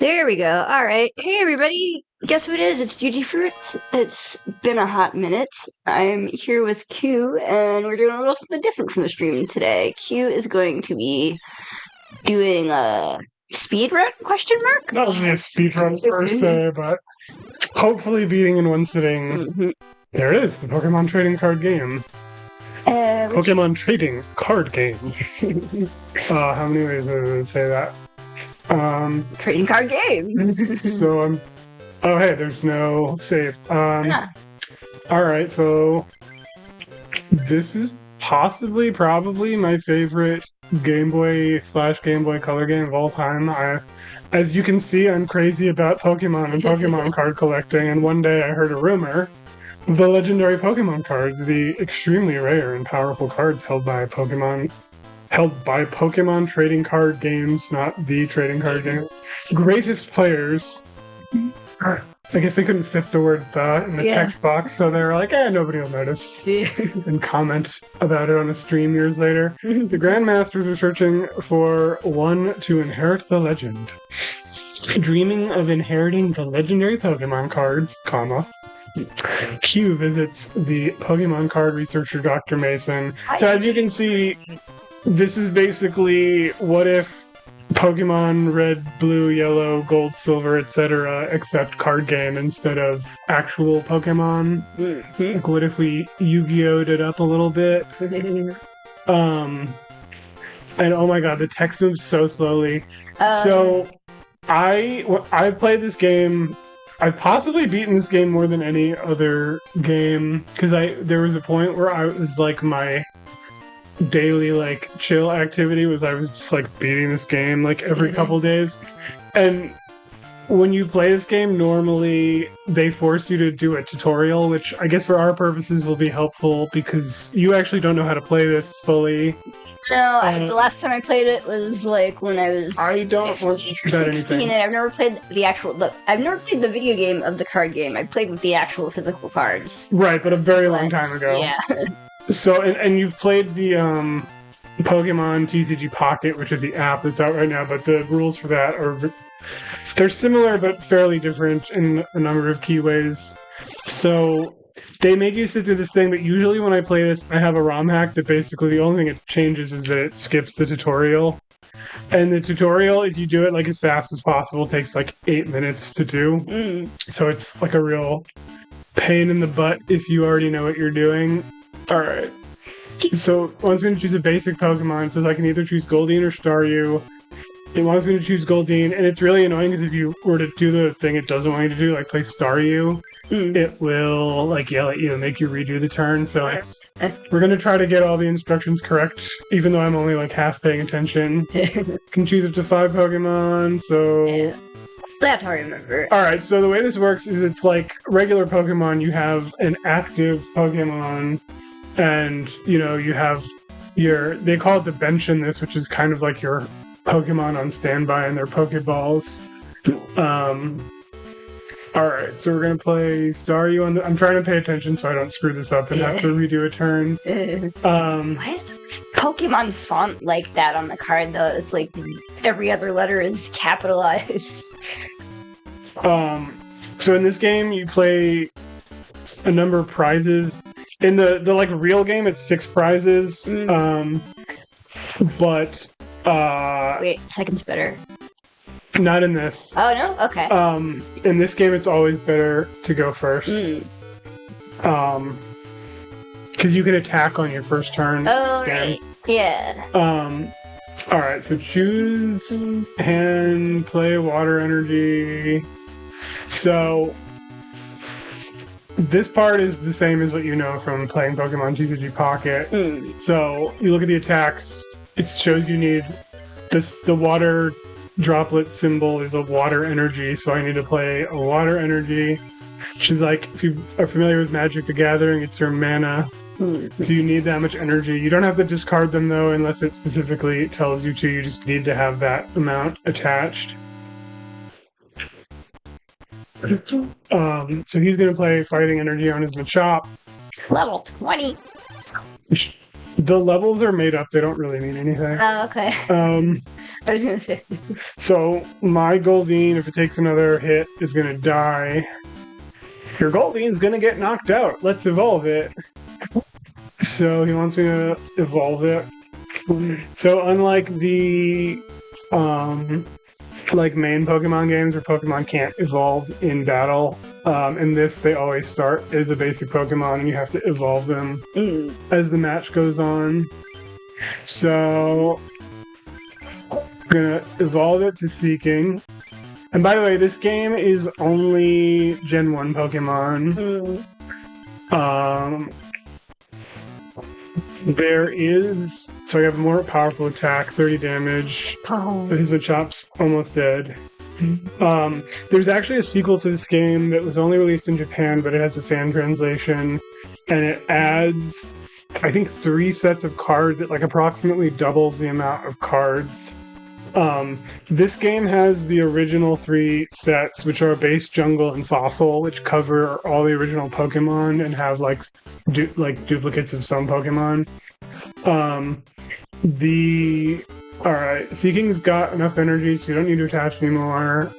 There we go. All right. Hey, everybody. Guess who it is? It's Gigi Fruits. It's been a hot minute. I'm here with Q, and we're doing a little something different from the stream today. Q is going to be doing a speed run, question mark? Not really a speedrun per se, but hopefully beating in one sitting. Mhm. There it is, the Pokemon trading card game. Pokemon trading card game. How many ways did I say that? Trading card games. So oh hey, there's no save. Yeah. Alright, so this is probably my favorite Game Boy / Game Boy Color game of all time. As you can see, I'm crazy about Pokemon and Pokemon card collecting, and one day I heard a rumor. The legendary Pokemon cards, the extremely rare and powerful cards held by Pokemon trading card games, not the trading card game. Greatest players. I guess they couldn't fit the word "the" in the text box, so they were like, nobody will notice. And comment about it on a stream years later. The Grandmasters are searching for one to inherit the legend. Dreaming of inheriting the legendary Pokemon cards, Q visits the Pokemon card researcher Dr. Mason. So as you can see, this is basically what if Pokemon Red, Blue, Yellow, Gold, Silver, etc., except card game instead of actual Pokemon. Like, what if we Yu-Gi-Oh'd it up a little bit? And oh my god, the text moves so slowly. So I've played this game. I've possibly beaten this game more than any other game because there was a point where I was like my daily like chill activity was I was just like beating this game like every couple days. And when you play this game, normally they force you to do a tutorial, which I guess for our purposes will be helpful because you actually don't know how to play this fully. No, the last time I played it was like when I was. I don't want to bet anything. And I've never played I've never played the video game of the card game. I played with the actual physical cards. Right, but a very long time ago. Yeah. So, and you've played the Pokemon TCG Pocket, which is the app that's out right now, but the rules for that they're similar but fairly different in a number of key ways. So they make you sit through this thing, but usually when I play this, I have a ROM hack that basically the only thing it changes is that it skips the tutorial. And the tutorial, if you do it like as fast as possible, takes like 8 minutes to do. So it's like a real pain in the butt if you already know what you're doing. Alright. So it wants me to choose a basic Pokemon. It says I can either choose Goldeen or Staryu. It wants me to choose Goldeen, and it's really annoying because if you were to do the thing it doesn't want you to do, like play Staryu, it will like yell at you and make you redo the turn. So we're gonna try to get all the instructions correct, even though I'm only like half paying attention. Can choose up to 5 Pokemon, so That's how I remember. Alright, so the way this works is it's like regular Pokemon, you have an active Pokemon, and you have they call it the bench in this, which is kind of like your Pokemon on standby and their Pokeballs. Alright, so we're gonna play Staryu I'm trying to pay attention so I don't screw this up and have to redo a turn. Why is the Pokemon font like that on the card though? It's like every other letter is capitalized. So in this game you play a number of prizes. In the like real game it's 6 prizes. But wait, second's better. Not in this. Oh no? Okay. In this game it's always better to go first. Because you can attack on your first turn. Oh right. Yeah. Alright, so choose and play water energy. So this part is the same as what you know from playing Pokemon TCG Pocket. So you look at the attacks, it shows you need the water droplet symbol is a water energy, so I need to play a water energy. Which is like, if you are familiar with Magic the Gathering, it's your mana. So you need that much energy. You don't have to discard them though, unless it specifically tells you to. You just need to have that amount attached. So he's going to play Fighting Energy on his Machop. Level 20. The levels are made up. They don't really mean anything. Oh, okay. I was gonna say. So my Goldeen, if it takes another hit, is gonna die. Your Goldeen's gonna get knocked out. Let's evolve it. So he wants me to evolve it. So unlike the like main Pokemon games where Pokemon can't evolve in battle, in this they always start as a basic Pokemon and you have to evolve them as the match goes on. So I'm gonna evolve it to Seeking. And by the way, this game is only Gen 1 Pokemon. There is... So I have a more powerful attack, 30 damage. Oh. So his Machop's almost dead. There's actually a sequel to this game that was only released in Japan, but it has a fan translation. And it adds, I think, 3 sets of cards. It like approximately doubles the amount of cards. This game has the original 3 sets, which are Base, Jungle, and Fossil, which cover all the original Pokemon and have like duplicates of some Pokemon. Alright, Seeking's got enough energy, so you don't need to attach anymore.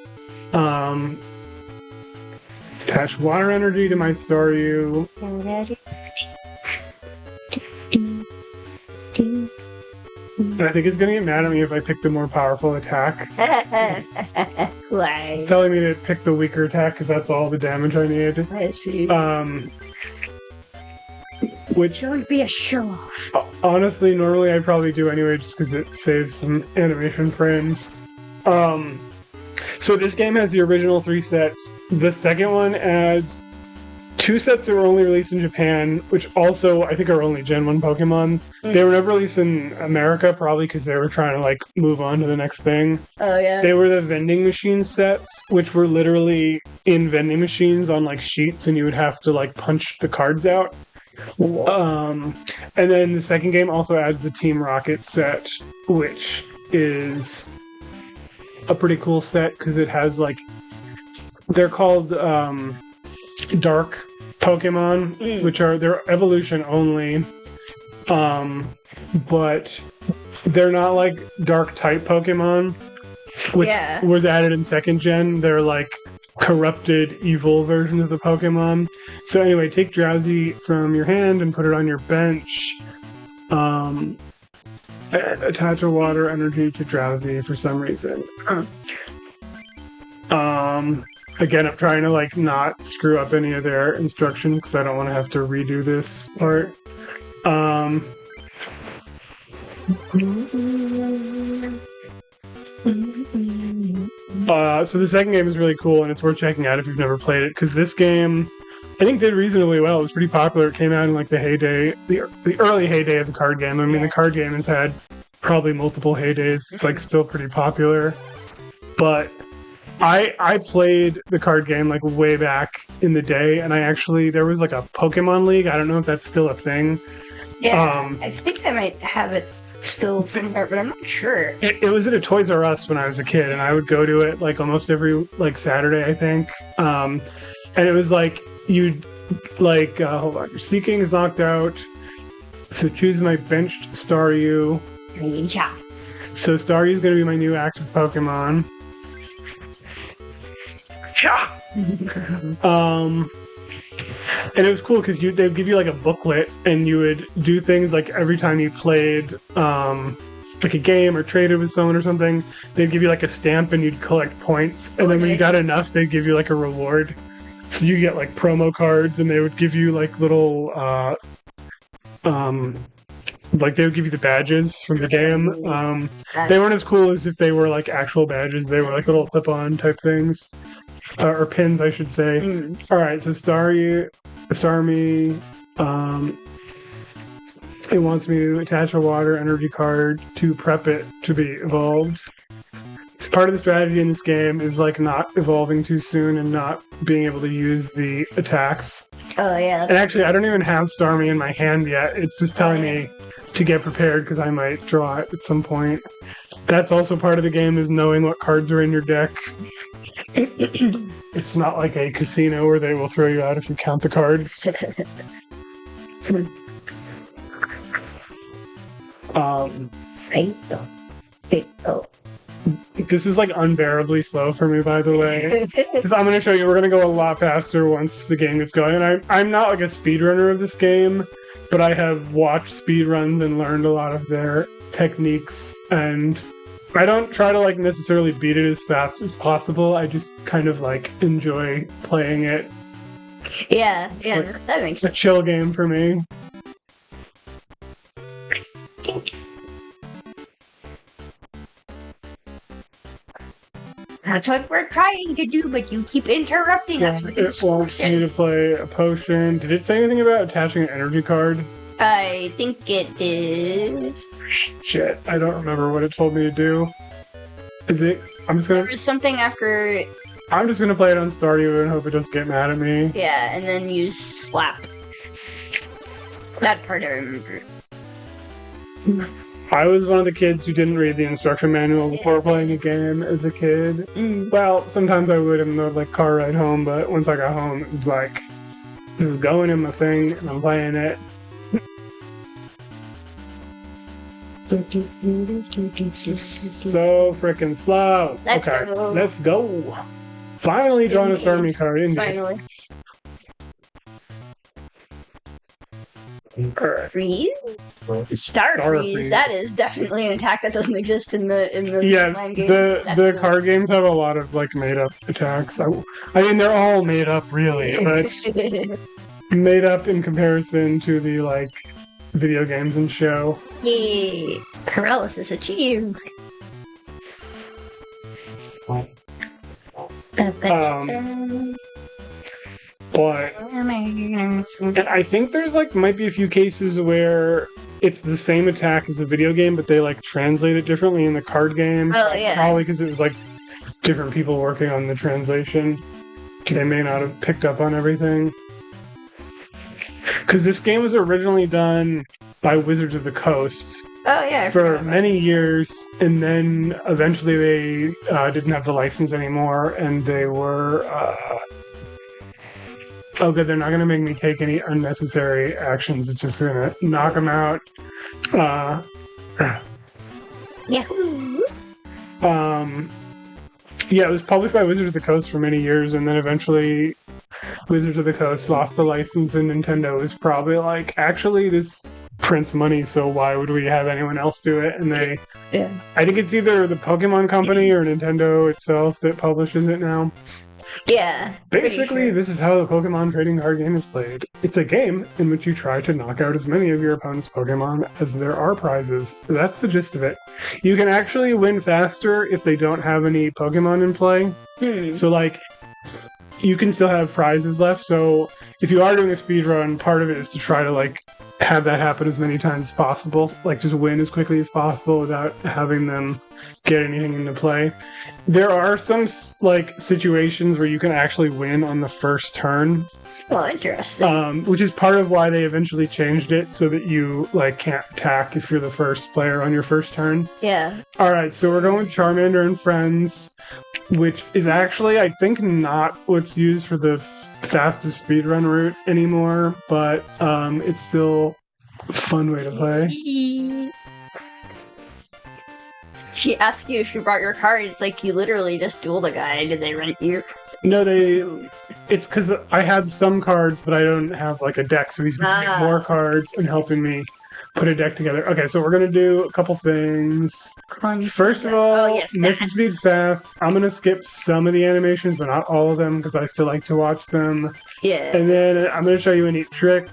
Attach water energy to my Staryu. And I think it's gonna get mad at me if I pick the more powerful attack. Why? It's telling me to pick the weaker attack because that's all the damage I need. I see. Which Don't be a show-off. honestly, normally I probably do anyway, just because it saves some animation frames. So this game has the original 3 sets. The second one adds 2 sets that were only released in Japan, which also I think are only Gen 1 Pokemon. They were never released in America, probably because they were trying to like move on to the next thing. Oh yeah. They were the vending machine sets, which were literally in vending machines on like sheets, and you would have to like punch the cards out. And then the second game also adds the Team Rocket set, which is a pretty cool set because it has like, they're called dark Pokemon, which are their evolution only, but they're not like dark type Pokemon, which was added in 2nd gen. They're like corrupted evil versions of the Pokemon. So anyway, take Drowsy from your hand and put it on your bench. Attach a water energy to Drowsy for some reason. Again, I'm trying to like not screw up any of their instructions because I don't want to have to redo this part. So the second game is really cool and it's worth checking out if you've never played it, because this game I think did reasonably well. It was pretty popular. It came out in like the heyday, the early heyday of the card game. I mean, the card game has had probably multiple heydays. It's like still pretty popular. But I played the card game like way back in the day, and there was like a Pokemon League. I don't know if that's still a thing. Yeah, I think I might have it still somewhere, but I'm not sure. It was at a Toys R Us when I was a kid, and I would go to it like almost every like Saturday, I think. And it was like you'd like hold on, your Seeking is knocked out, so choose my benched Staryu. Yeah. So Staryu is going to be my new active Pokemon. Yeah. And it was cool because they'd give you like a booklet, and you would do things like every time you played like a game or traded with someone or something, they'd give you like a stamp and you'd collect points, and then when you got enough, they'd give you like a reward. So you get like promo cards, and they would give you like little like they would give you the badges from the game. They weren't as cool as if they were like actual badges. They were like little clip-on type things. Or pins, I should say. Alright, so Starmie, it wants me to attach a water energy card to prep it to be evolved. So part of the strategy in this game is like not evolving too soon and not being able to use the attacks. Oh yeah. And actually, I don't even have Starmie in my hand yet. It's just telling me to get prepared because I might draw it at some point. That's also part of the game, is knowing what cards are in your deck. It's not like a casino where they will throw you out if you count the cards. This is like unbearably slow for me, by the way. 'Cause I'm going to show you, we're going to go a lot faster once the game gets going. And I'm not like a speedrunner of this game, but I have watched speedruns and learned a lot of their techniques. And I don't try to like necessarily beat it as fast as possible. I just kind of like enjoy playing it. Yeah, It's yeah, like that makes a sense. chill game for me. That's what we're trying to do, but you keep interrupting So us with it wants me to instructions. play a potion. Did it say anything about attaching an energy card? I think it is. Shit, I don't remember what it told me to do. Is it? There was something after, I'm just gonna play it on Stardew and hope it doesn't get mad at me. yeah, and then you slap. That part I remember. I was one of the kids who didn't read the instruction manual before playing a game as a kid. Mm. Well, sometimes I would in the like car ride home, but once I got home, it was like, this is going in my thing, and I'm playing it. This is so freaking slow. Let's Okay, go. let's go. Finally drawn a Indeed. Stormy card. Indeed. Finally. Alright. Freeze? Star freeze. That is definitely an attack that doesn't exist in the Yeah, online game. the That's card games have a lot of like made up attacks. I mean, they're all made up, really, but made up in comparison to the like video games and show. Yay! Paralysis achieved. But and I think there's like might be a few cases where it's the same attack as the video game, but they like translate it differently in the card game. Oh, yeah. Probably because it was like different people working on the translation. They may not have picked up on everything. Because this game was originally done by Wizards of the Coast Oh yeah. I for forgot about many years, and then eventually they didn't have the license anymore, and they were. Oh, good. They're not going to make me take any unnecessary actions. It's just going to knock them out. that. Yahoo! Yeah, it was published by Wizards of the Coast for many years, and then eventually Wizards of the Coast lost the license, and Nintendo was probably like, actually, this prints money, so why would we have anyone else do it? And they, Yeah. I think it's either the Pokemon Company or Nintendo itself that publishes it now. Yeah. pretty Basically, sure. this is how the Pokemon trading card game is played. It's a game in which you try to knock out as many of your opponent's Pokemon as there are prizes. That's the gist of it. You can actually win faster if they don't have any Pokemon in play. So, like, you can still have prizes left. So, if you are doing a speed run, part of it is to try to, like, have that happen as many times as possible. Like, just win as quickly as possible without having them get anything into play. There are some, like, situations where you can actually win on the first turn, Oh, interesting. which is part of why they eventually changed it so that you, like, can't attack if you're the first player on your first turn. Yeah. Alright, so we're going with Charmander and Friends, which is actually, I think, not what's used for the fastest speedrun route anymore, but it's still a fun way to play. She asks you if you brought your card. It's like you literally just dueled a guy. Did they rent you? No, it's because I have some cards, but I don't have, like, a deck, so he's giving me more cards and helping me put a deck together. Okay, so we're gonna do a couple things. First of all, yes, Mrs. Speed Fast. I'm gonna skip some of the animations, but not all of them, because I still like to watch them. Yeah. And then I'm gonna show you a neat trick.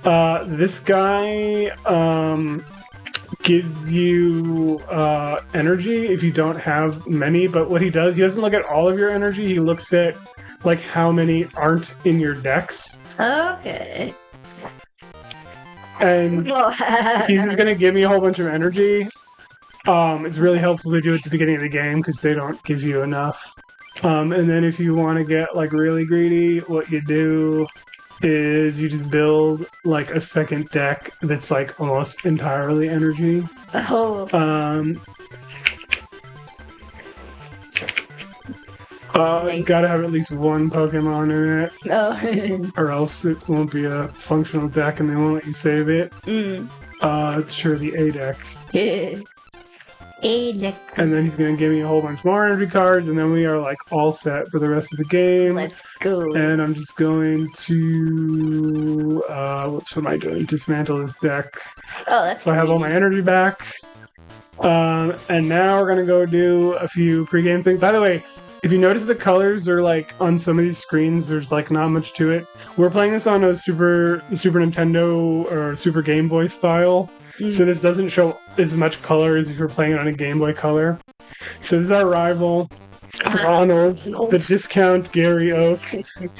This guy gives you energy if you don't have many, but what he does, he doesn't look at all of your energy, he looks at like how many aren't in your decks. Okay. And he's just gonna give me a whole bunch of energy. It's really helpful to do it at the beginning of the game because they don't give you enough. And then if you want to get like really greedy, what you do is you just build like a second deck that's like almost entirely energy. Oh. Nice. Gotta have at least one Pokemon in it, Oh. or else it won't be a functional deck and they won't let you save it. It's sure the A deck. Yeah. And then he's gonna give me a whole bunch more energy cards, and then we are like all set for the rest of the game. Let's go. And I'm just going to what am I doing? Dismantle this deck. Oh, that's so I have all my energy back. And now we're gonna go do a few pregame things. By the way, if you notice the colors are like on some of these screens, there's like not much to it. We're playing this on a Super Nintendo or Super Game Boy style. So this doesn't show as much color as if you're playing it on a Game Boy Color. So this is our rival, Ronald, the discount Gary Oak.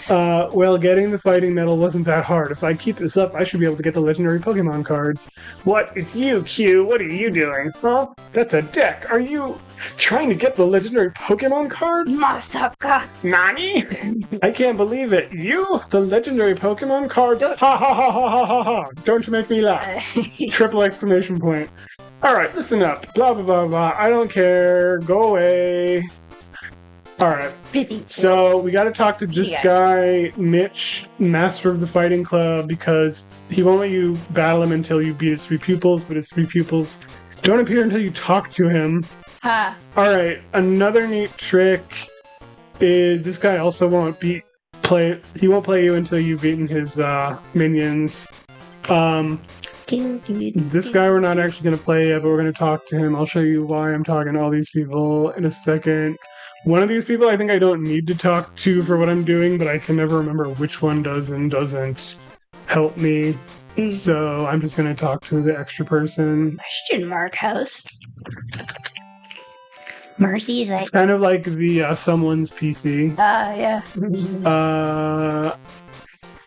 Well, getting the fighting medal wasn't that hard. If I keep this up, I should be able to get the legendary Pokemon cards. What? It's you, Q. What are you doing? Huh? That's a deck. Are you trying to get the legendary Pokemon cards? Masaka! Nani? I can't believe it. You? The legendary Pokemon cards? Ha ha ha ha ha ha ha! Don't make me laugh. Triple exclamation point. Alright, listen up. Blah blah blah blah. I don't care. Go away. Alright. So we gotta talk to this guy, Mitch, Master of the Fighting Club, because he won't let you battle him until you beat his 3 pupils, but his 3 pupils don't appear until you talk to him. Alright, another neat trick is this guy also won't play you until you've beaten his minions. This guy we're not actually going to play yet, but we're going to talk to him. I'll show you why I'm talking to all these people in a second. One of these people I think I don't need to talk to for what I'm doing, but I can never remember which one does and doesn't help me. So I'm just going to talk to the extra person. Question mark house. Mercy is like... It's kind of like the someone's PC. Yeah.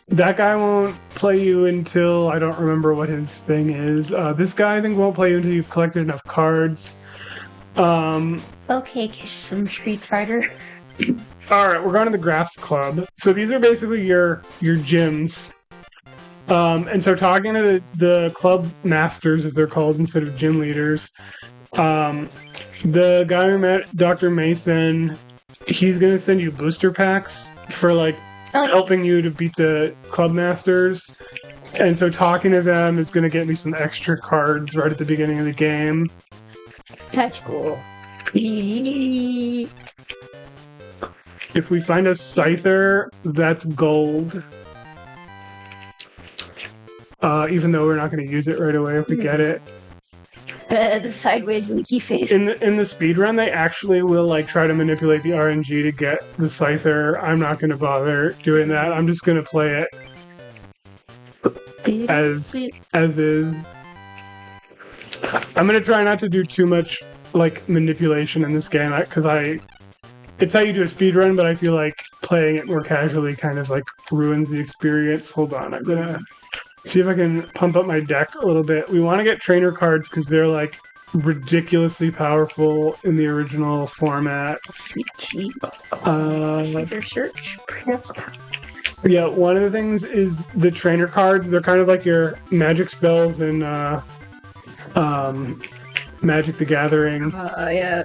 That guy won't play you until... I don't remember what his thing is. This guy I think won't play you until you've collected enough cards. Okay, some Street Fighter. Alright, we're going to the Grass Club. So these are basically your gyms. And so talking to the club masters, as they're called, instead of gym leaders, the guy who met Dr. Mason, he's going to send you booster packs for, like, helping you to beat the club masters. And so talking to them is going to get me some extra cards right at the beginning of the game. That's cool. If we find a Scyther, that's gold. Even though we're not going to use it right away if we get it. The sideways winky face. In the speedrun, they actually will like try to manipulate the RNG to get the Scyther. I'm not going to bother doing that. I'm just going to play it as is. I'm going to try not to do too much like manipulation in this game because it's how you do a speedrun, but I feel like playing it more casually kind of like ruins the experience. Hold on, I'm going to see if I can pump up my deck a little bit. We want to get trainer cards because they're like ridiculously powerful in the original format. Sweet. Search. Yeah, one of the things is the trainer cards. They're kind of like your magic spells in Magic the Gathering. Yeah.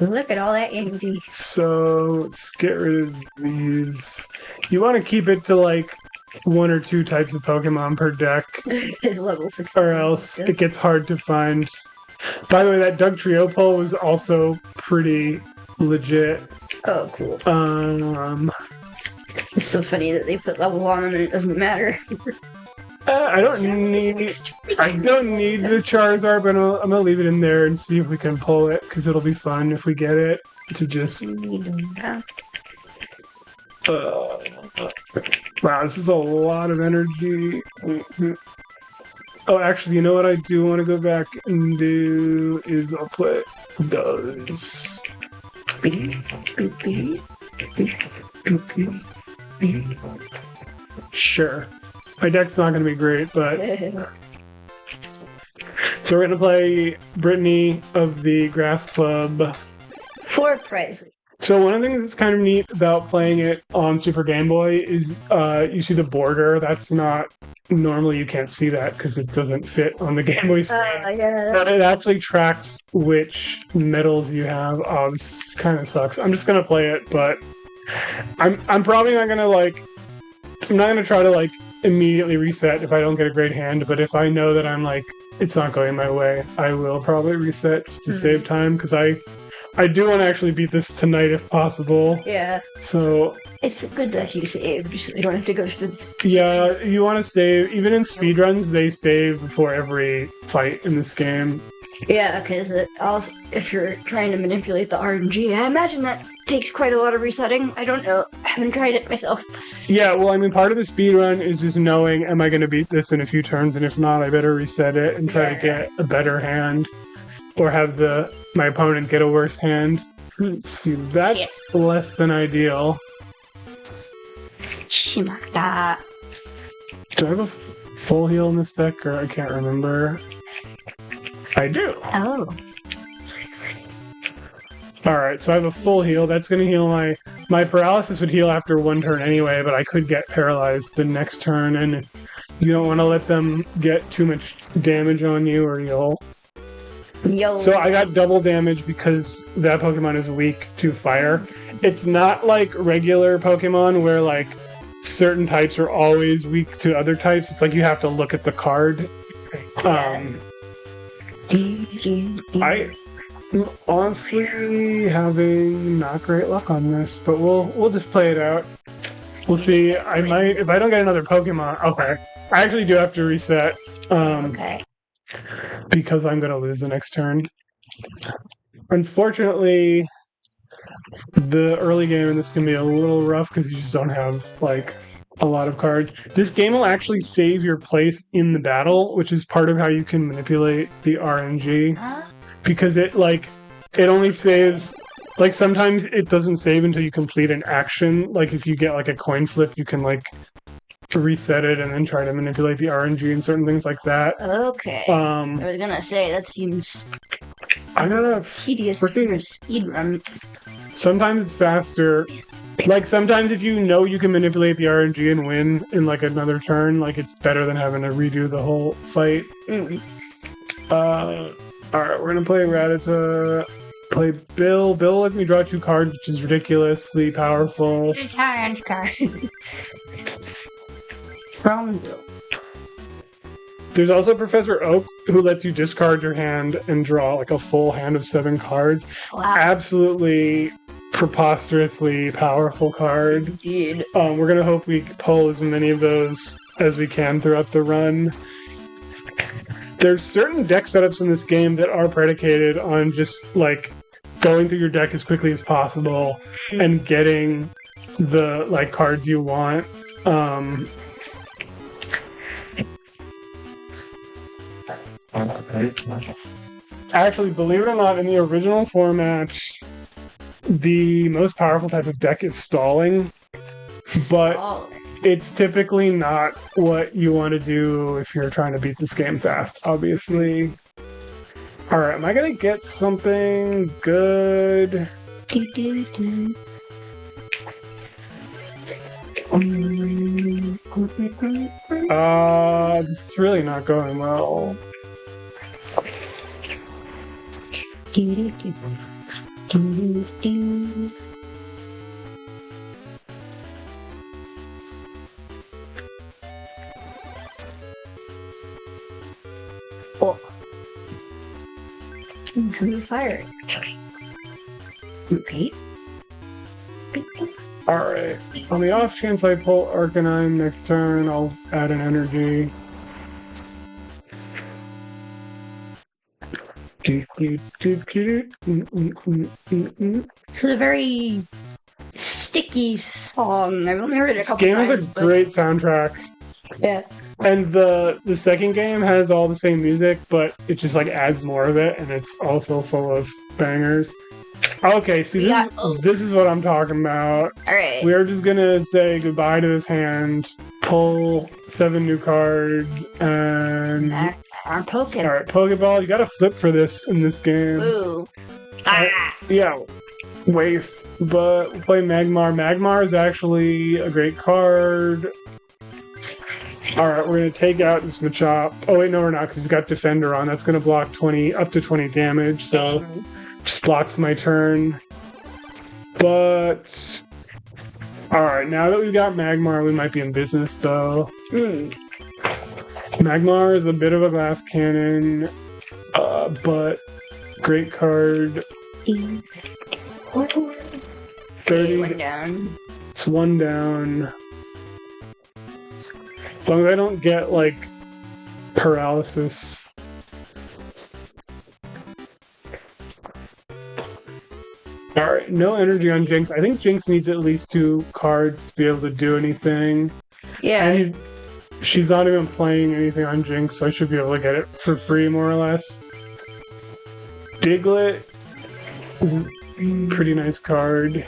Look at all that energy. So let's get rid of these. You want to keep it to like 1 or 2 types of Pokemon per deck. It's level 16. Or else it gets hard to find. By the way, that Dugtrio pull was also pretty legit. Oh, cool. It's so funny that they put level 1 and it doesn't matter. I don't need the Charizard, but I'm gonna leave it in there and see if we can pull it because it'll be fun if we get it to just. Wow, this is a lot of energy. Oh, actually, you know what I do want to go back and do is I'll put those. Sure. My deck's not going to be great, but... So we're going to play Brittany of the Grass Club. For prize. So one of the things that's kind of neat about playing it on Super Game Boy is you see the border. That's not... Normally you can't see that because it doesn't fit on the Game Boy screen. Yeah. But it actually tracks which medals you have. Oh, this kind of sucks. I'm just going to play it, but... I'm probably not going to, like... I'm not going to try to, like, immediately reset if I don't get a great hand, but if I know that I'm like, it's not going my way, I will probably reset just to save time, because I do want to actually beat this tonight if possible. Yeah. So it's good that you saved, so you don't have to go through this. Yeah, you want to save. Even in speedruns, they save before every fight in this game. Yeah, because if you're trying to manipulate the RNG, I imagine that takes quite a lot of resetting. I don't know. I haven't tried it myself. Yeah, well, I mean, part of the speedrun is just knowing, am I going to beat this in a few turns? And if not, I better reset it and try to get a better hand. Or have my opponent get a worse hand. See, that's less than ideal. Shimakta. Do I have a full heal in this deck, or I can't remember? I do. Oh. Alright, so I have a full heal. That's going to heal my paralysis would heal after one turn anyway, but I could get paralyzed the next turn, and you don't want to let them get too much damage on you, or you'll... So I got double damage because that Pokemon is weak to fire. It's not like regular Pokemon where like certain types are always weak to other types. It's like you have to look at the card. I'm honestly having not great luck on this, but we'll just play it out. We'll see. I might, if I don't get another Pokemon. Okay, I actually do have to reset. Okay. Because I'm going to lose the next turn. Unfortunately, the early game in this can be a little rough because you just don't have, like, a lot of cards. This game will actually save your place in the battle, which is part of how you can manipulate the RNG. Because it only saves... Like, sometimes it doesn't save until you complete an action. Like, if you get, like, a coin flip, you can, like... to reset it and then try to manipulate the RNG and certain things like that. Okay. I was gonna say, that seems... I gotta... tedious for speedrun. Sometimes it's faster. Like, sometimes if you know you can manipulate the RNG and win in, like, another turn, like, it's better than having to redo the whole fight. Alright, we're gonna play Rattata. Play Bill. Bill lets me draw 2 cards, which is ridiculously powerful. Hand card. There's also Professor Oak, who lets you discard your hand and draw like a full hand of 7 cards. Wow. Absolutely preposterously powerful card. Indeed. We're gonna hope we pull as many of those as we can throughout the run. There's certain deck setups in this game that are predicated on just like going through your deck as quickly as possible and getting the like cards you want. Actually, believe it or not, in the original format, the most powerful type of deck is stalling, but it's typically not what you want to do if you're trying to beat this game fast, obviously. Alright, am I gonna get something good? This is really not going well. Oh. Fire. Okay. Alright. On the off chance I pull Arcanine next turn, I'll add an energy. It's a very sticky song. I've only heard it a couple This game times. has a great soundtrack. Yeah. And the second game has all the same music, but it just like adds more of it, and it's also full of bangers. Okay, see, this is what I'm talking about. Alright. We're just gonna say goodbye to this hand, pull 7 new cards, and... I'm poking. Alright, Pokeball, you gotta flip for this in this game. Ooh. Yeah, waste. But we'll play Magmar. Magmar is actually a great card. Alright, we're gonna take out this Machop. Oh wait, no we're not, because he's got Defender on. That's gonna block up to 20 damage, so... Just blocks my turn. But... Alright, now that we've got Magmar, we might be in business, though. Magmar is a bit of a glass cannon, but great card. 30. One down. It's one down. As long as I don't get, like, paralysis. Alright, no energy on Jinx. I think Jinx needs at least 2 cards to be able to do anything. Yeah. And she's not even playing anything on Jinx, so I should be able to get it for free, more or less. Diglett is a pretty nice card.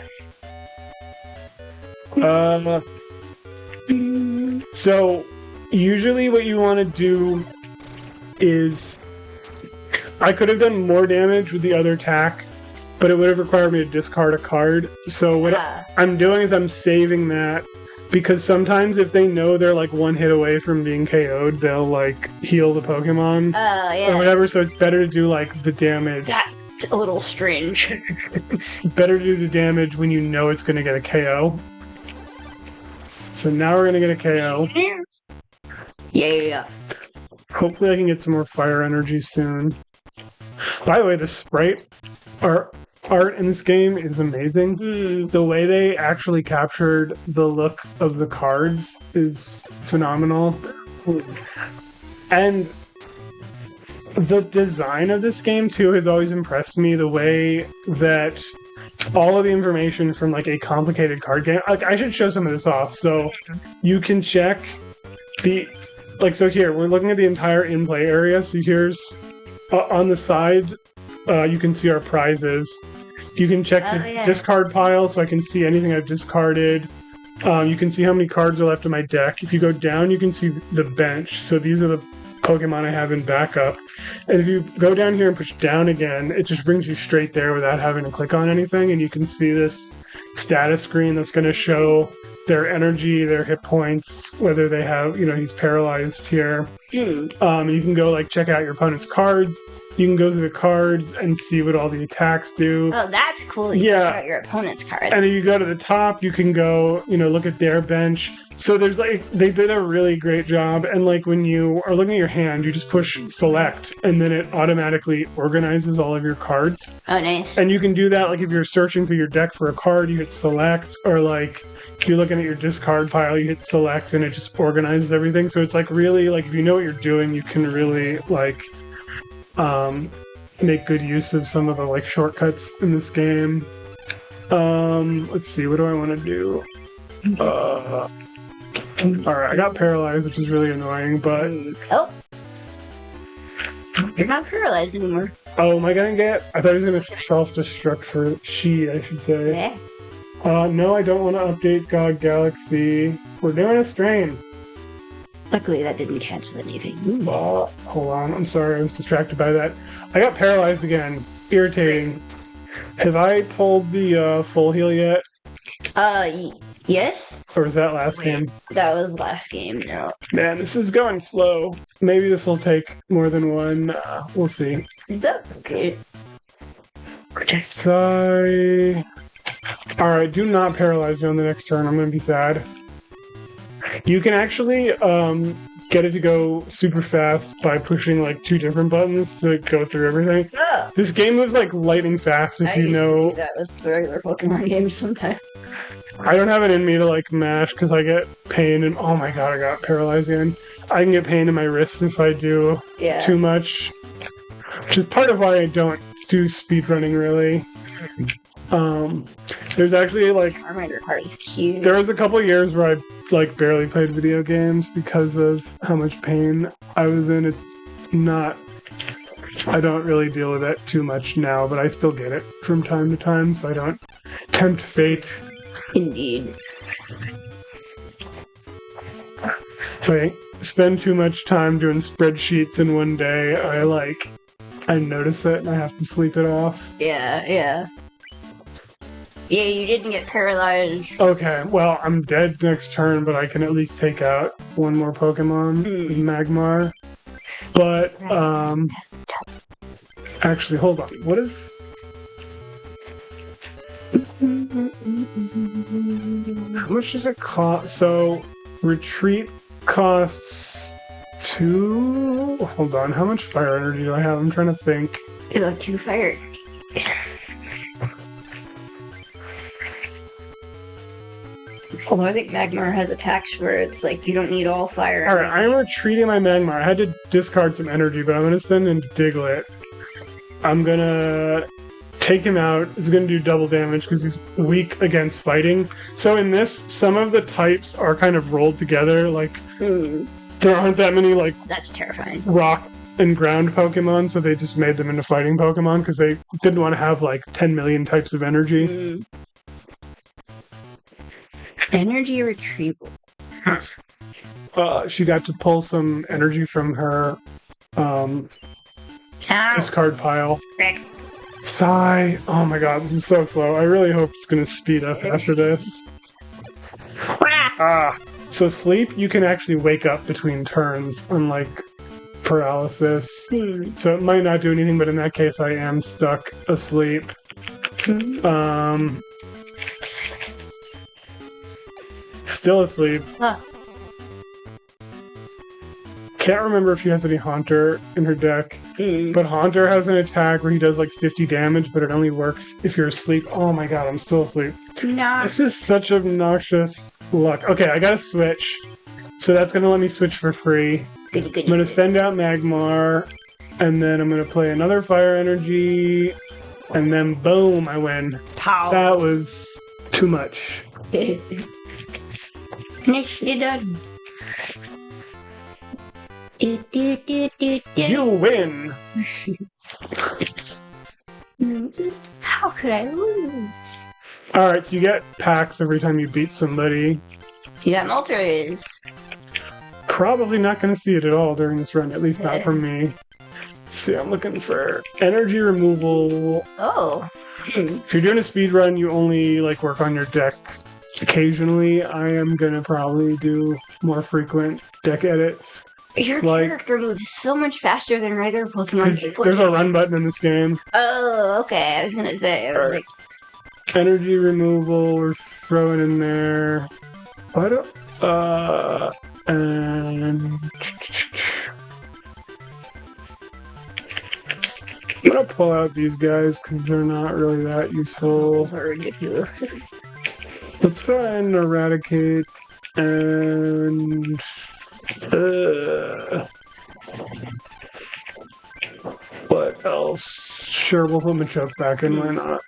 So, usually what you want to do is... I could have done more damage with the other attack, but it would have required me to discard a card. So what I'm doing is I'm saving that, because sometimes if they know they're like one hit away from being KO'd, they'll like heal the Pokemon or whatever. So it's better to do like the damage. That's a little strange. Better to do the damage when you know it's going to get a KO. So now we're going to get a KO. Yeah. Hopefully I can get some more fire energy soon. By the way, the sprite art in this game is amazing. The way they actually captured the look of the cards is phenomenal. And the design of this game, too, has always impressed me. The way that all of the information from, like, a complicated card game... Like, I should show some of this off. So, you can check the... Like, so here, we're looking at the entire in-play area. So here's... on the side, you can see our prizes. You can check the discard pile, so I can see anything I've discarded. You can see how many cards are left in my deck. If you go down, you can see the bench. So these are the Pokemon I have in backup. And if you go down here and push down again, it just brings you straight there without having to click on anything. And you can see this status screen that's going to show their energy, their hit points, whether they have, he's paralyzed here. You can go, like, check out your opponent's cards. You can go through the cards and see what all the attacks do. Oh, that's cool. You check out your opponent's card. And if you go to the top, you can go, look at their bench. So there's, like, they did a really great job. And, like, when you are looking at your hand, you just push select, and then it automatically organizes all of your cards. Oh, nice. And you can do that, like, if you're searching through your deck for a card, you hit select, or, like... If you're looking at your discard pile, you hit select and it just organizes everything. So it's like really, like, if you know what you're doing, you can really, like, make good use of some of the, like, shortcuts in this game. Let's see, what do I want to do? Alright, I got paralyzed, which is really annoying, but... Oh. You're not paralyzed anymore. Oh, am I gonna get... I thought he was gonna self-destruct for She, I should say. Yeah. No, I don't want to update God Galaxy. We're doing a strain. Luckily, that didn't cancel anything. Hold on. I'm sorry. I was distracted by that. I got paralyzed again. Irritating. Have I pulled the full heal yet? Yes. Or was that last game? That was last game, no. Man, this is going slow. Maybe this will take more than one. We'll see. Okay. Sigh. Alright, do not paralyze me on the next turn. I'm gonna be sad. You can actually get it to go super fast by pushing like 2 different buttons to go through everything. Oh. This game moves like lightning fast if you know. To do that with the regular Pokemon games sometimes. I don't have it in me to like mash because I get pain and oh my god, I got paralyzed again. I can get pain in my wrists if I do too much. Which is part of why I don't do speedrunning really. There's actually like Charmander card is cute. There was a couple years where I like barely played video games because of how much pain I was in. It's not I don't really deal with that too much now, but I still get it from time to time, so I don't tempt fate. Indeed. So I spend too much time doing spreadsheets in one day. I notice it and I have to sleep it off. Yeah, you didn't get paralyzed. Okay, well, I'm dead next turn, but I can at least take out one more Pokemon with Magmar. But, actually, hold on. What is... How much does it cost? So, retreat costs 2. Hold on, how much fire energy do I have? I'm trying to think. You have 2 fire. Although I think Magmar has attacks where it's like you don't need all fire. Alright, I'm retreating my Magmar. I had to discard some energy, but I'm going to send in Diglett. I'm going to take him out. It's going to do double damage because he's weak against fighting. So in this, some of the types are kind of rolled together. Like, there aren't that many, like, that's terrifying. Rock and ground Pokemon, so they just made them into fighting Pokemon because they didn't want to have, like, 10 million types of energy. Energy retrieval. She got to pull some energy from her discard pile. Sigh. Oh my god, this is so slow. I really hope it's going to speed up after this. So sleep, you can actually wake up between turns, unlike paralysis. So it might not do anything, but in that case I am stuck asleep. Still asleep. Can't remember if she has any Haunter in her deck, but Haunter has an attack where he does like 50 damage, but it only works if you're asleep. Oh my god, I'm still asleep. No. This is such obnoxious luck. Okay, I gotta switch. So that's gonna let me switch for free. Good. I'm gonna send out Magmar, and then I'm gonna play another Fire Energy, and then boom, I win. Pow. That was too much. Nicely done. You win! How could I lose? Alright, so you get packs every time you beat somebody. You got Moltres. Probably not going to see it at all during this run, at least not from me. Let's see, I'm looking for energy removal. Oh. If you're doing a speed run, you only like work on your deck occasionally. I am going to probably do more frequent deck edits. Your character moves so much faster than regular Pokemon. There's a run button in this game. Oh, okay. I was gonna say. Right. Energy removal, we're throwing in there. What? And I'm gonna pull out these guys because they're not really that useful. Ridiculous. Let's try and Eradicate and. What else? Sure, we'll put Machop back in, why not?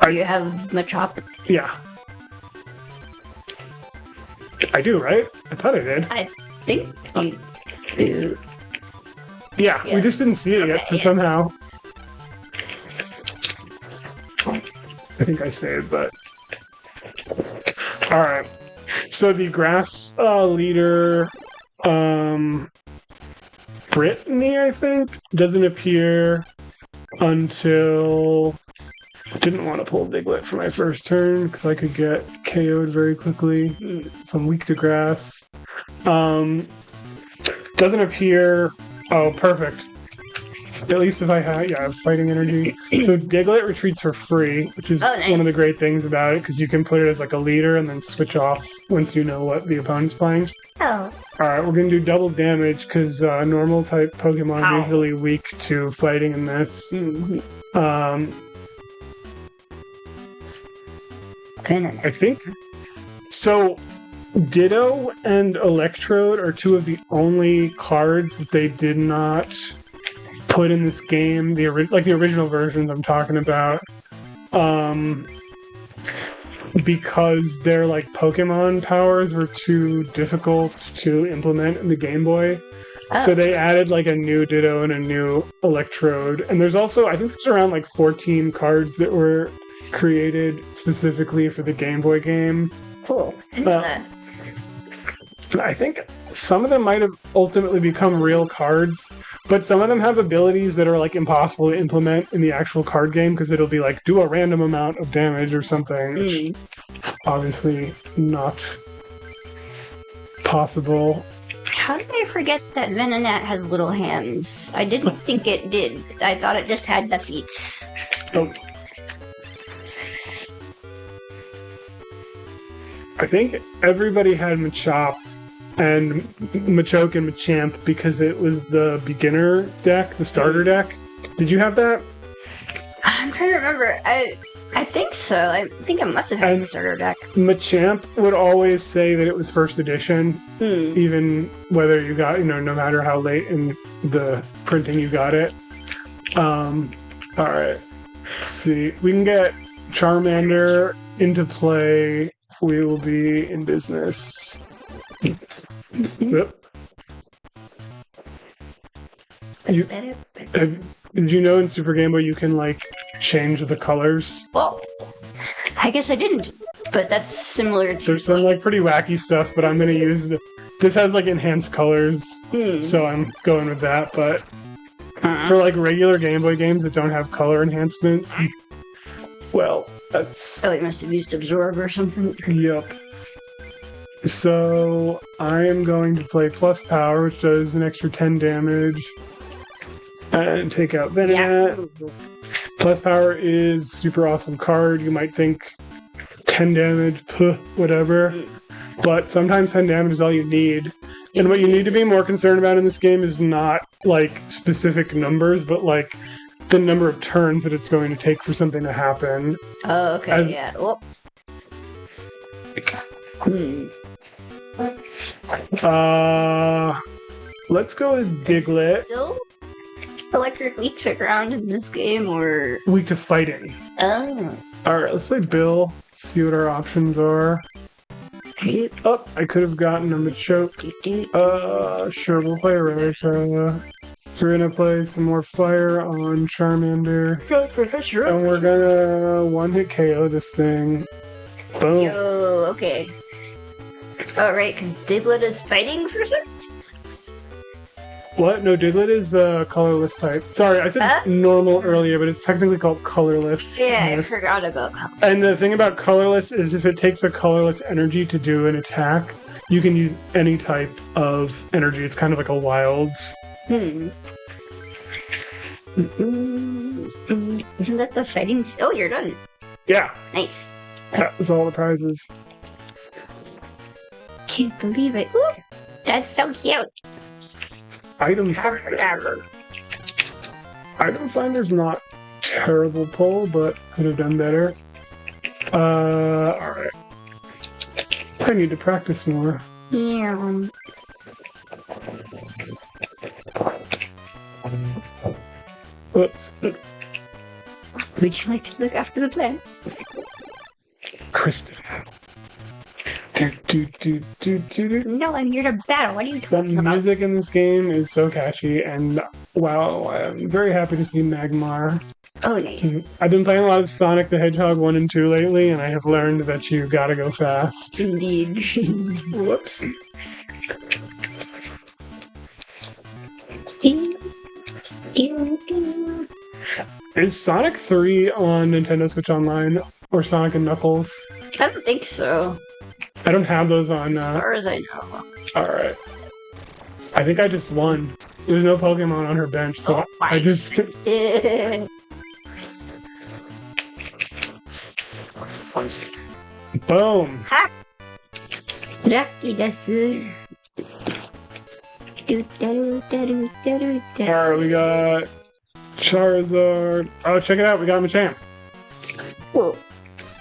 You have Machop? Yeah. I do, right? I thought I did. I think you do. Yeah, we just didn't see it yet, somehow. I think I saved, but... Alright. So the grass leader, Brittany, I think, doesn't appear until... I didn't want to pull Diglett for my first turn because I could get KO'd very quickly. So I'm weak to grass. Doesn't appear... Oh, perfect. At least if I have fighting energy. So Diglett retreats for free, which is one of the great things about it, because you can put it as like a leader and then switch off once you know what the opponent's playing. Oh. Alright, we're going to do double damage, because normal type Pokemon are usually weak to fighting in this. I think... So... Ditto and Electrode are two of the only cards that they did not put in this game, the original versions I'm talking about, because their like Pokemon powers were too difficult to implement in the Game Boy. So they added like a new Ditto and a new Electrode, and there's also, I think there's around like 14 cards that were created specifically for the Game Boy game. Cool. I think some of them might have ultimately become real cards, but some of them have abilities that are like impossible to implement in the actual card game because it'll be like do a random amount of damage or something. It's obviously not possible. How did I forget that Venonat has little hands? I didn't think it did. I thought it just had the feet. Oh. I think everybody had Machop and Machoke and Machamp because it was the beginner deck, the starter deck. Did you have that? I'm trying to remember. I think so. I think I must have had the starter deck. Machamp would always say that it was first edition, even whether you got, no matter how late in the printing you got it. All right. Let's see. We can get Charmander into play. We will be in business. Yep. Did you know in Super Game Boy you can change the colors? Well, I guess I didn't, but that's similar to. There's some pretty wacky stuff, but I'm gonna use this has enhanced colors, so I'm going with that. But for regular Game Boy games that don't have color enhancements, well, that's. Oh, it must have used Absorb or something. Yep. So I am going to play Plus Power, which does an extra 10 damage. And take out Venonat. Yeah. Plus Power is super awesome card. You might think 10 damage, whatever. But sometimes 10 damage is all you need. And what you need to be more concerned about in this game is not specific numbers, but the number of turns that it's going to take for something to happen. Oh, okay, yeah. Well. Let's go with Diglett. Still electric weak to ground in this game, or weak to fighting? Oh. Alright, let's play Bill. See what our options are. Oh, I could have gotten a Machoke. Sure, we'll play Rattata. We're gonna play some more fire on Charmander. And we're gonna one-hit KO this thing. Boom. Yo, okay. Alright, because Diglett is fighting for certain? What? No, Diglett is a colorless type. Sorry, I said normal earlier, but it's technically called colorless. Yeah, I forgot about colorless. And the thing about colorless is if it takes a colorless energy to do an attack, you can use any type of energy. It's kind of like a wild. Isn't that the fighting? Oh, you're done. Yeah. Nice. That was all the prizes. Can't believe it. Ooh, that's so cute. Item Finder's not terrible pull, but could have done better. Alright. I need to practice more. Yeah. Whoops. Would you like to look after the plants? Kristen. No, I'm here to battle. What are you talking about? The music in this game is so catchy, and wow, I'm very happy to see Magmar. Oh, nice. I've been playing a lot of Sonic the Hedgehog 1 and 2 lately, and I have learned that you gotta go fast. Indeed. Whoops. Is Sonic 3 on Nintendo Switch Online, or Sonic and Knuckles? I don't think so. I don't have those on. As far as I know. Alright. I think I just won. There's no Pokemon on her bench, so I just. Boom! Ha! Lucky desu. Alright, we got Charizard. Oh, check it out, we got Machamp. Whoa.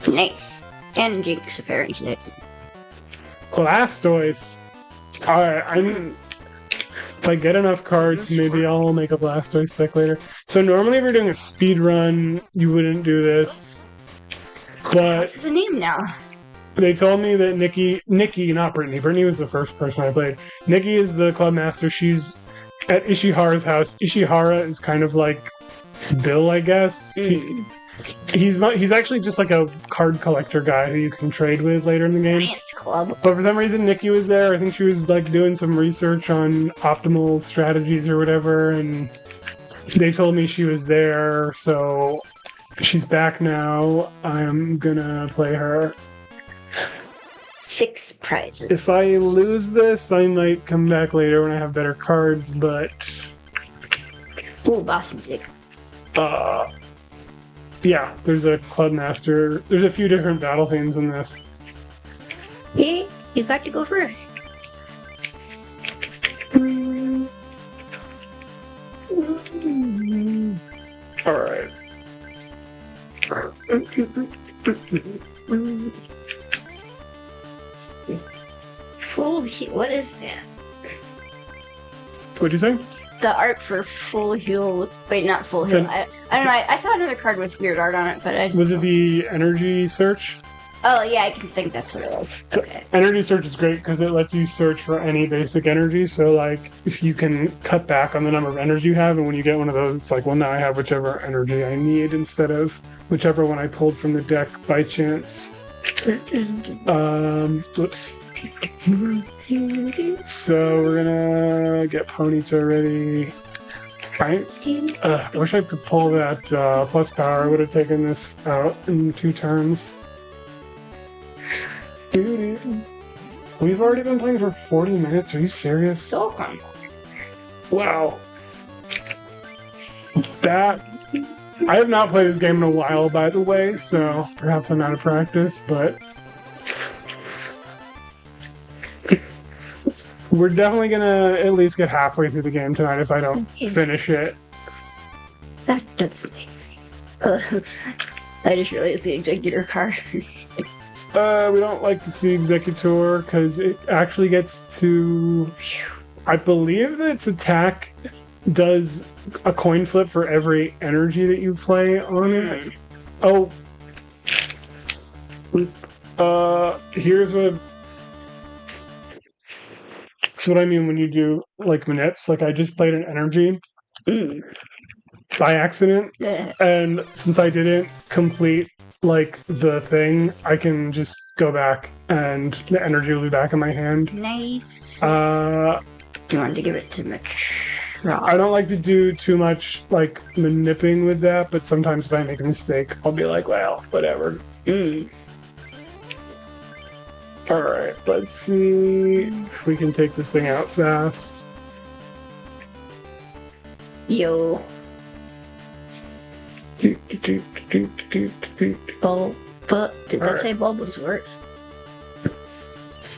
Nice. And Jinx, apparently. Blastoise. Alright, if I get enough cards, maybe I'll make a Blastoise deck later. So normally if you're doing a speed run, you wouldn't do this. But what's his name now? They told me that Nikki, not Brittany. Brittany was the first person I played. Nikki is the club master. She's at Ishihara's house. Ishihara is kind of like Bill, I guess. He's actually just like a card collector guy who you can trade with later in the game. Science Club. But for some reason, Nikki was there. I think she was like doing some research on optimal strategies or whatever, and they told me she was there. So she's back now. I'm gonna play her. 6 prizes. If I lose this, I might come back later when I have better cards, but... Ooh, boss music. Yeah, there's a club master. There's a few different battle themes in this. Hey, you got to go first. Alright. Full heal. What is that? What'd you say? The art for full heal. Wait, not full It's heal. an- I don't know. I saw another card with weird art on it, but I. Was it the energy search? Oh yeah, I can think that's what it was. So Okay. energy search is great because it lets you search for any basic energy. So like if you can cut back on the number of energy you have, and when you get one of those, it's like, well, now I have whichever energy I need instead of whichever one I pulled from the deck by chance. Whoops. So we're gonna get Ponyta ready. I wish I could pull that plus power. I would have taken this out in 2 turns. We've already been playing for 40 minutes. Are you serious? So fun. Wow. That. I have not played this game in a while, by the way, so perhaps I'm out of practice, but. We're definitely gonna at least get halfway through the game tonight if I don't finish it. That's me. I just realized the executor card. We don't like to see Executor because it actually gets to. I believe that its attack does a coin flip for every energy that you play on it. Oh. Here's what. That's what I mean when you do like manips. Like I just played an energy by accident, and since I didn't complete like the thing, I can just go back and the energy will be back in my hand. Nice. Do you want to give it to Mitch? I don't like to do too much like manipping with that, but sometimes if I make a mistake, I'll be like, well, whatever. Alright, let's see if we can take this thing out fast. Yo. Did that say Bulbasaur?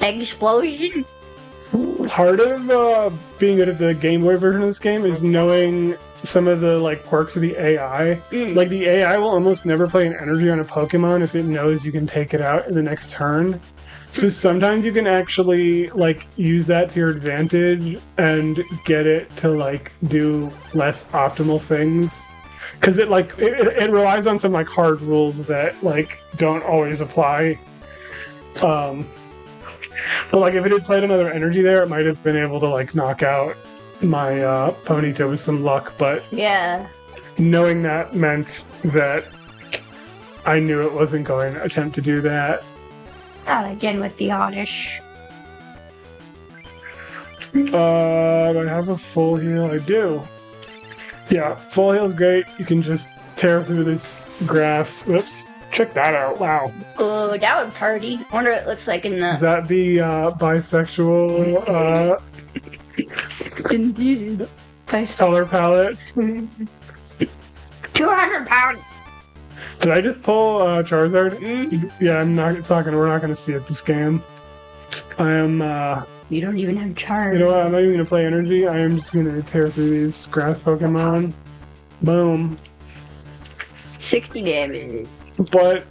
Explosion? Part of being good at the Game Boy version of this game is knowing some of the like quirks of the AI. Like the AI will almost never play an energy on a Pokemon if it knows you can take it out in the next turn. So sometimes you can actually like use that to your advantage and get it to like do less optimal things. Because it like it relies on some like hard rules that like don't always apply. But like if it had played another energy there, it might have been able to like knock out my Ponyta with some luck. But yeah, knowing that meant that I knew it wasn't going to attempt to do that. Not again with the Oddish. Do I have a full heal? I do. Yeah, full heal is great. You can just tear through this grass. Whoops. Check that out. Wow. Oh, that would party. I wonder what it looks like in the... Is that the bisexual Indeed. color palette? 200 pounds! Did I just pull Charizard? Yeah, we're not gonna see it this game. I am You don't even have charge. You know what, I'm not even gonna play energy, I am just gonna tear through these grass Pokemon. Boom. 60 damage. But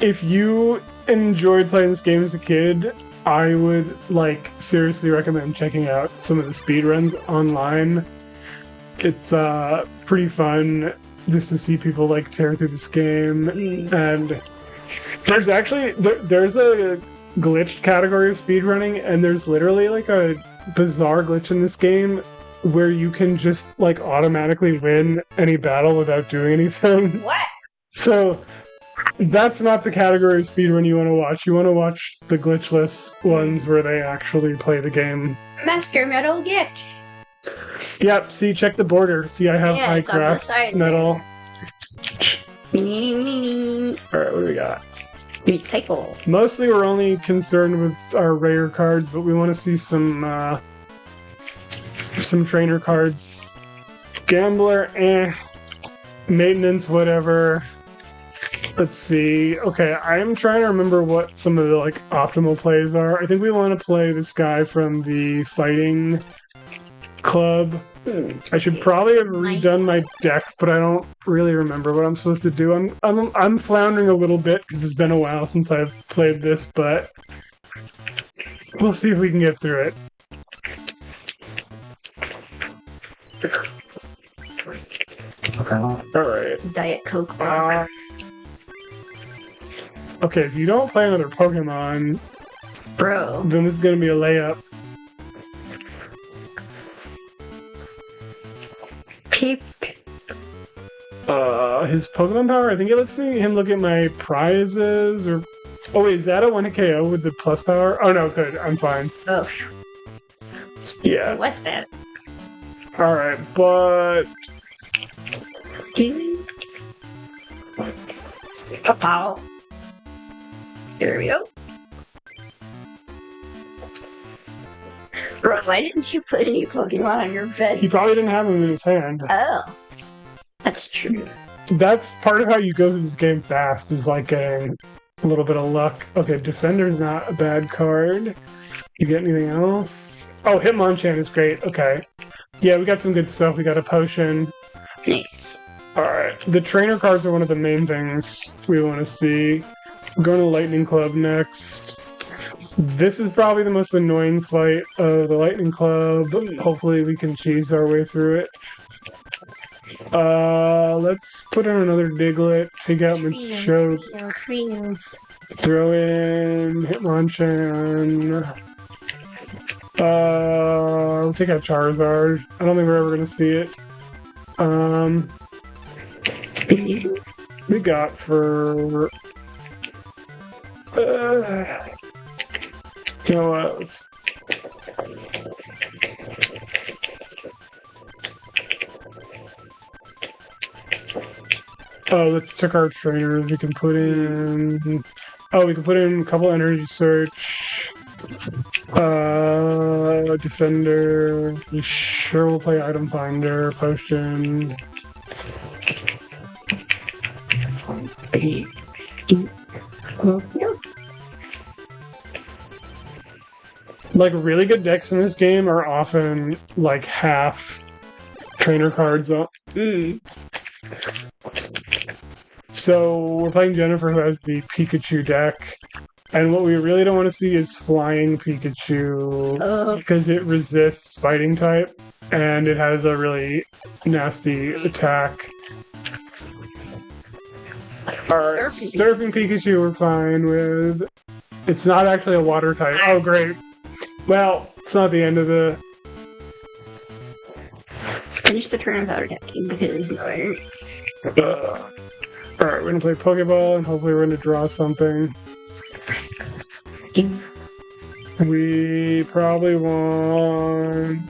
if you enjoyed playing this game as a kid, I would like seriously recommend checking out some of the speedruns online. It's pretty fun just to see people like tear through this game. And there's actually there's a glitched category of speedrunning, and there's literally like a bizarre glitch in this game where you can just like automatically win any battle without doing anything. What? So that's not the category of speedrun you want to watch. You want to watch the glitchless ones where they actually play the game. Master Metal gift. Yep, see, check the border. See, I have high grass metal. Alright, what do we got? Recycle. Mostly we're only concerned with our rare cards, but we want to see some trainer cards. Gambler, maintenance, whatever. Let's see. Okay, I'm trying to remember what some of the like optimal plays are. I think we want to play this guy from the fighting club. I should probably have redone my deck, but I don't really remember what I'm supposed to do. I'm floundering a little bit because it's been a while since I've played this, but we'll see if we can get through it. Alright. Diet Coke box. Okay, if you don't play another Pokemon, Bro. then this is gonna be a layup. Peep. His Pokemon power, I think it lets him look at my prizes, or... Oh wait, is that a 1-hit KO with the plus power? Oh no, good, I'm fine. Oh. Yeah. What's that? Alright, but... A pow. There we go. Rose, why didn't you put any Pokemon on your bed? He probably didn't have them in his hand. Oh. That's true. That's part of how you go through this game fast, is like getting a little bit of luck. Okay, Defender's not a bad card. You get anything else? Oh, Hitmonchan is great. Okay. Yeah, we got some good stuff. We got a potion. Nice. Alright. The trainer cards are one of the main things we want to see. We're going to Lightning Club next. This is probably the most annoying fight of the Lightning Club. Hopefully we can cheese our way through it. Let's put in another Diglett, take out Machoke, throw in Hitmonchan. We'll take out Charizard. I don't think we're ever gonna see it. We got for... you know what? Let's check our trainers. We can put in... Oh, we can put in a couple energy search. Defender. We sure will play item finder, potion. Like, really good decks in this game are often like half trainer cards up. So we're playing Jennifer, who has the Pikachu deck, and what we really don't want to see is flying Pikachu because it resists fighting type and it has a really nasty attack. Alright, Surfing Pikachu we're fine with. It's not actually a water type. Oh great. Well, it's not the end of the... Finish the turn without attacking because no. Alright, we're gonna play Pokeball and hopefully we're gonna draw something. We probably want...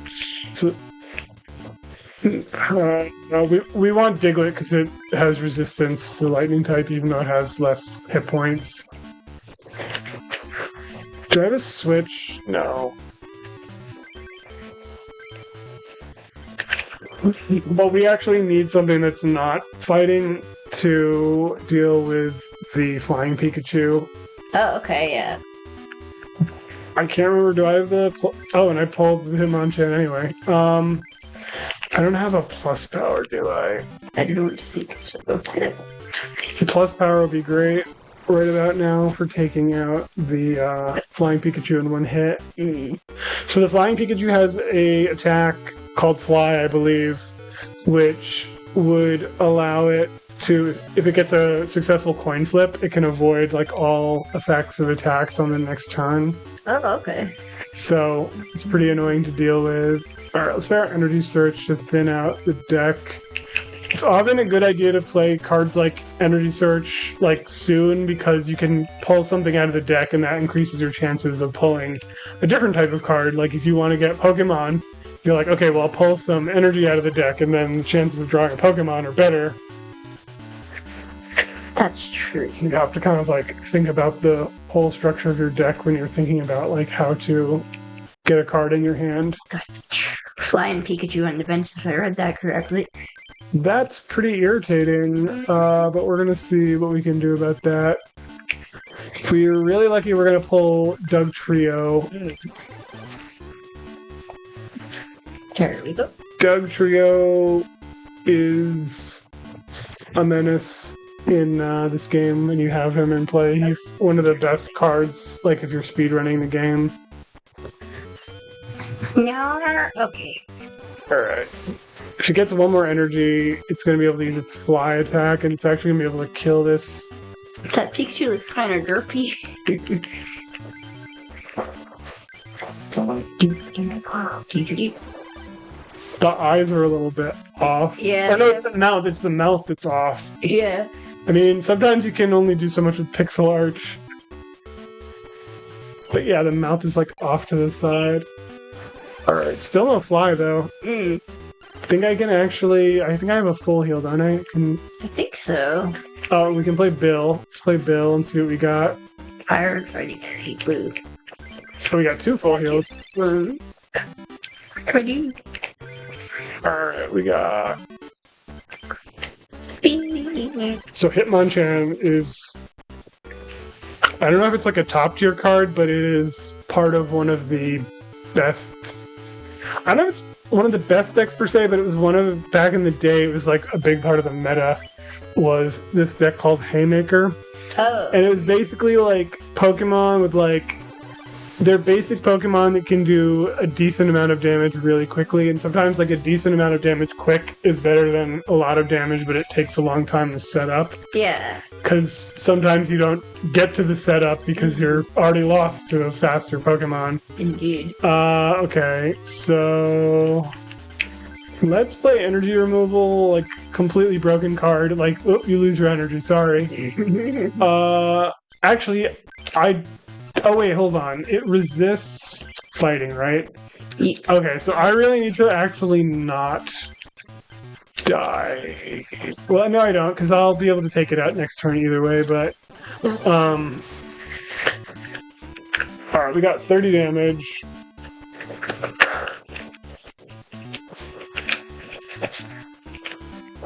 we want Diglett because it has resistance to lightning type even though it has less hit points. Do I have a switch? No. But we actually need something that's not fighting to deal with the flying Pikachu. Oh, okay, yeah. I can't remember, do I have the... Oh, and I pulled the Hitmonchan anyway. I don't have a plus power, do I? I don't think so. The plus power would be great right about now for taking out the flying Pikachu in one hit. So the flying Pikachu has a attack called Fly, I believe, which would allow it to, if it gets a successful coin flip, it can avoid like all effects of attacks on the next turn. Oh, okay. So it's pretty annoying to deal with. Alright, let's play our energy search to thin out the deck. It's often a good idea to play cards like Energy Search like soon because you can pull something out of the deck and that increases your chances of pulling a different type of card. Like if you want to get Pokemon, you're like, okay, well I'll pull some energy out of the deck and then the chances of drawing a Pokemon are better. That's true. So you have to kind of like think about the whole structure of your deck when you're thinking about like how to get a card in your hand. Flying Pikachu on the bench, if I read that correctly. That's pretty irritating, but we're gonna see what we can do about that. If we're really lucky, we're gonna pull Dugtrio. There we go. Dugtrio is a menace in this game, and you have him in play. He's one of the best cards, like if you're speedrunning the game. No, okay. Alright. If it gets one more energy, it's going to be able to use its fly attack, and it's actually going to be able to kill this. That Pikachu looks kind of derpy. The eyes are a little bit off. Yeah. Or no, it's the mouth. It's the mouth that's off. Yeah. I mean, sometimes you can only do so much with pixel art. But yeah, the mouth is like off to the side. Alright, still no fly though. I think I can actually... I think I have a full heal, don't I? I think so. Oh, we can play Bill. Let's play Bill and see what we got. Fire fighting blue. Oh, we got 2 full heals. Blue. Pretty. Alright, we got... So Hitmonchan is... I don't know if it's like a top tier card, but it is part of one of the best... I don't know if it's one of the best decks per se, but it was one of... Back in the day, it was like a big part of the meta, was this deck called Haymaker. Oh. And it was basically like Pokemon with like... They're basic Pokemon that can do a decent amount of damage really quickly, and sometimes like a decent amount of damage quick is better than a lot of damage, but it takes a long time to set up. Yeah. Because sometimes you don't get to the setup because you're already lost to a faster Pokemon. Indeed. Okay, so... Let's play energy removal, like completely broken card, like, oh, you lose your energy, sorry. Actually, oh wait, hold on. It resists fighting, right? Yeah. Okay, so I really need to actually not die. Well, no, I don't, because I'll be able to take it out next turn either way, but... Alright, we got 30 damage.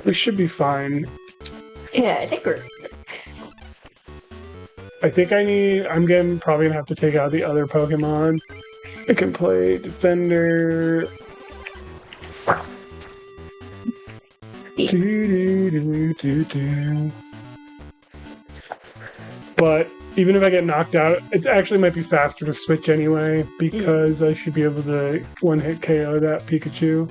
We should be fine. Yeah, I think we're... I'm probably gonna have to take out the other Pokemon. I can play Defender. But even if I get knocked out, it actually might be faster to switch anyway, because I should be able to one-hit KO that Pikachu.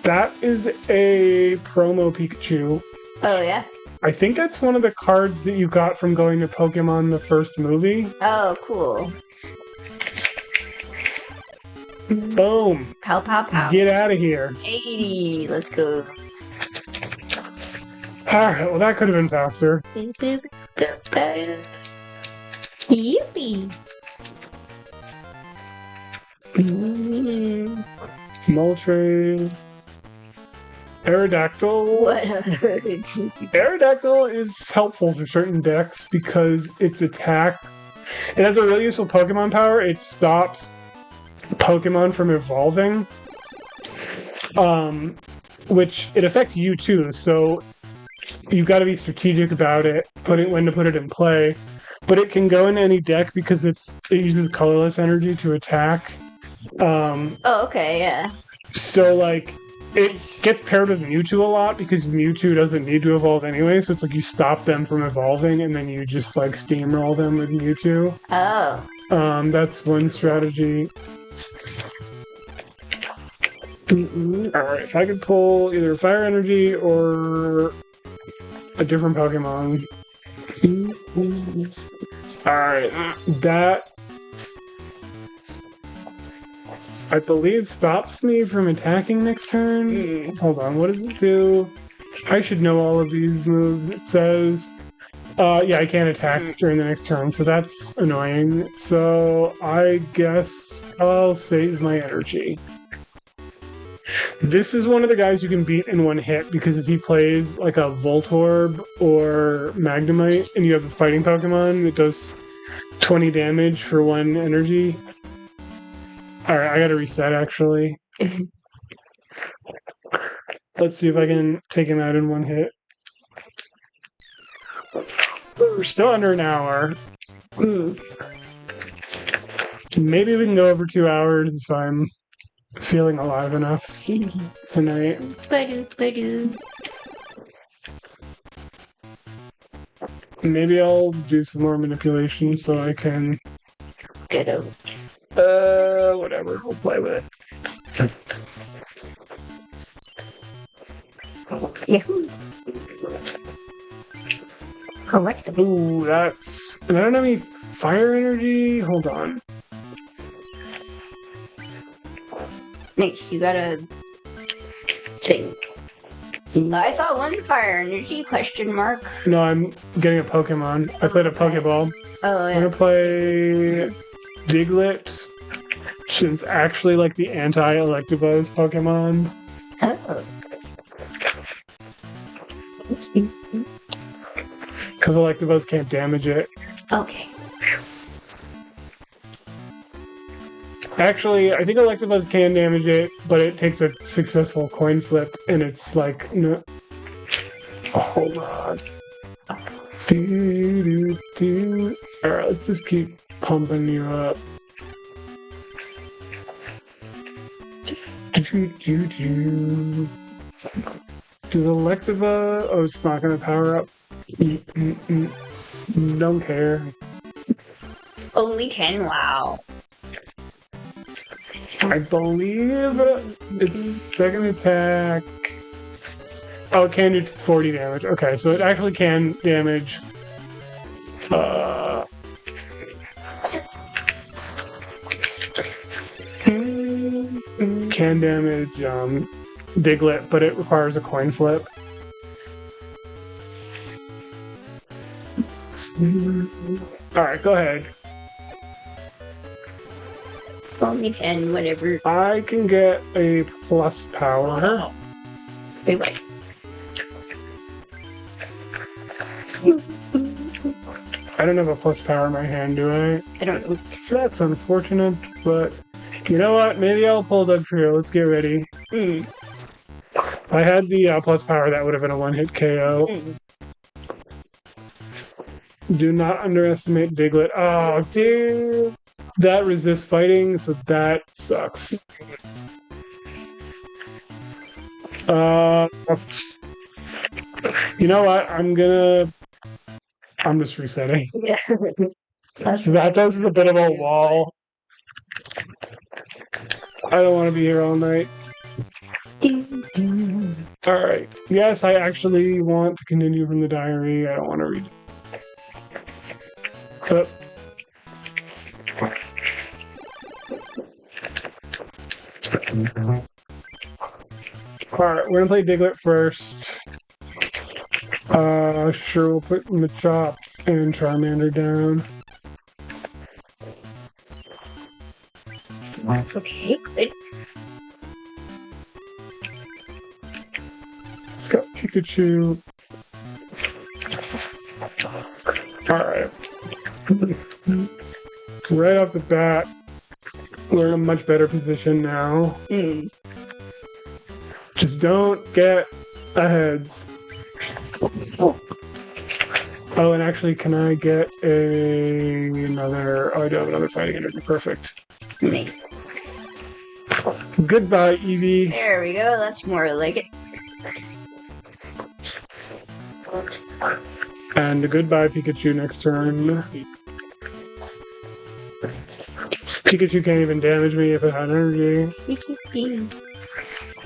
That is a promo Pikachu. Oh, yeah? I think that's one of the cards that you got from going to Pokemon the first movie. Oh, cool. Boom. Pow, pow, pow. Get out of here. 80. Let's go. Alright, well that could have been faster. Yippee. Moltres. Aerodactyl. Whatever. Aerodactyl is helpful for certain decks because its attack... It has a really useful Pokemon power. It stops Pokemon from evolving. Which, it affects you too, so you've got to be strategic about it, when to put it in play. But it can go in any deck because it uses colorless energy to attack. Oh, okay, yeah. So, like, it gets paired with Mewtwo a lot because Mewtwo doesn't need to evolve anyway, so it's like you stop them from evolving and then you just, like, steamroll them with Mewtwo. Oh. That's one strategy. Alright, if I could pull either Fire Energy or a different Pokemon. Alright, that I believe stops me from attacking next turn. Hold on, what does it do? I should know all of these moves. It says, yeah, I can't attack during the next turn, so that's annoying. So I guess I'll save my energy. This is one of the guys you can beat in one hit, because if he plays like a Voltorb or Magnemite and you have a fighting Pokemon that does 20 damage for 1 energy. Alright, I gotta reset actually. Let's see if I can take him out in one hit. We're still under an hour. Maybe we can go over 2 hours if I'm feeling alive enough tonight. Maybe I'll do some more manipulation so I can get over. Whatever. We'll play with it. Yahoo! Correct. Ooh, that's... And I don't have any fire energy. Hold on. Nice, you gotta think. I saw one fire energy, question mark. No, I'm getting a Pokemon. I played a Pokeball. Oh, yeah. I'm gonna play Diglett, which is actually like the anti-Electabuzz Pokemon. Oh. Because Electabuzz can't damage it. Okay. Actually, I think Electabuzz can damage it, but it takes a successful coin flip, and it's like, no. Oh, hold on. Alright, let's just keep pumping you up. Does Electabuzz... Oh, it's not going to power up. Don't care. Only 10, wow. I believe its second attack... Oh, it can do 40 damage. Okay, so it actually can damage... Can damage Diglett, but it requires a coin flip. Alright, go ahead. Only 10, whatever. I can get a plus power. Wait, wait. I don't have a plus power in my hand, do I? I don't know. That's unfortunate, but you know what? Maybe I'll pull Dugtrio. Let's get ready. If I had the plus power, that would have been a one-hit KO. Do not underestimate Diglett. Oh, dude. That resists fighting, so that sucks. You know what? I'm just resetting. Yeah. Vatos is a bit of a wall. I don't want to be here all night. Alright. Yes, I actually want to continue from the diary. I don't want to read it. But alright, we're gonna play Diglett first. Sure, we'll put Machop and Charmander down. Okay, good. Let's go Pikachu. Alright. Right off the bat, we're in a much better position now. Just don't get aheads. Oh, and actually, can I get another... Oh, I do have another fighting energy. Perfect. Me. Goodbye, Eevee. There we go, that's more like it. And goodbye, Pikachu, next turn. Pikachu can't even damage me if it had energy.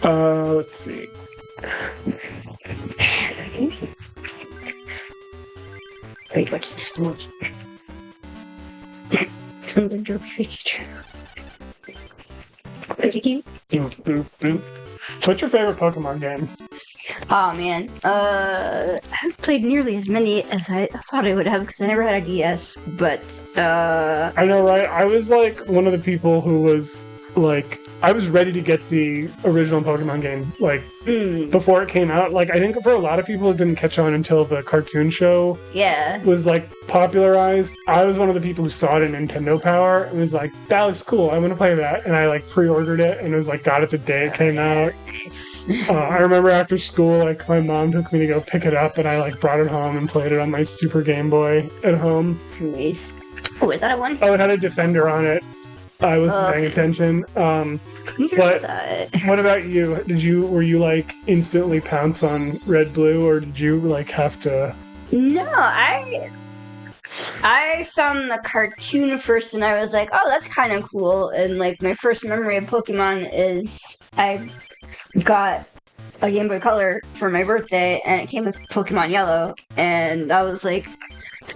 Let's see. Wait, what's this one? What's your favorite Pokemon game? Oh man, I haven't played nearly as many as I thought I would have because I never had a DS. But I know, right? I was like one of the people who was like, I was ready to get the original Pokemon game, like, before it came out. Like, I think for a lot of people, it didn't catch on until the cartoon show was, like, popularized. I was one of the people who saw it in Nintendo Power and was like, that looks cool, I want to play that. And I, like, pre-ordered it and it was, like, got it the day it came out. I remember after school, like, my mom took me to go pick it up and I, like, brought it home and played it on my Super Game Boy at home. Nice. Oh, is that a one? Oh, it had a Defender on it. I wasn't paying attention. But what about you? Were you like instantly pounce on Red Blue, or did you like have to? No, I found the cartoon first, and I was like, oh, that's kind of cool. And like my first memory of Pokemon is I got a Game Boy Color for my birthday, and it came with Pokemon Yellow, and I was like.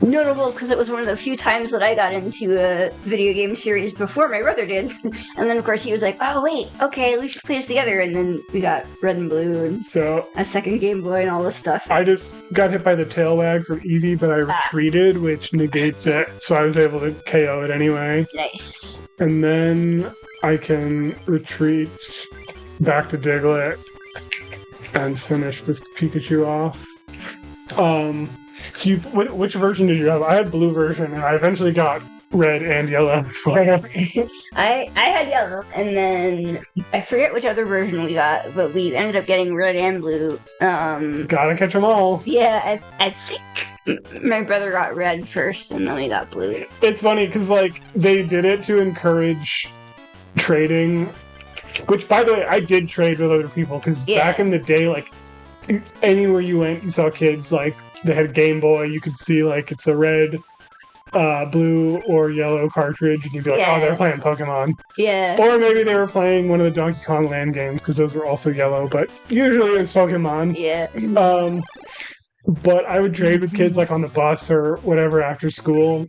Notable because it was one of the few times that I got into a video game series before my brother did. And then, of course, he was like, oh, wait, okay, we should play this together. And then we got Red and Blue and a second Game Boy and all this stuff. I just got hit by the tail wag from Eevee, but I retreated, which negates it. So I was able to KO it anyway. Nice. And then I can retreat back to Diglett and finish this Pikachu off. So which version did you have? I had blue version, and I eventually got red and yellow. So I had yellow, and then I forget which other version we got, but we ended up getting red and blue. Gotta catch them all. Yeah, I think my brother got red first, and then we got blue. It's funny, because, like, they did it to encourage trading, which, by the way, I did trade with other people, because back in the day, like, anywhere you went, you saw kids, like, they had a Game Boy, you could see, like, it's a red, blue, or yellow cartridge, and you'd be like, oh, they're playing Pokemon. Yeah. Or maybe they were playing one of the Donkey Kong Land games, because those were also yellow, but usually it was Pokemon. Yeah. But I would trade with kids, like, on the bus or whatever after school.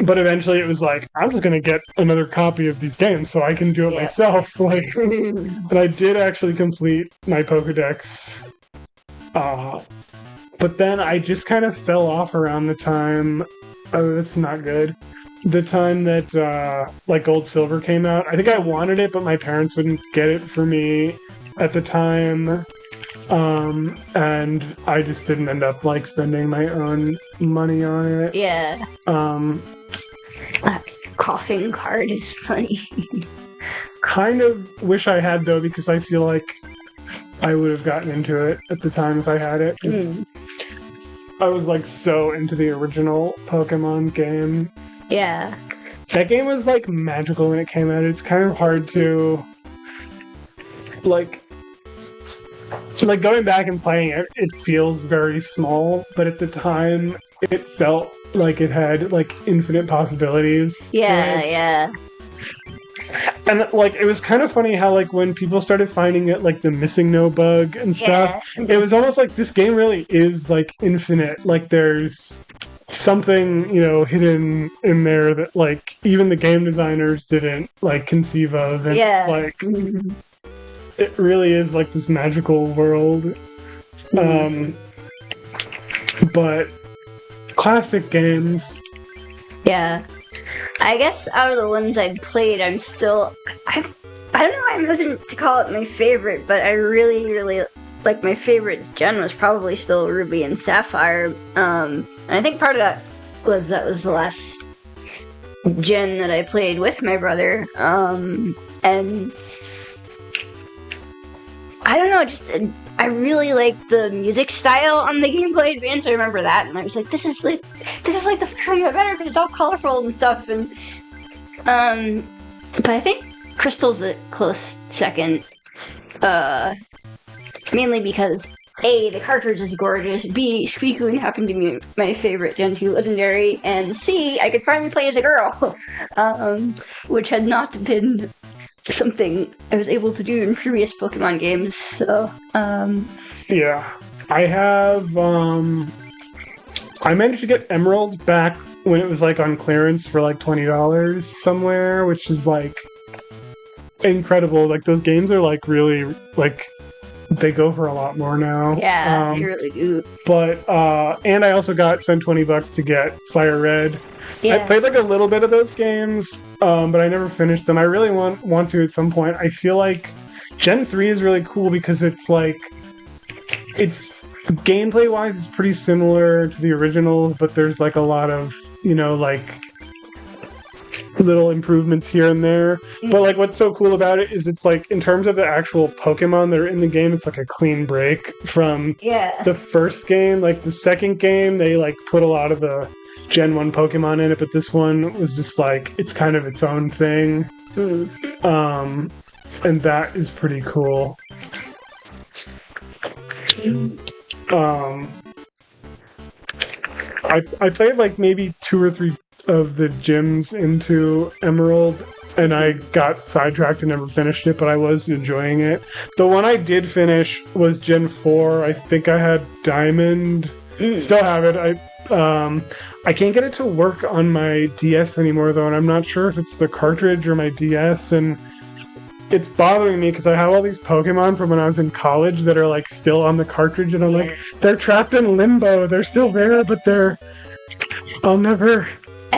But eventually it was like, I'm just going to get another copy of these games so I can do it myself. Like, and I did actually complete my Pokedex. But then I just kind of fell off around the time. Oh, that's not good. The time that like Gold Silver came out. I think I wanted it, but my parents wouldn't get it for me at the time. And I just didn't end up like spending my own money on it. Yeah. That coughing card is funny. Kind of wish I had though, because I feel like I would have gotten into it at the time if I had it. I was like so into the original Pokemon game. Yeah. That game was like magical when it came out. It's kind of hard to like going back and playing it, it feels very small, but at the time it felt like it had like infinite possibilities. Yeah. And like it was kind of funny how like when people started finding it, like the missing no bug and stuff, it was almost like this game really is like infinite. Like there's something, you know, hidden in there that like even the game designers didn't like conceive of. And like it really is like this magical world. But classic games. Yeah. I guess out of the ones I've played, I don't know, I'm hesitant to call it my favorite, but I really, like, my favorite gen was probably still Ruby and Sapphire. And I think part of that was the last gen that I played with my brother. And I don't know, just I really liked the music style on the Game Boy Advance. I remember that, and I was like, "This is like the first one better because it's all colorful and stuff." And but I think Crystal's a close second, mainly because A, the cartridge is gorgeous. B, Suicune happened to be my favorite Gen 2 legendary, and C, I could finally play as a girl, which had not been something I was able to do in previous Pokemon games, so, Yeah. I have, I managed to get Emerald back when it was, like, on clearance for, like, $20 somewhere, which is, like, incredible. Like, those games are, like, really, like, they go for a lot more now. Yeah, they really do. But and I also spent $20 to get Fire Red. Yeah. I played like a little bit of those games, but I never finished them. I really want to at some point. I feel like Gen 3 is really cool because it's gameplay wise it's pretty similar to the originals, but there's like a lot of, like little improvements here and there. But like what's so cool about it is it's like in terms of the actual Pokemon that are in the game, it's like a clean break from the first game. Like the second game, they like put a lot of the Gen 1 Pokemon in it, but this one was just like it's kind of its own thing. And that is pretty cool. I played like maybe 2 or 3 of the gyms into Emerald, and I got sidetracked and never finished it, but I was enjoying it. The one I did finish was Gen 4. I think I had Diamond. Still have it. I can't get it to work on my DS anymore, though, and I'm not sure if it's the cartridge or my DS, and it's bothering me because I have all these Pokemon from when I was in college that are like still on the cartridge, and I'm like, they're trapped in limbo. They're still there, but I'll never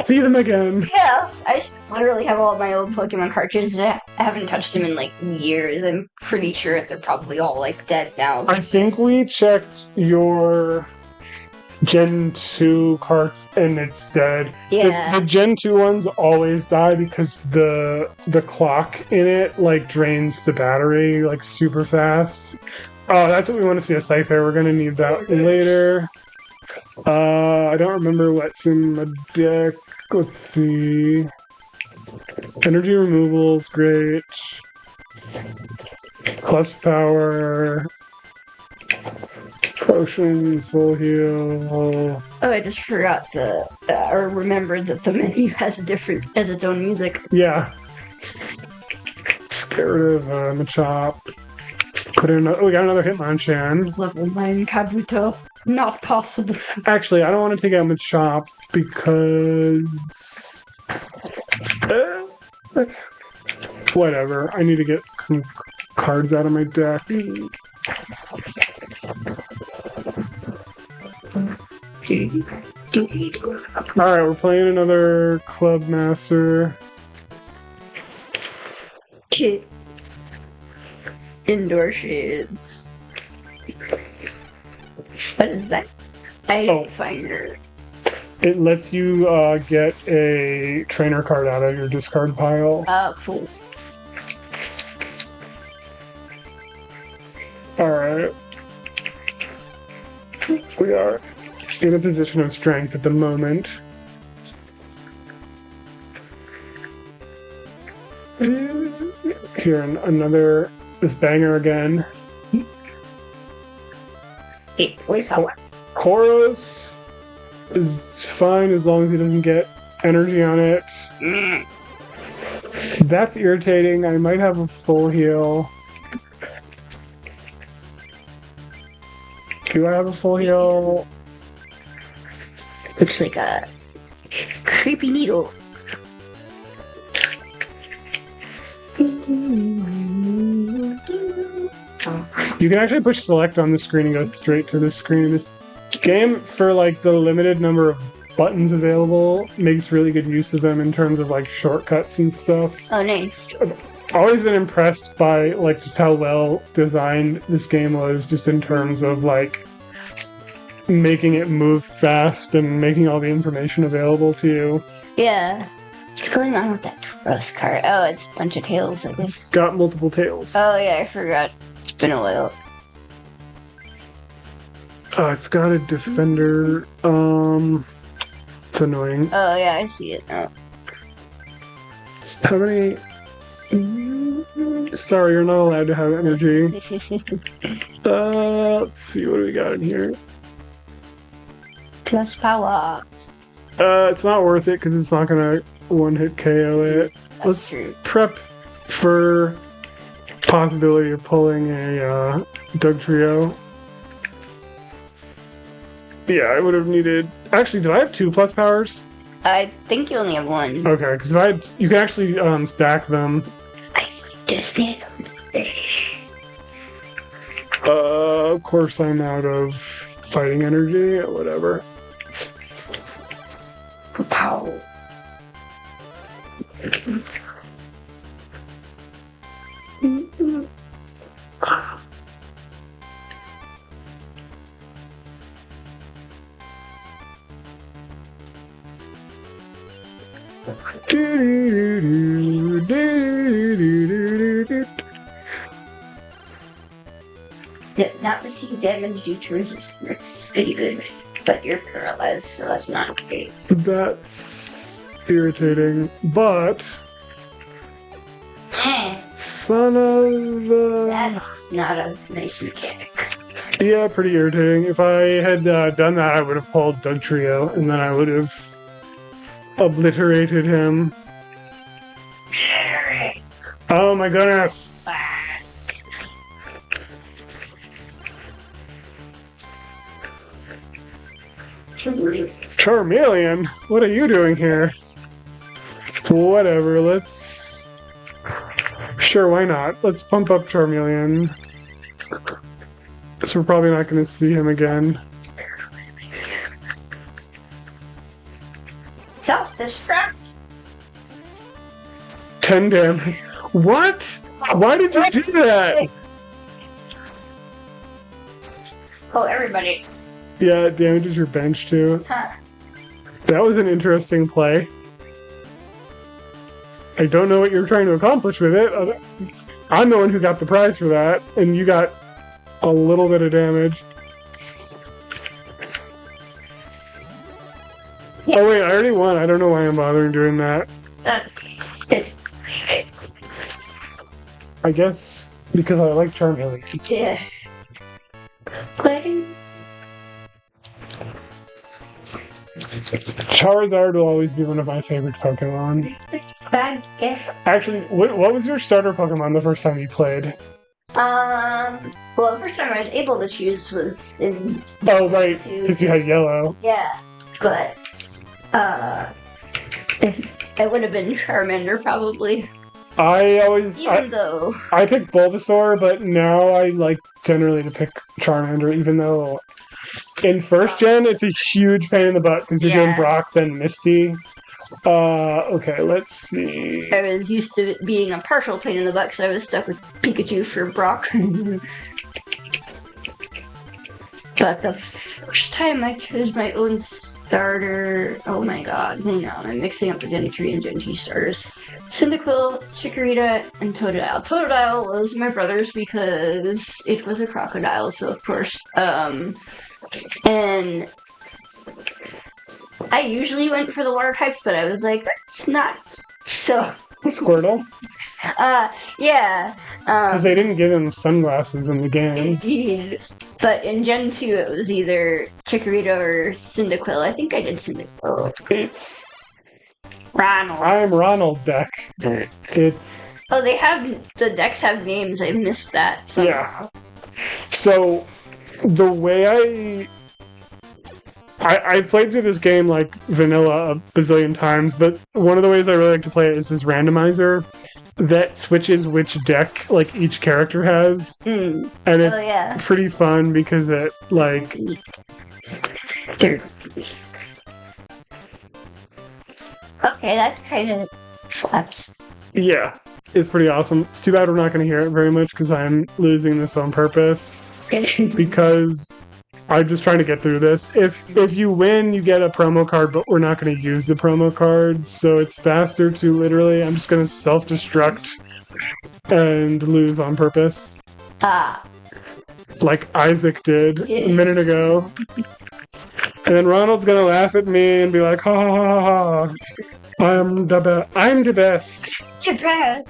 see them again. Yeah, I literally have all of my old Pokemon cartridges. I haven't touched them in like years. I'm pretty sure they're probably all like dead now. I think we checked your Gen 2 carts and it's dead. Yeah. The Gen 2 ones always die because the clock in it like drains the battery like super fast. Oh, that's what we want to see a Scyther. We're gonna need that later. I don't remember what's in my deck. Let's see. Energy removal's great. Plus power. Potion, full heal. Oh, I just forgot or remembered that the menu has its own music. Yeah. Let's get rid of Machop. Put in. We got another Hitmonchan. Level 9 Kabuto. Not possible. Actually, I don't want to take out Machop because. Whatever. I need to get some cards out of my deck. Alright, we're playing another Club Master. Shit. Indoor shades. What is that? Finder. It lets you get a trainer card out of your discard pile. Oh, cool. Alright. We are in a position of strength at the moment. Here, another, this banger again. Hey, where's that one? Koros is fine as long as he doesn't get energy on it. That's irritating. I might have a full heal. Do I have a full heal? Looks like a creepy needle. You can actually push select on the screen and go straight to the screen. This game, for like the limited number of buttons available, makes really good use of them in terms of like shortcuts and stuff. Oh, nice. I've always been impressed by like just how well designed this game was, just in terms of like making it move fast and making all the information available to you. Yeah. What's going on with that Tauros card? Oh, it's a bunch of tails, I guess. It's got multiple tails. Oh, yeah, I forgot. It's been a while. It's got a defender. It's annoying. Oh, yeah, I see it now. How many... Sorry, you're not allowed to have energy. Let's see, what do we got in here? Plus power. It's not worth it because it's not gonna one-hit KO it. Let's prep for possibility of pulling a Dugtrio. Yeah, I would have needed... Actually, did I have 2 plus powers? I think you only have 1. Okay, because if I had... You can actually stack them. I just need them. of course I'm out of fighting energy or whatever. Pow. Did not receive damage due to resistance. It's pretty good, but you're paralyzed, so that's not great. That's irritating, but son of That's not a nice mechanic. yeah, pretty irritating. If I had done that, I would have pulled Dugtrio, and then I would have obliterated him. Oh my goodness! Charmeleon, what are you doing here? Whatever, let's... Sure, why not? Let's pump up Charmeleon. So we're probably not going to see him again. Self-destruct? 10 damage. What? Why did you do that? Oh, everybody. Yeah, it damages your bench too. Huh. That was an interesting play. I don't know what you're trying to accomplish with it. I'm the one who got the prize for that, and you got a little bit of damage. Yeah. Oh wait, I already won. I don't know why I'm bothering doing that. I guess because I like Charmeleon. Yeah. Quitting. Charizard will always be one of my favorite Pokemon. Bad guess. Actually, what was your starter Pokemon the first time you played? Well, the first time I was able to choose was in... Oh, right, because you had yellow. Yeah, but, it would have been Charmander, probably. Even though... I picked Bulbasaur, but now I like generally to pick Charmander, even though in first gen it's a huge pain in the butt because you're doing Brock, then Misty. Okay, let's see. I was used to it being a partial pain in the butt because I was stuck with Pikachu for Brock. But the first time I chose my own starter, oh my god, hang on, I'm mixing up the Gen 3 and Gen 2 starters. Cyndaquil, Chikorita, and Totodile. Totodile was my brother's because it was a crocodile, so of course. And I usually went for the water types, but I was like, that's not so. Squirtle? Yeah. Because they didn't give him sunglasses in the game. Indeed. But in Gen 2, it was either Chikorita or Cyndaquil. I think I did Cyndaquil. It's Ronald. I'm Ronald Deck. It's... Oh, the decks have names. I missed that. So. Yeah. So, the way I played through this game like vanilla a bazillion times, but one of the ways I really like to play it is this randomizer that switches which deck like each character has. And it's pretty fun because it like... Okay, that kind of slaps. Yeah, it's pretty awesome. It's too bad we're not going to hear it very much because I'm losing this on purpose. Because I'm just trying to get through this. If you win, you get a promo card, but we're not going to use the promo card, so it's faster to literally... I'm just going to self-destruct and lose on purpose. Like Isaac did a minute ago. And then Ronald's gonna laugh at me and be like, ha ha ha ha ha. I'm the best. The best.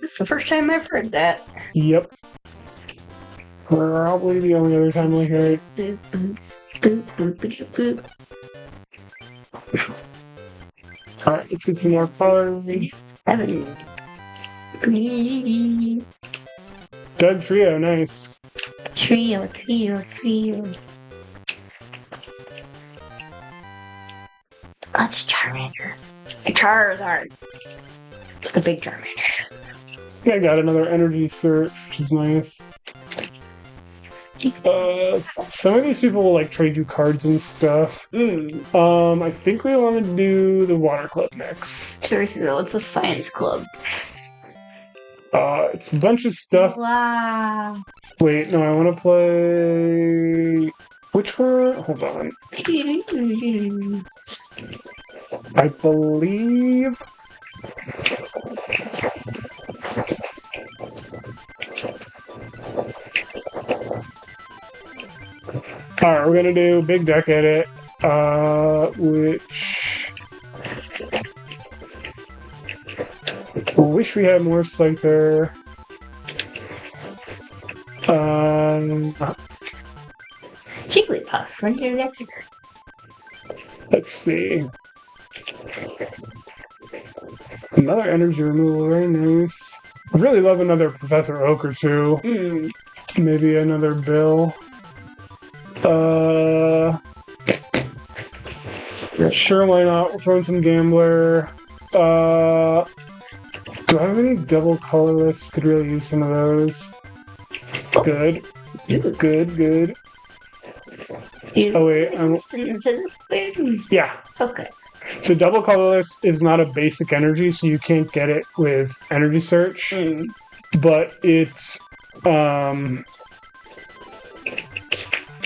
It's the first time I've heard that. Yep. Probably the only other time I hear it. Alright, let's get some more cards. Dugtrio, nice. Trio. That's Charmander. Charizard. The big Charmander. Yeah, I got another energy search, which is nice. Some of these people will like trade you cards and stuff. I think we want to do the Water Club next. Seriously though, it's a science club. It's a bunch of stuff. Wow. Wait, no, I want to play. Which one? Hold on. I believe. Alright, we're gonna do Big Deck Edit, which... I wish we had more Scyther. Jigglypuff, Frontier Electric. Let's see. Another energy removal, very nice. I really love another Professor Oak or two. Maybe another Bill. Sure, why not? We'll throw in some Gambler. Do I have any double colorless? Could really use some of those. Good. Good. Oh wait, yeah. Okay. So double colorless is not a basic energy, so you can't get it with energy search. But it's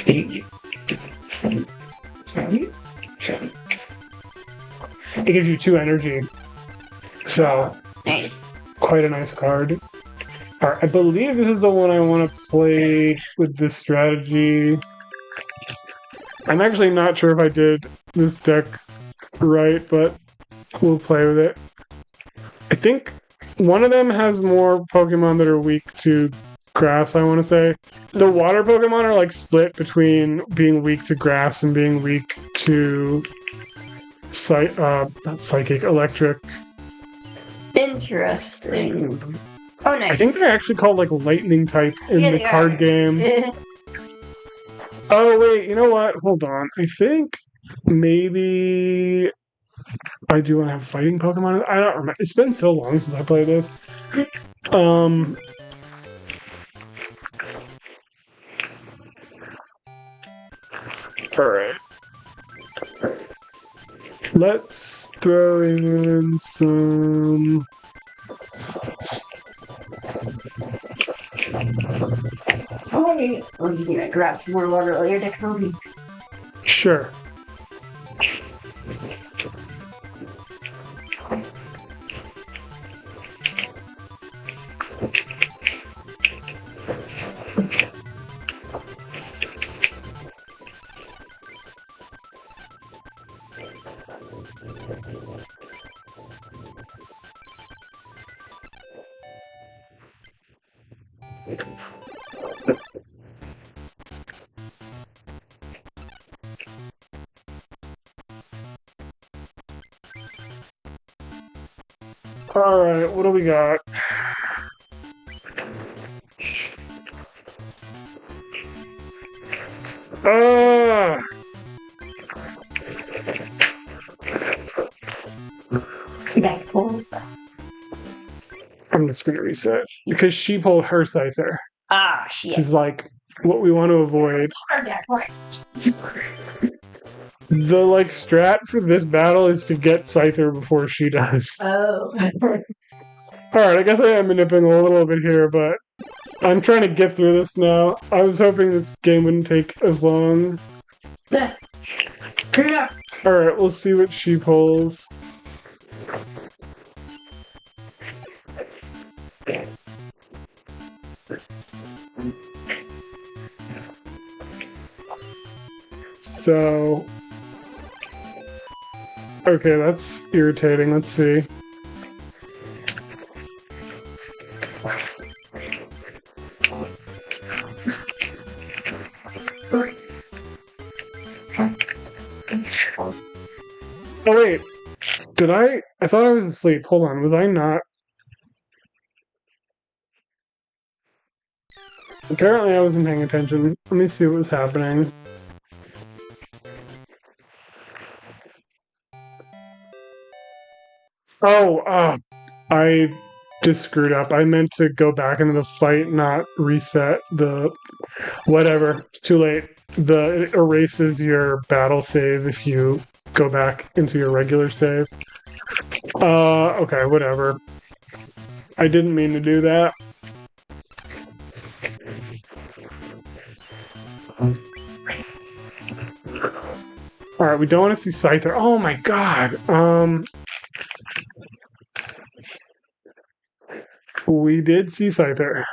it gives you 2 energy. So nice. Quite a nice card. Alright, I believe this is the one I want to play with this strategy. I'm actually not sure if I did this deck right, but we'll play with it. I think one of them has more Pokemon that are weak to grass, I want to say. The water Pokemon are like split between being weak to grass and being weak to not psychic, electric. Interesting. Oh, nice. I think they're actually called like lightning type in the card game. Oh wait, you know what? Hold on. I think maybe I do want to have fighting Pokemon. I don't remember. It's been so long since I played this. Alright. Let's throw in some... Oh, you gonna grab some more water later, technology? Sure. Alright, what do we got? I'm just gonna reset. Because she pulled her Scyther. Ah, shit. She's like, what we want to avoid. The like strat for this battle is to get Scyther before she does. Oh. Alright, I guess I am manipulating a little bit here, but I'm trying to get through this now. I was hoping this game wouldn't take as long. Alright, we'll see what she pulls. So... Okay, that's irritating. Let's see. Oh wait, did I thought I was asleep. Hold on, was I not? Apparently I wasn't paying attention. Let me see what was happening. Oh, I just screwed up. I meant to go back into the fight, not reset the... Whatever. It's too late. It erases your battle save if you go back into your regular save. Okay, whatever. I didn't mean to do that. Alright, we don't want to see Scyther. Oh my god! We did see Scyther.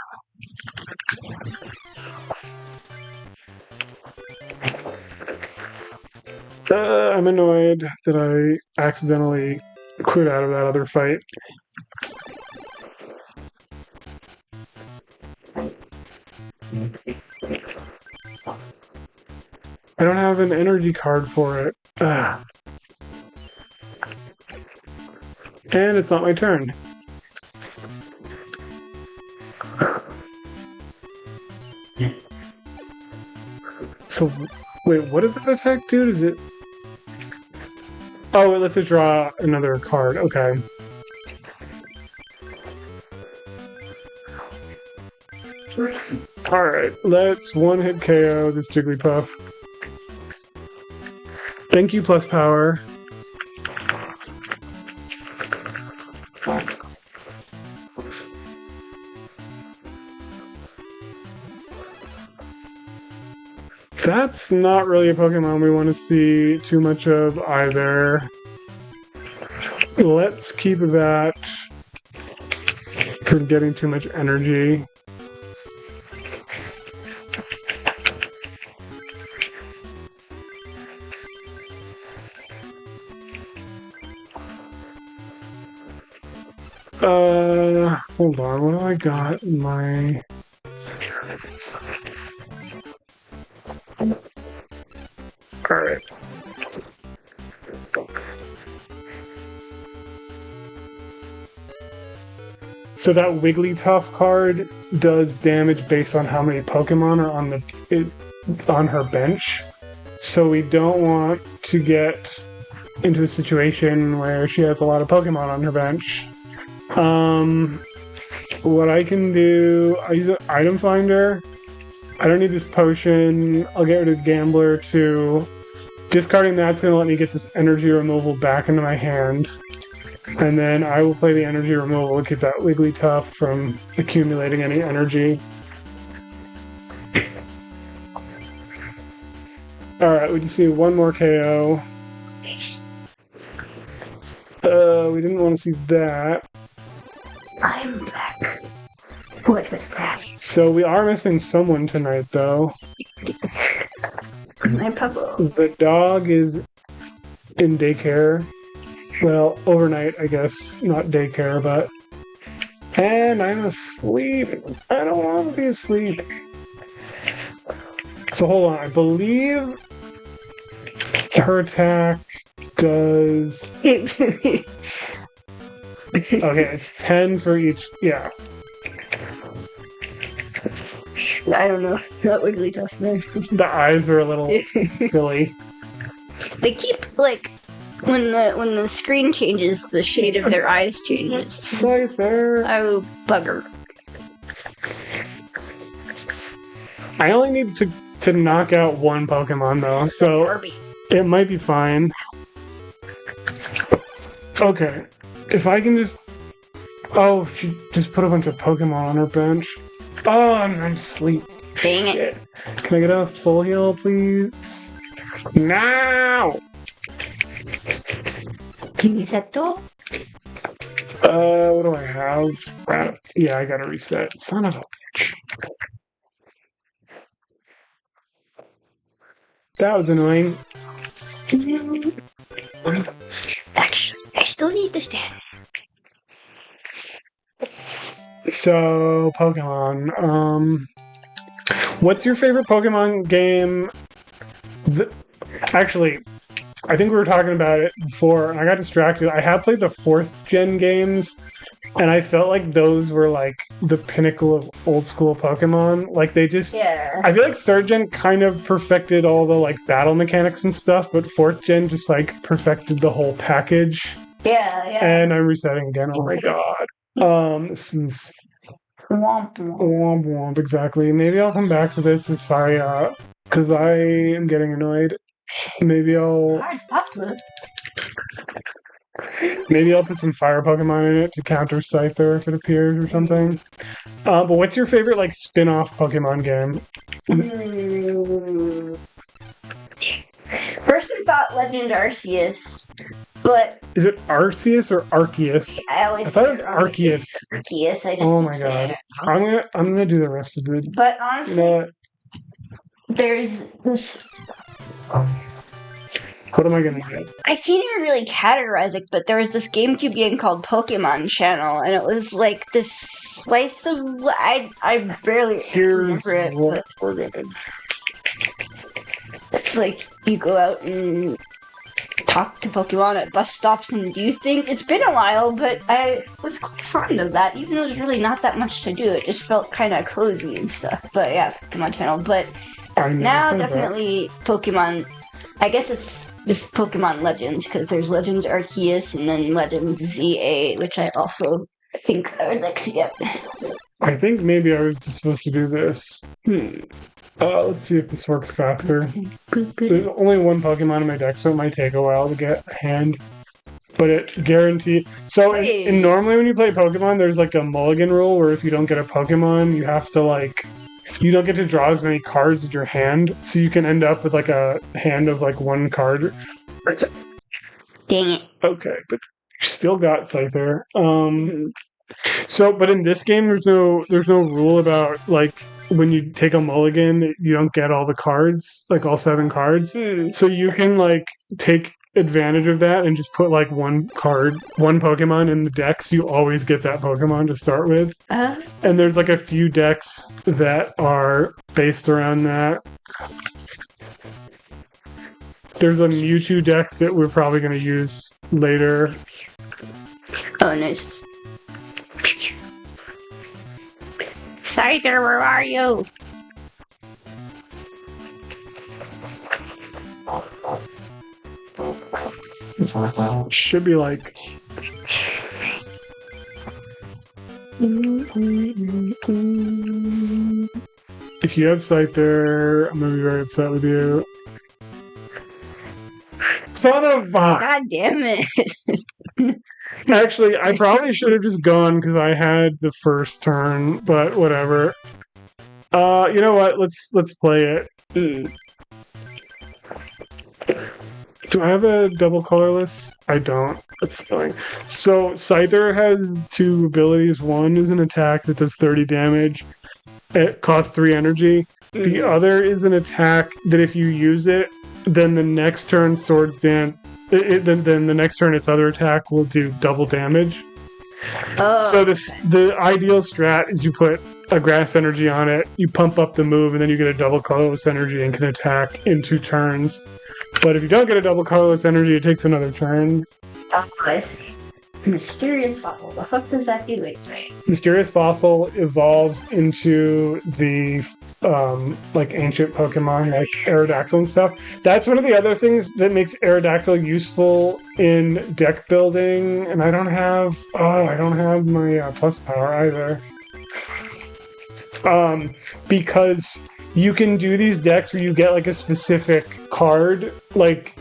I'm annoyed that I accidentally quit out of that other fight. I don't have an energy card for it. Ugh. And it's not my turn. So, wait, what does that attack do? Does it... Oh, it lets it draw another card. Okay. Alright, let's one-hit KO this Jigglypuff. Thank you, plus power. That's not really a Pokemon we want to see too much of either. Let's keep that from getting too much energy. Hold on, what do I got in my... Alright. So that Wigglytuff card does damage based on how many Pokemon are on her bench. So we don't want to get into a situation where she has a lot of Pokemon on her bench. What I can do, I use an item finder. I don't need this potion. I'll get rid of Gambler too. Discarding that's going to let me get this energy removal back into my hand. And then I will play the energy removal to keep that Wigglytuff from accumulating any energy. Alright, we just need one more KO. We didn't want to see that. I'm back. What was that? So we are missing someone tonight, though. My puppo. The dog is in daycare. Well, overnight, I guess. Not daycare, but... And I'm asleep. I don't want to be asleep. So hold on. I believe her attack does... Okay, it's 10 for each... Yeah. I don't know. Not Wigglytuff, man. The eyes are a little silly. They keep, like... When the screen changes, the shade of their eyes changes. Scyther. Oh, bugger. I only need to knock out one Pokemon, though, so it might be fine. Okay. If I can just... Oh, she just put a bunch of Pokemon on her bench. Oh, I'm asleep. Dang it. Can I get a full heal, please? Now! Can you set though? What do I have? Yeah, I gotta reset. Son of a bitch. That was annoying. Actually, I still need the stand. So, Pokemon. What's your favorite Pokemon game? Actually, I think we were talking about it before, and I got distracted. I have played the 4th gen games, and I felt like those were like the pinnacle of old school Pokemon. Like they just... Yeah. I feel like 3rd gen kind of perfected all the like battle mechanics and stuff, but 4th gen just like perfected the whole package. Yeah, yeah. And I'm resetting again. Oh my god. This is Womp womp. womp womp, exactly. Maybe I'll come back to this if I because I am getting annoyed. Maybe I'll put some fire Pokemon in it to counter Scyther if it appears or something. But what's your favorite like spin-off Pokemon game? First I thought Legend Arceus, but is it Arceus or Arceus? I always thought it was Arceus. Arceus. I just oh my god! I'm gonna do the rest of it. But honestly, there's this. What am I gonna get? I can't even really categorize it, but there was this GameCube game called Pokemon Channel, and it was like this slice of I barely remember it. What we're gonna. It's like you go out and talk to Pokemon at bus stops and do things. It's been a while, but I was quite fond of that, even though there's really not that much to do. It just felt kind of cozy and stuff. But yeah, Pokemon Channel. But now definitely Pokemon. I guess it's just Pokemon Legends, because there's Legends Arceus and then Legends ZA, which I also think I would like to get. I think maybe I was just supposed to do this. Let's see if this works faster. There's only one Pokemon in my deck, so it might take a while to get a hand. But it guaranteed. So in normally when you play Pokemon, there's like a mulligan rule where if you don't get a Pokemon, you have to like. You don't get to draw as many cards in your hand, so you can end up with like a hand of like one card. Dang it. Okay, but you still got Scyther. So, but in this game, there's no rule about like when you take a mulligan, you don't get all the cards, like all 7 cards. So you can like take advantage of that and just put like one Pokemon in the deck, so you always get that Pokemon to start with. And there's like a few decks that are based around that. There's a Mewtwo deck that we're probably going to use later. Oh, nice. Scyther, where are you? Should be like. If you have Scyther, I'm gonna be very upset with you. Son of a... God damn it. Actually, I probably should have just gone because I had the first turn, but whatever. You know what? Let's play it. Do I have a double colorless? I don't. That's annoying. So Scyther has 2 abilities. One is an attack that does 30 damage. It costs 3 energy. The other is an attack that if you use it, then the next turn Swords Dance. Then the next turn its other attack will do double damage. So the ideal strat is you put a grass energy on it, you pump up the move, and then you get a double colorless energy and can attack in 2 turns. But if you don't get a double colorless energy, it takes another turn. I see. Mysterious Fossil. The fuck does that do? Wait. Mysterious Fossil evolves into the like ancient Pokemon like Aerodactyl and stuff. That's one of the other things that makes Aerodactyl useful in deck building, and I don't have my plus power either. Because you can do these decks where you get like a specific card, like,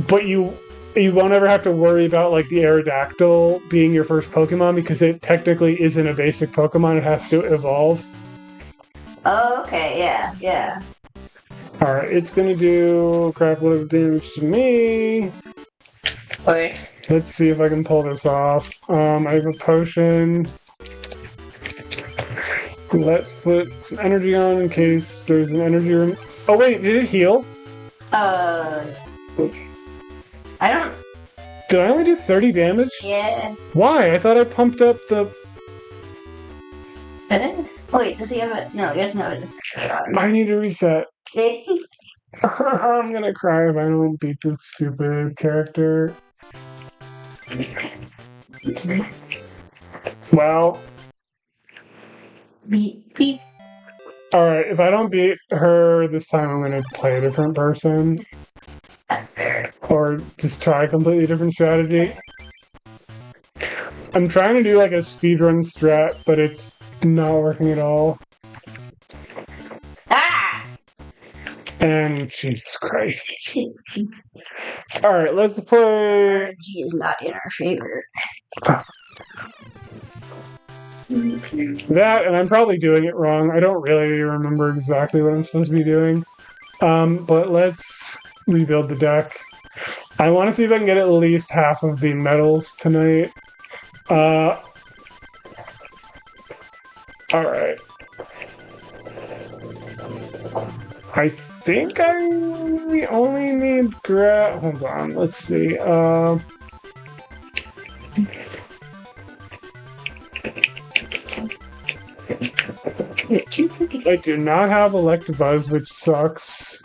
but you won't ever have to worry about like the Aerodactyl being your first Pokemon because it technically isn't a basic Pokemon. It has to evolve. Oh, okay, yeah. Alright, it's gonna do crap load of damage to me. Okay. Let's see if I can pull this off. I have a potion. Let's put some energy on in case there's an energy room. Oh wait, did it heal? I don't... Did I only do 30 damage? Yeah. Why? I thought I pumped up the... Oh wait, does he have it? No, he doesn't have it. I need to reset. I'm gonna cry if I don't beat this stupid character. Well... Beep. Alright, if I don't beat her this time, I'm gonna play a different person. Or just try a completely different strategy. I'm trying to do like a speedrun strat, but it's not working at all. Ah! And Jesus Christ. Alright, let's play. Energy is not in our favor. That, and I'm probably doing it wrong. I don't really remember exactly what I'm supposed to be doing. But let's rebuild the deck. I want to see if I can get at least half of the medals tonight. Alright. I think I only need hold on, let's see. I do not have Electabuzz, which sucks.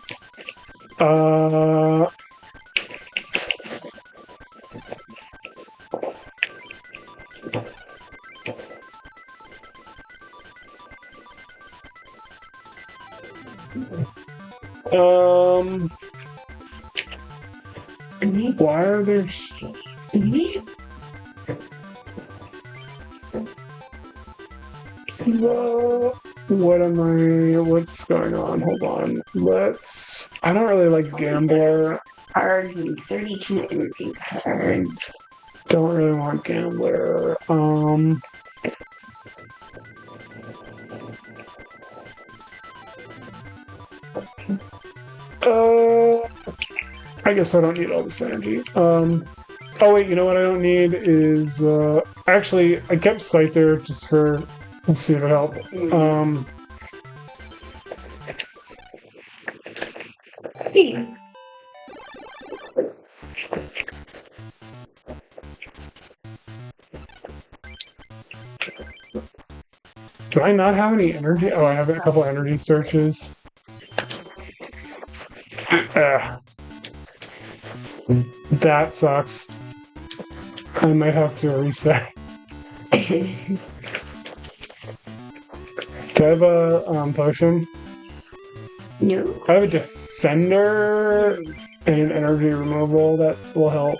Why are there... What's going on? Hold on. I don't really like Gambler. Card, 32 energy cards. Don't really want Gambler. I guess I don't need all this energy. Oh wait, you know what I don't need is, actually, I kept Scyther just for, let's see if it helps. Do I not have any energy? Oh, I have a couple energy searches. That sucks. I might have to reset. Do I have a potion? No. I have a defender and an energy removal that will help.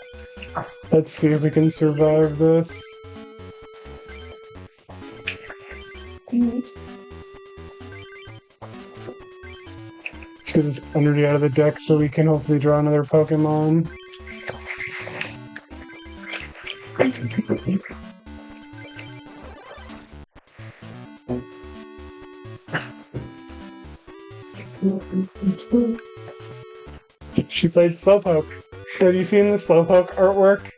Let's see if we can survive this. Let's get this energy out of the deck so we can hopefully draw another Pokemon. She played Slowpoke. Have you seen the Slowpoke artwork?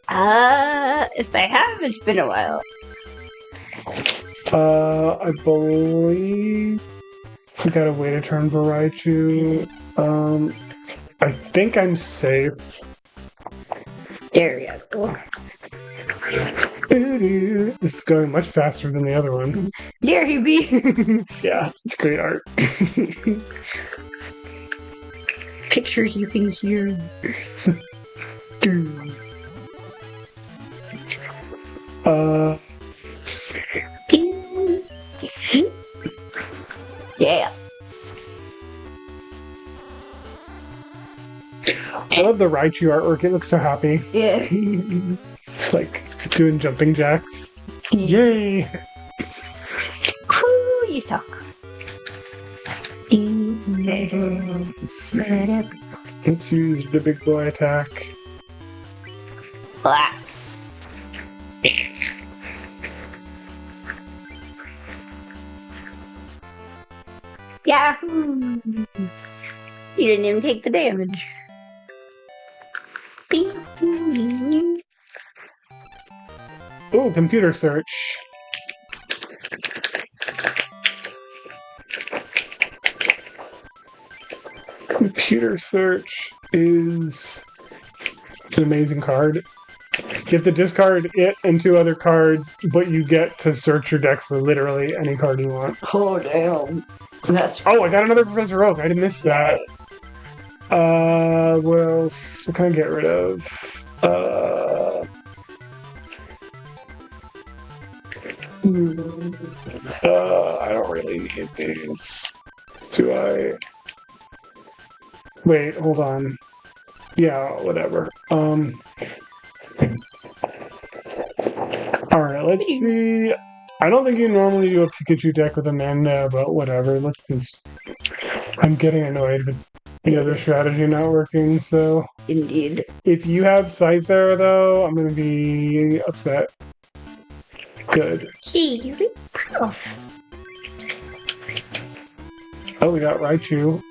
If I have, it's been a while. I believe we gotta wait a turn for Raichu. I think I'm safe. There we go. This is going much faster than the other one. There he be. Yeah, it's great art. Pictures you can hear. Yeah. I love the Raichu artwork. It looks so happy. Yeah. It's like doing jumping jacks. Yay! Whoo, you talk. Let's use the big boy attack. Blah. Yahoo! You didn't even take the damage. Ooh, computer search. Computer search is an amazing card. You have to discard it and 2 other cards, but you get to search your deck for literally any card you want. Oh, damn. That's Oh, I got another Professor Oak. I missed that. What else? What can I get rid of? I don't really need these. Do I? Wait, hold on. Yeah, whatever. Alright, let's see. I don't think you normally do a Pikachu deck with Amanda, but whatever. Let's just... I'm getting annoyed with the other strategy not working, so... Indeed. If you have Scyther, though, I'm gonna be upset. Good. Gee, proof. Oh, we got Raichu.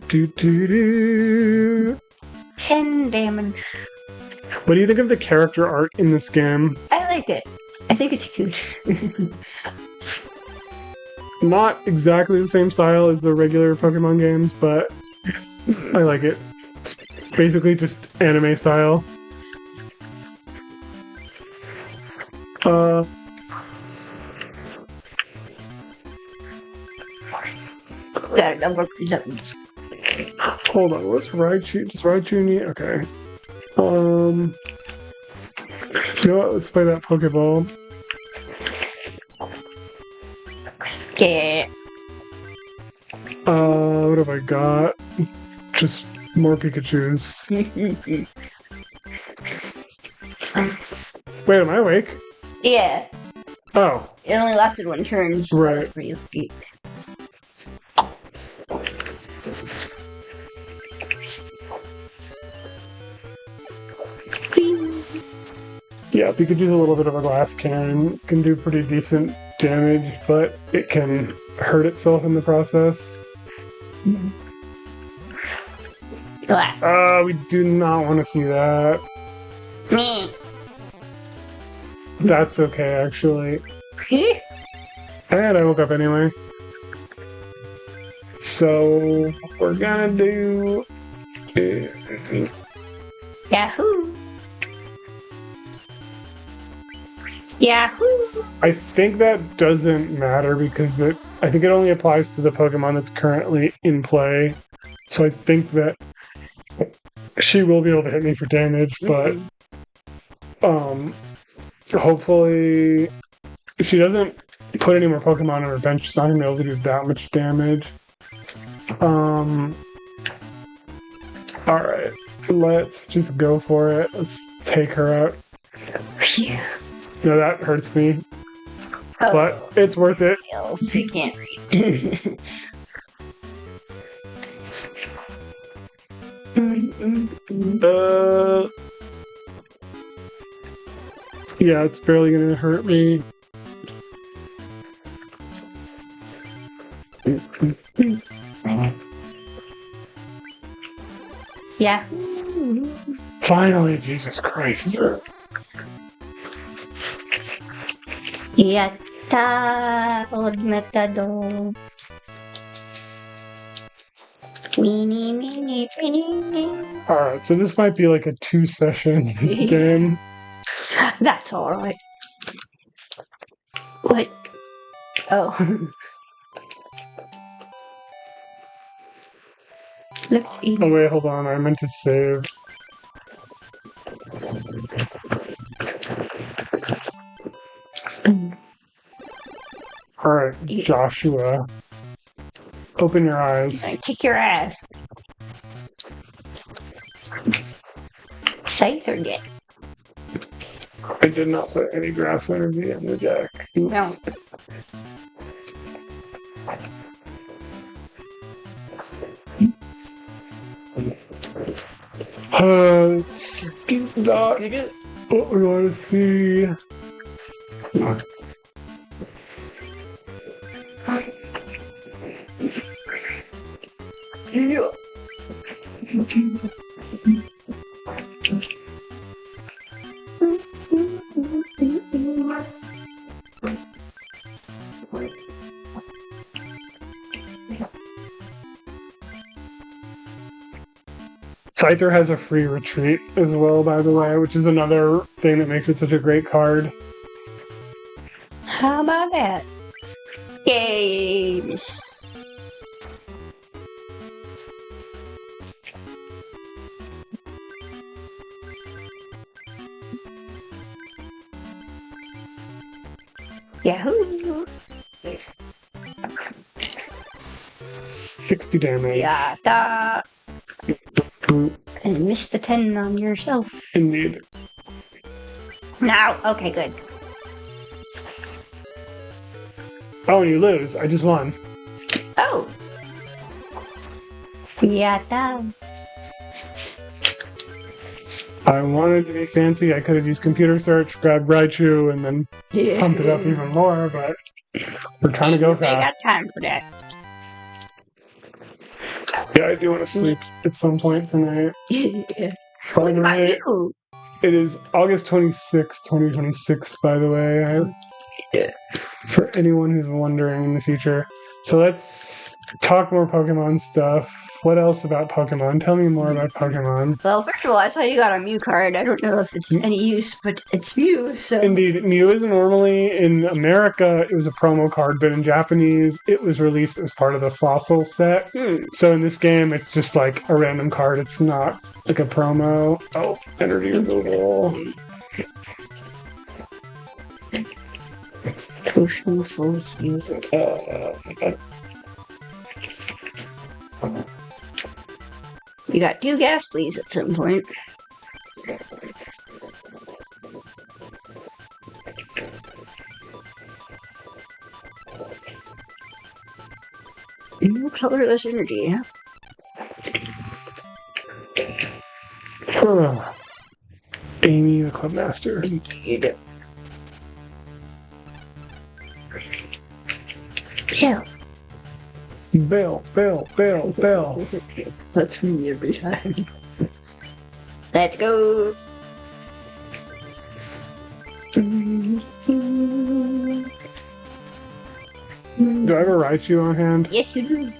Do. 10 damage. What do you think of the character art in this game? I like it. I think it's cute. Not exactly the same style as the regular Pokemon games, but I like it. It's basically just anime style. Got a number of presents. Hold on, what's Raichu? Does Raichu need... Okay. You know what? Let's play that Pokeball. Yeah. What have I got? Just more Pikachus. Wait, am I awake? Yeah. Oh. It only lasted one turn. So right. That was pretty lucky. Yeah, Pikachu's a little bit of a glass cannon. Can do pretty decent damage, but it can hurt itself in the process. We do not want to see that. Me. That's okay, actually. And I woke up anyway. So, we're gonna do... Yahoo! Yahoo! I think that doesn't matter because I think it only applies to the Pokemon that's currently in play. So I think that she will be able to hit me for damage, but hopefully if she doesn't put any more Pokemon on her bench, she's not gonna be able to do that much damage. Alright, let's just go for it. Let's take her out. No, that hurts me. Oh. But it's worth it. She can't read. Yeah, it's barely gonna hurt me. Yeah. Finally, Jesus Christ. Yatta! Odmatado. Weenie, weenie, weenie. Alright, so this might be like a 2-session game. That's alright. What? Oh. Look. Oh wait, hold on, I meant to save. Alright, Joshua. Open your eyes. Kick your ass. Scyther deck. I did not put any grass energy in the deck. No. Let's get that. What we want to see. Yeah. Scyther has a free retreat as well, by the way, which is another thing that makes it such a great card. How about that? Games. Yahoo! 60 damage. Yatta! And miss the 10 on yourself. Indeed. No. Okay, good. Oh, and you lose. I just won. Oh. Yeah, done. I wanted to be fancy. I could have used computer search, grabbed Raichu, and then pumped it up even more, but we're trying to go I got fast. time for that. Yeah, I do want to sleep at some point tonight. Yeah. By What the about way, you? it is August 26th, 2026, by the way. For anyone who's wondering in the future. So let's talk more Pokemon stuff. What else about Pokemon? Tell me more about Pokemon. Well, first of all, I saw you got a Mew card. I don't know if it's any use, but it's Mew, so... Indeed, Mew is normally, in America, it was a promo card, but in Japanese, it was released as part of the Fossil set. So in this game, it's just like a random card. It's not like a promo. Oh, energy removal. Potion Force user. You got 2 Ghastlies at some point. Colorless energy, huh? Amy, the club master. Indeed. Yeah. Bill. That's me every time. Let's go. Do I have a Raichu on hand? Yes, you do.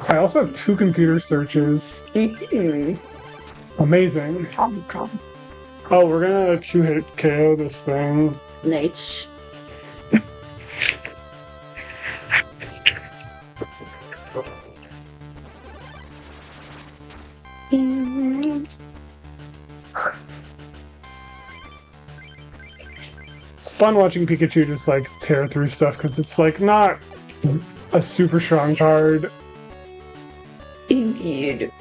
I also have 2 computer searches. Amazing. Oh, we're gonna 2-hit KO this thing. Nice. It's fun watching Pikachu just like tear through stuff because it's like not a super strong card, Indeed.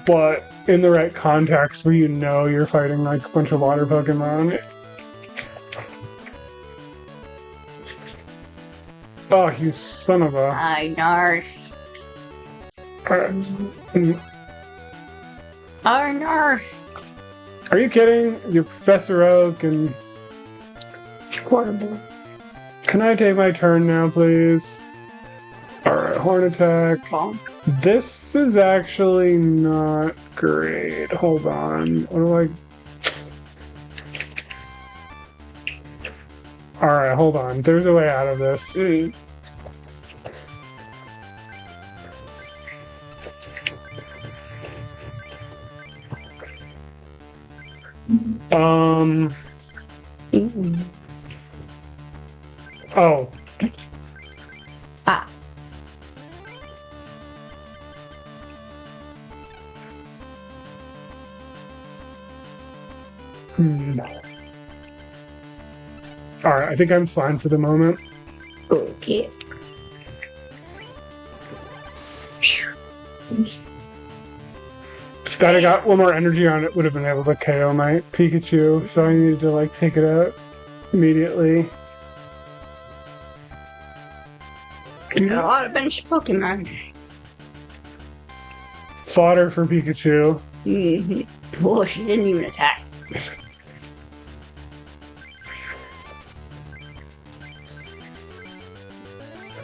but in the right context where you know you're fighting like a bunch of water Pokemon. Oh, you son of a... I know. Arnar. Are you kidding? You're Professor Oak and... Horrible. Can I take my turn now, please? Alright, Horn Attack. Bonk. This is actually not great. Hold on. What do I... Alright, hold on. There's a way out of this. Oh. Ah. Alright, I think I'm fine for the moment. Okay. If I got one more energy on it, would have been able to KO my Pikachu, so I needed to like take it out immediately. A lot of bench Pokemon. Fodder for Pikachu. Oh, she didn't even attack.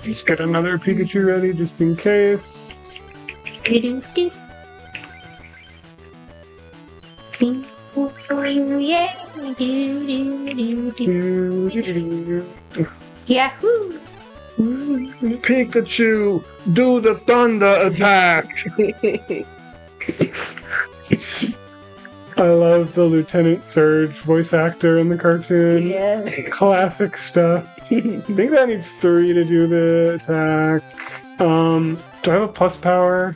Let's get another Pikachu ready just in case. Yahoo! Pikachu, do the thunder attack! I love the Lieutenant Surge voice actor in the cartoon. Yeah. Classic stuff. I think that needs 3 to do the attack. Do I have a plus power?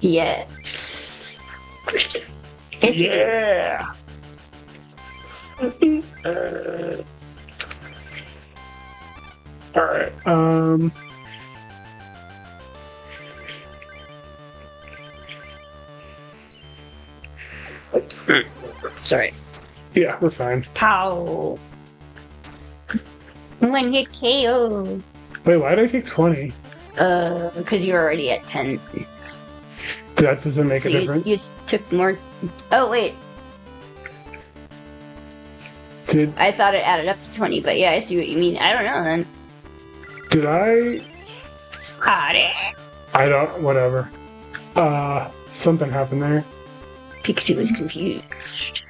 Yes. Yeah! Alright, Sorry. Yeah, we're fine. Pow. One hit KO. Wait, why did I take 20? Because you're already at 10. That doesn't make So a difference. You took more. Oh, wait. I thought it added up to 20, but yeah, I see what you mean. I don't know then. Did I? Got it. I don't. Whatever. Something happened there. Pikachu was confused.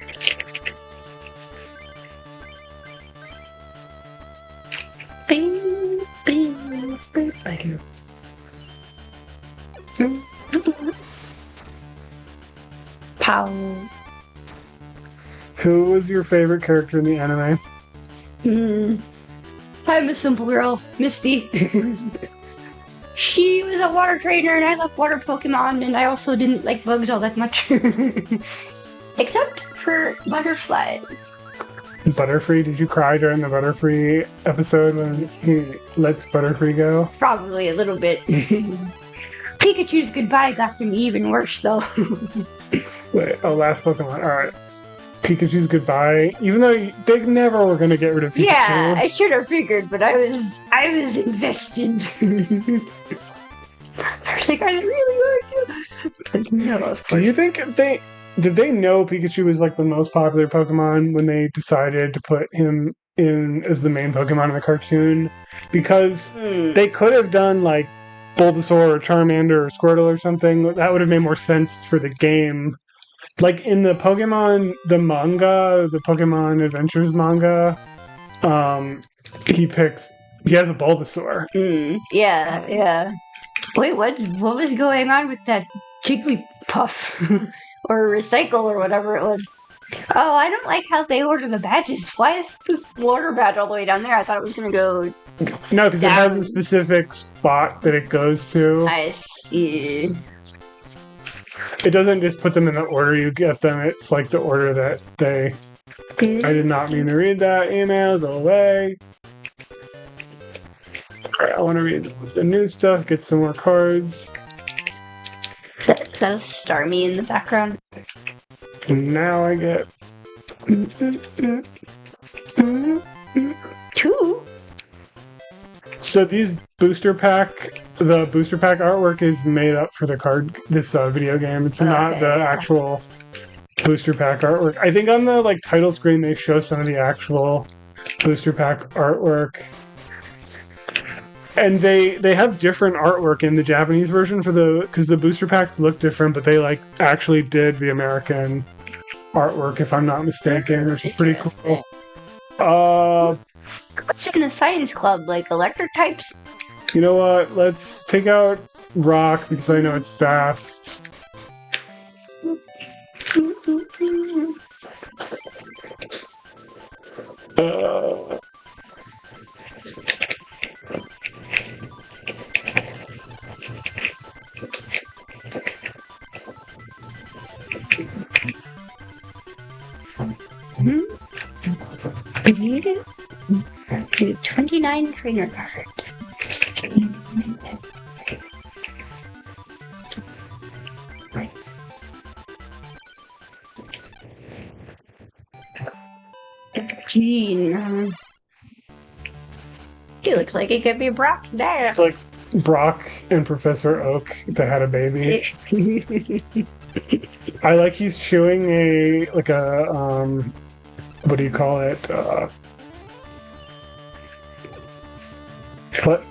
Bing, bing, bing, bing. Pow. Who was your favorite character in the anime? I'm a simple girl, Misty. She was a water trainer and I love water Pokemon, and I also didn't like bugs all that much. Except for butterflies. Butterfree? Did you cry during the Butterfree episode when he lets Butterfree go? Probably a little bit. Pikachu's goodbye got me even worse, though. Wait, last Pokemon. Alright. Pikachu's goodbye. Even though they never were going to get rid of Pikachu. Yeah, I should have figured, but I was invested. I was like, I really like you. But no, of course. Do you think did they know Pikachu was like the most popular Pokemon when they decided to put him in as the main Pokemon in the cartoon? Because they could have done like Bulbasaur or Charmander or Squirtle or something. That would have made more sense for the game. Like in the Pokemon, the manga, the Pokemon Adventures manga, he has a Bulbasaur. Yeah. Wait, what was going on with that Jigglypuff? Or Recycle or whatever it was. Oh, I don't like how they order the badges. Why is the water badge all the way down there? I thought it was going to go. No, because it has a specific spot that it goes to. I see. It doesn't just put them in the order you get them. It's like the order that they... I did not mean to read that email. Go away. Alright, I want to read the new stuff. Get some more cards. Is that a Starmie in the background? Now I get... 2? So these the booster pack artwork is made up for this video game. It's not the actual booster pack artwork. I think on the like title screen they show some of the actual booster pack artwork. And they have different artwork in the Japanese version because the booster packs look different, but they like actually did the American artwork, if I'm not mistaken, which is pretty cool. What's in the science club? Like electric types? You know what? Let's take out Rock because I know it's fast. Do 29 trainer card. Gene. He looks like he could be Brock there. It's like Brock and Professor Oak that had a baby. I like he's chewing what do you call it?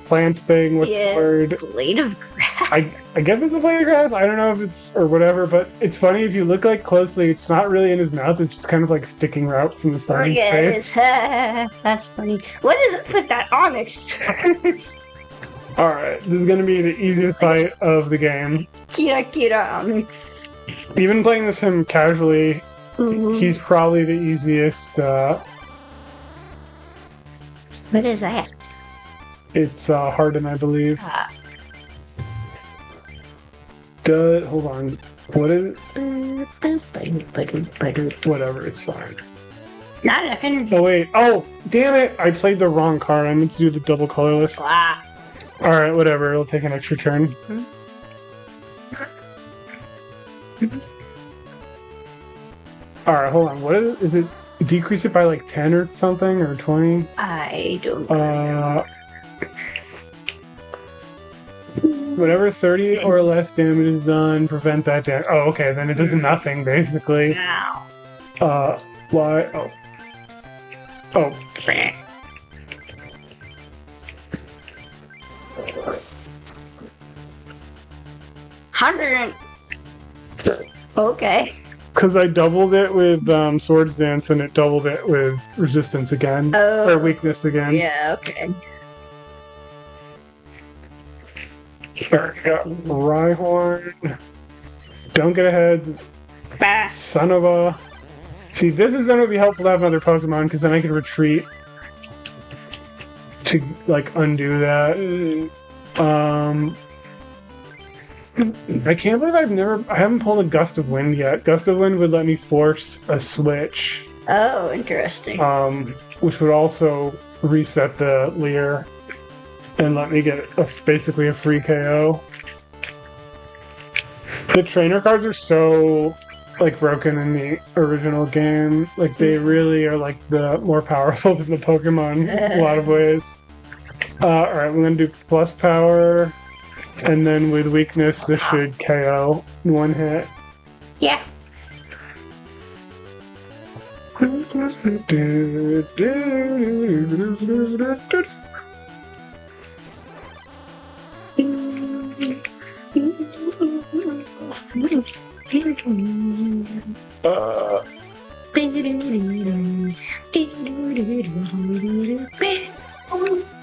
Plant thing. What's the word? Blade of grass. I guess it's a blade of grass. I don't know if it's or whatever, but it's funny if you look like closely. It's not really in his mouth. It's just kind of like sticking out from the side of his face. That's funny. What is it with that Onyx? All right, this is gonna be the easiest fight of the game. Kira Onyx. Even playing this him casually, he's probably the easiest. What is that? It's Harden, I believe. Hold on. What is it? Whatever, it's fine. Not enough energy. Oh, wait. Oh, damn it! I played the wrong card. I meant to do the double colorless. Alright, whatever. It'll take an extra turn. Alright, hold on. What is it? Decrease it by like 10 or something, or 20? I don't know. Whenever 30 or less damage is done, prevent that damage. Oh, okay, then it does nothing, basically. Ow. Why? Oh. Oh. 100. Okay. Because I doubled it with Swords Dance and it doubled it with Resistance again. Oh. Or Weakness again. Yeah, okay. There we go. Rhyhorn. Don't get ahead. Bah. Son of a... See, this is going to be helpful to have another Pokemon, because then I can retreat to, like, undo that. I can't believe I haven't pulled a Gust of Wind yet. Gust of Wind would let me force a switch. Oh, interesting. Which would also reset the Leer and let me get basically a free KO. The trainer cards are so like broken in the original game. Like they really are like the more powerful than the Pokemon in a lot of ways. Alright, we're gonna do plus power, and then with weakness this should KO in one hit. Yeah.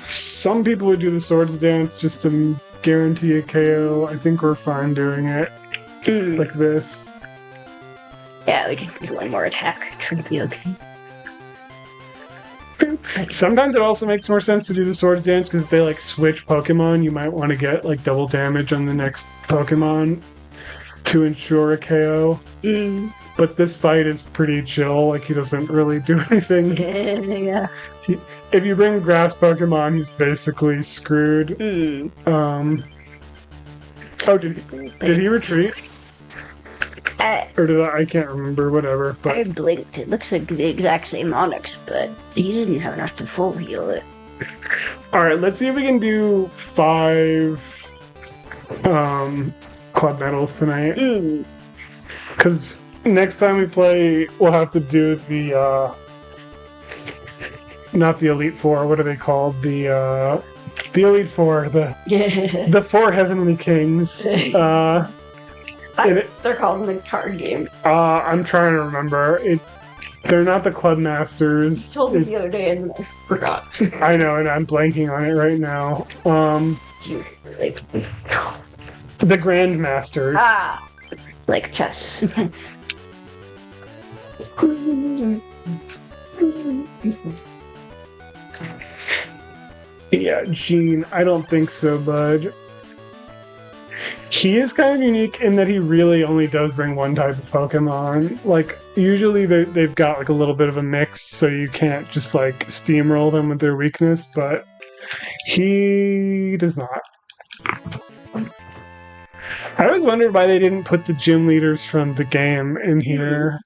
Some people would do the Swords Dance just to guarantee a KO. I think we're fine doing it like this. Yeah, we just do one more attack. Should be okay. Sometimes it also makes more sense to do the Swords Dance because if they like switch Pokemon, you might want to get like double damage on the next Pokemon to ensure a KO. But this fight is pretty chill. Like he doesn't really do anything. Yeah. If you bring Grass Pokemon, he's basically screwed. Oh, did he retreat? Or did I can't remember, whatever. But I blinked. It looks like the exact same Onyx, but he didn't have enough to full heal it. Alright, let's see if we can do 5 club medals tonight. Because next time we play, we'll have to do the not the Elite Four, what are they called? The Elite Four, the 4 Heavenly Kings. They're called in the card game. I'm trying to remember. They're not the Club Masters. You told me the other day and I forgot. I know, and I'm blanking on it right now. The Grandmasters. Like chess. Yeah, Gene, I don't think so, bud. He is kind of unique in that he really only does bring one type of Pokemon. Like, usually they've got like a little bit of a mix, so you can't just like steamroll them with their weakness, but he does not. I always wondered why they didn't put the gym leaders from the game in here.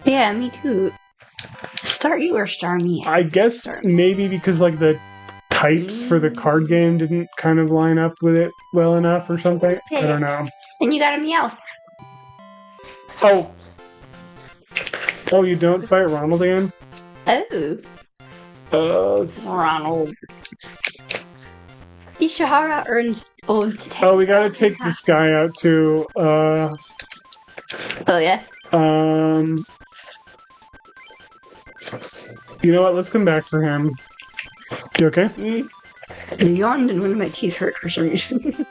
Yeah, me too. Start you or star me? I guess maybe because like the types for the card game didn't kind of line up with it well enough or something. I don't know. And you got a Meowth. Oh, you don't fight Ronald again? Ronald. Ishihara earns old 10. Oh, we gotta take this guy out too. Oh yeah? You know what? Let's come back for him. You okay? I yawned and one of my teeth hurt for some reason.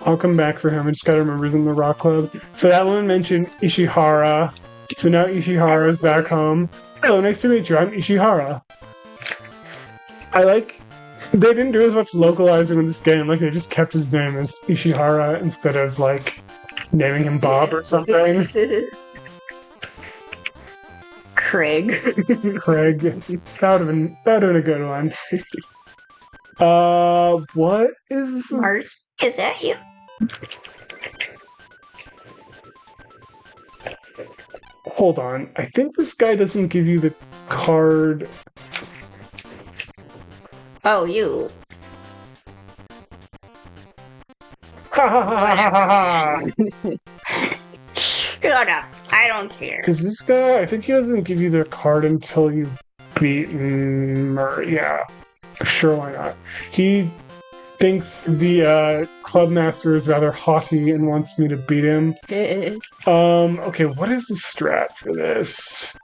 I'll come back for him. I just gotta remember he's in the Rock Club. So that one mentioned Ishihara. So now Ishihara's back home. Hello, nice to meet you. I'm Ishihara. They didn't do as much localizing in this game. Like, they just kept his name as Ishihara instead of, like, naming him Bob or something. Craig. That would've been a good one. What is... Mars, is that you? Hold on. I think this guy doesn't give you the card. Oh, you. Ha ha ha ha ha ha! Shut up. I don't care. Because this guy, I think he doesn't give you the card until you beat Murray. Yeah, sure, why not? He thinks the clubmaster is rather haughty and wants me to beat him. Okay, what is the strat for this?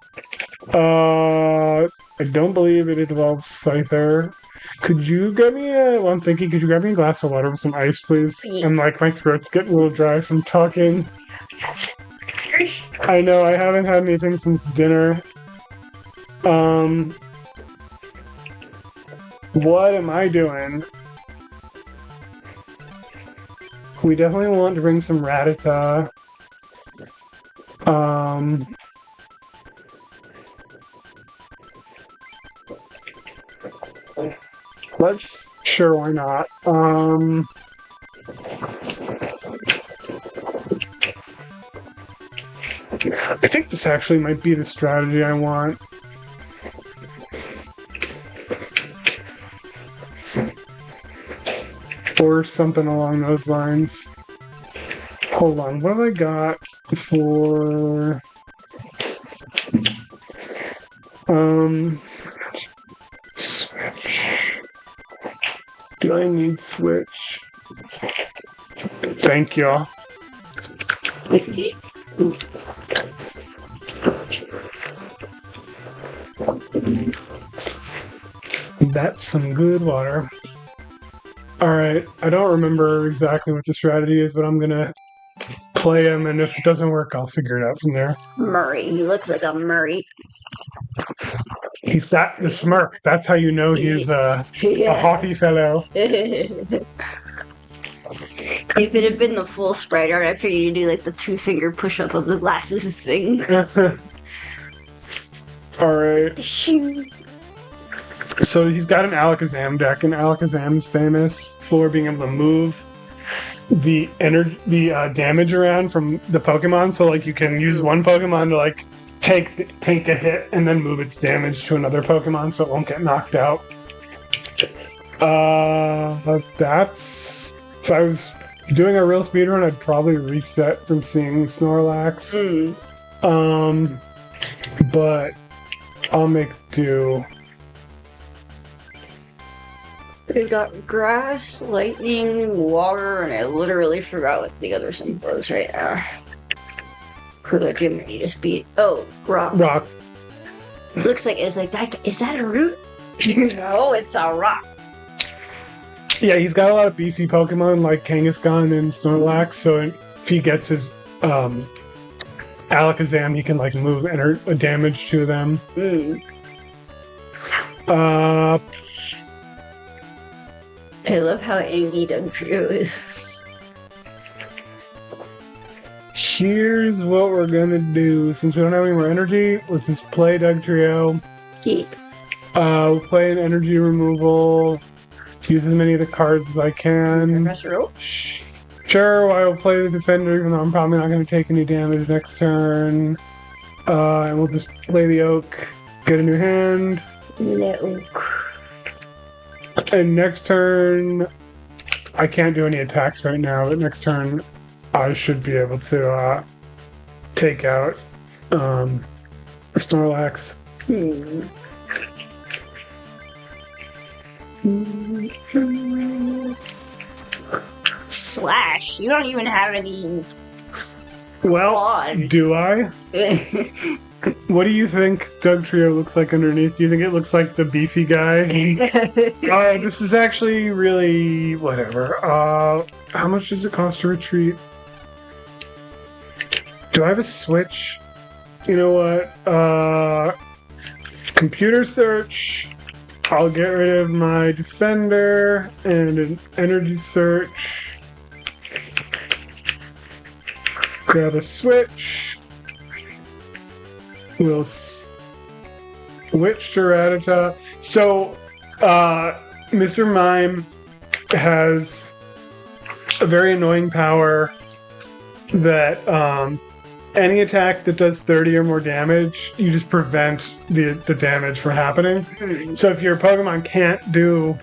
I don't believe it involves Scyther. Could you get me well, I'm thinking, could you grab me a glass of water with some ice, please? Yeah. And like, my throat's getting a little dry from talking. I know, I haven't had anything since dinner. What am I doing? We definitely want to bring some Rattata. Sure, why not? I think this actually might be the strategy I want. Or something along those lines. Hold on, what have I got for... Switch. Do I need switch? Thank you. That's some good water. Alright, I don't remember exactly what the strategy is, but I'm gonna play him, and if it doesn't work, I'll figure it out from there. Murray. He looks like a Murray. He's got the smirk. That's how you know he's a haughty fellow. If it had been the full sprite art, I figured you'd do like the 2-finger push-up of the glasses thing. Alright. So he's got an Alakazam deck, and Alakazam's famous for being able to move the damage around from the Pokemon. So like you can use one Pokemon to like take a hit and then move its damage to another Pokemon so it won't get knocked out. That's... If I was doing a real speedrun, I'd probably reset from seeing Snorlax. But I'll make do. We got grass, lightning, water, and I literally forgot what the other symbol was right now. For the gym you just beat. Oh, rock. Rock. Looks like it's like that. Is that a root? No, it's a rock. Yeah, he's got a lot of beefy Pokemon like Kangaskhan and Snorlax, so if he gets his Alakazam, he can like move damage to them. I love how angry Dugtrio is. Here's what we're gonna do. Since we don't have any more energy, let's just play Dugtrio. Keep. We'll play an energy removal. Use as many of the cards as I can. Sure, I will play the defender, even though I'm probably not going to take any damage next turn. And we'll just play the oak. Get a new hand. And next turn, I can't do any attacks right now, but next turn I should be able to take out Snorlax. Slash, you don't even have any. Well, God. Do I? What do you think Dugtrio looks like underneath? Do you think it looks like the beefy guy? This is actually really whatever. How much does it cost to retreat? Do I have a switch? You know what? Computer search. I'll get rid of my defender and an energy search. Grab a switch. We'll switch to Rattata. So, Mr. Mime has a very annoying power that any attack that does 30 or more damage, you just prevent the damage from happening. So if your Pokemon can't do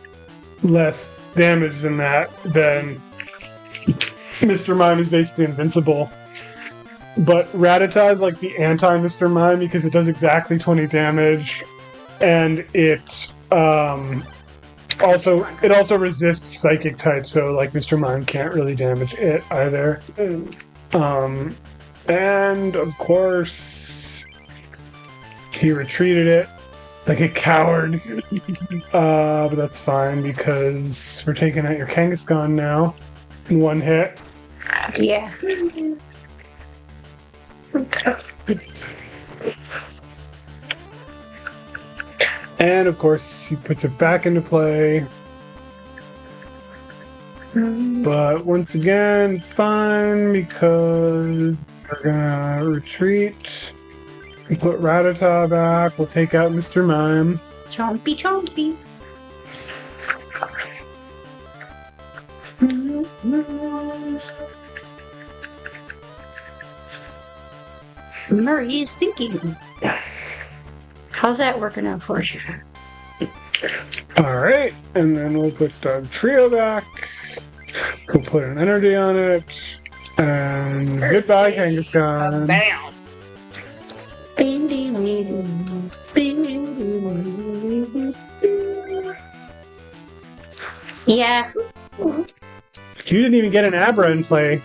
less damage than that, then Mr. Mime is basically invincible. But Rattata is like the anti-Mr. Mime because it does exactly 20 damage, and it also resists Psychic type, so like Mr. Mime can't really damage it either. And of course, he retreated it like a coward. But that's fine because we're taking out your Kangaskhan now in one hit. Yeah. And of course, he puts it back into play. But once again, it's fine because we're gonna retreat and put Rattata back. We'll take out Mr. Mime. Chompy chompy. Murray is thinking. How's that working out for you? Alright, and then we'll put Dugtrio back. We'll put an energy on it. And goodbye, Kangaskhan. Bam! Yeah. You didn't even get an Abra in play.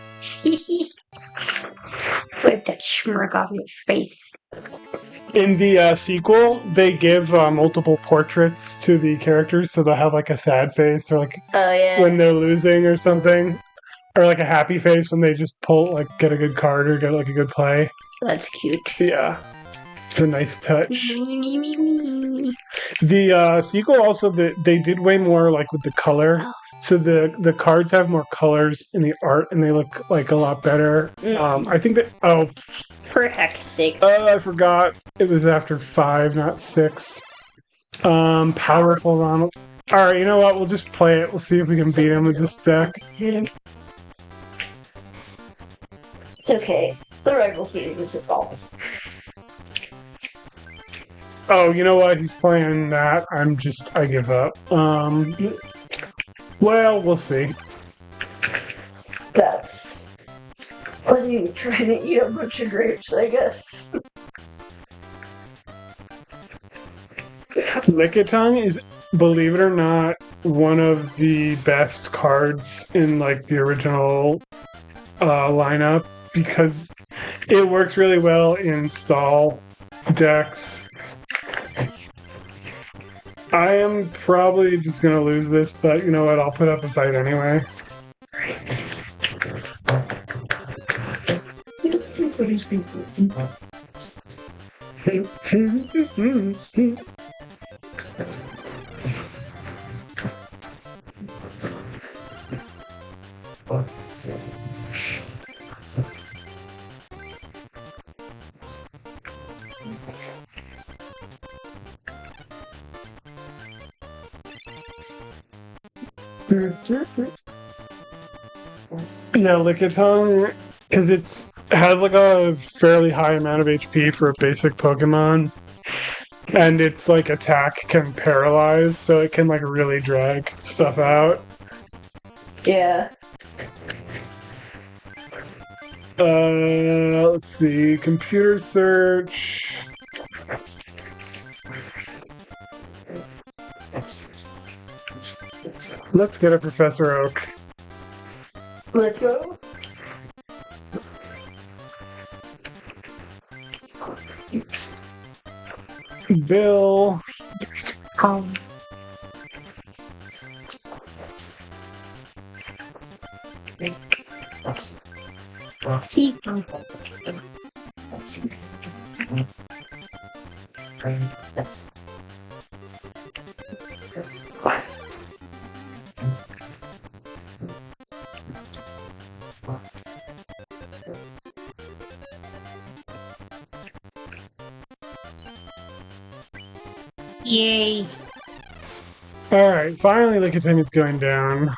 Wipe that smirk off your face. In the sequel, they give multiple portraits to the characters, so they'll have like a sad face, or like Oh yeah. when they're losing or something, or like a happy face when they just get a good card or get like a good play. That's cute. Yeah, it's a nice touch. The sequel also they did way more like with the color, so the cards have more colors in the art and they look like a lot better. I think that For heck's sake. I forgot it was after 5, not 6. Powerful Ronald. Alright, you know what? We'll just play it. We'll see if we can beat him with this deck. It's okay. The rival theme is involved. Oh, you know what? He's playing that. I give up. Well, we'll see. That's when you try to eat a bunch of grapes, I guess. Lickitung is, believe it or not, one of the best cards in like the original lineup because it works really well in stall decks. I am probably just gonna lose this, but you know what? I'll put up a fight anyway. Yeah, Lickitung, because it has like a fairly high amount of HP for a basic Pokemon, and its like attack can paralyze, so it can like really drag stuff out. Yeah. Let's see, computer search. Let's get a Professor Oak. Let's go. Bill. Yay. Alright, finally Lickitung is going down.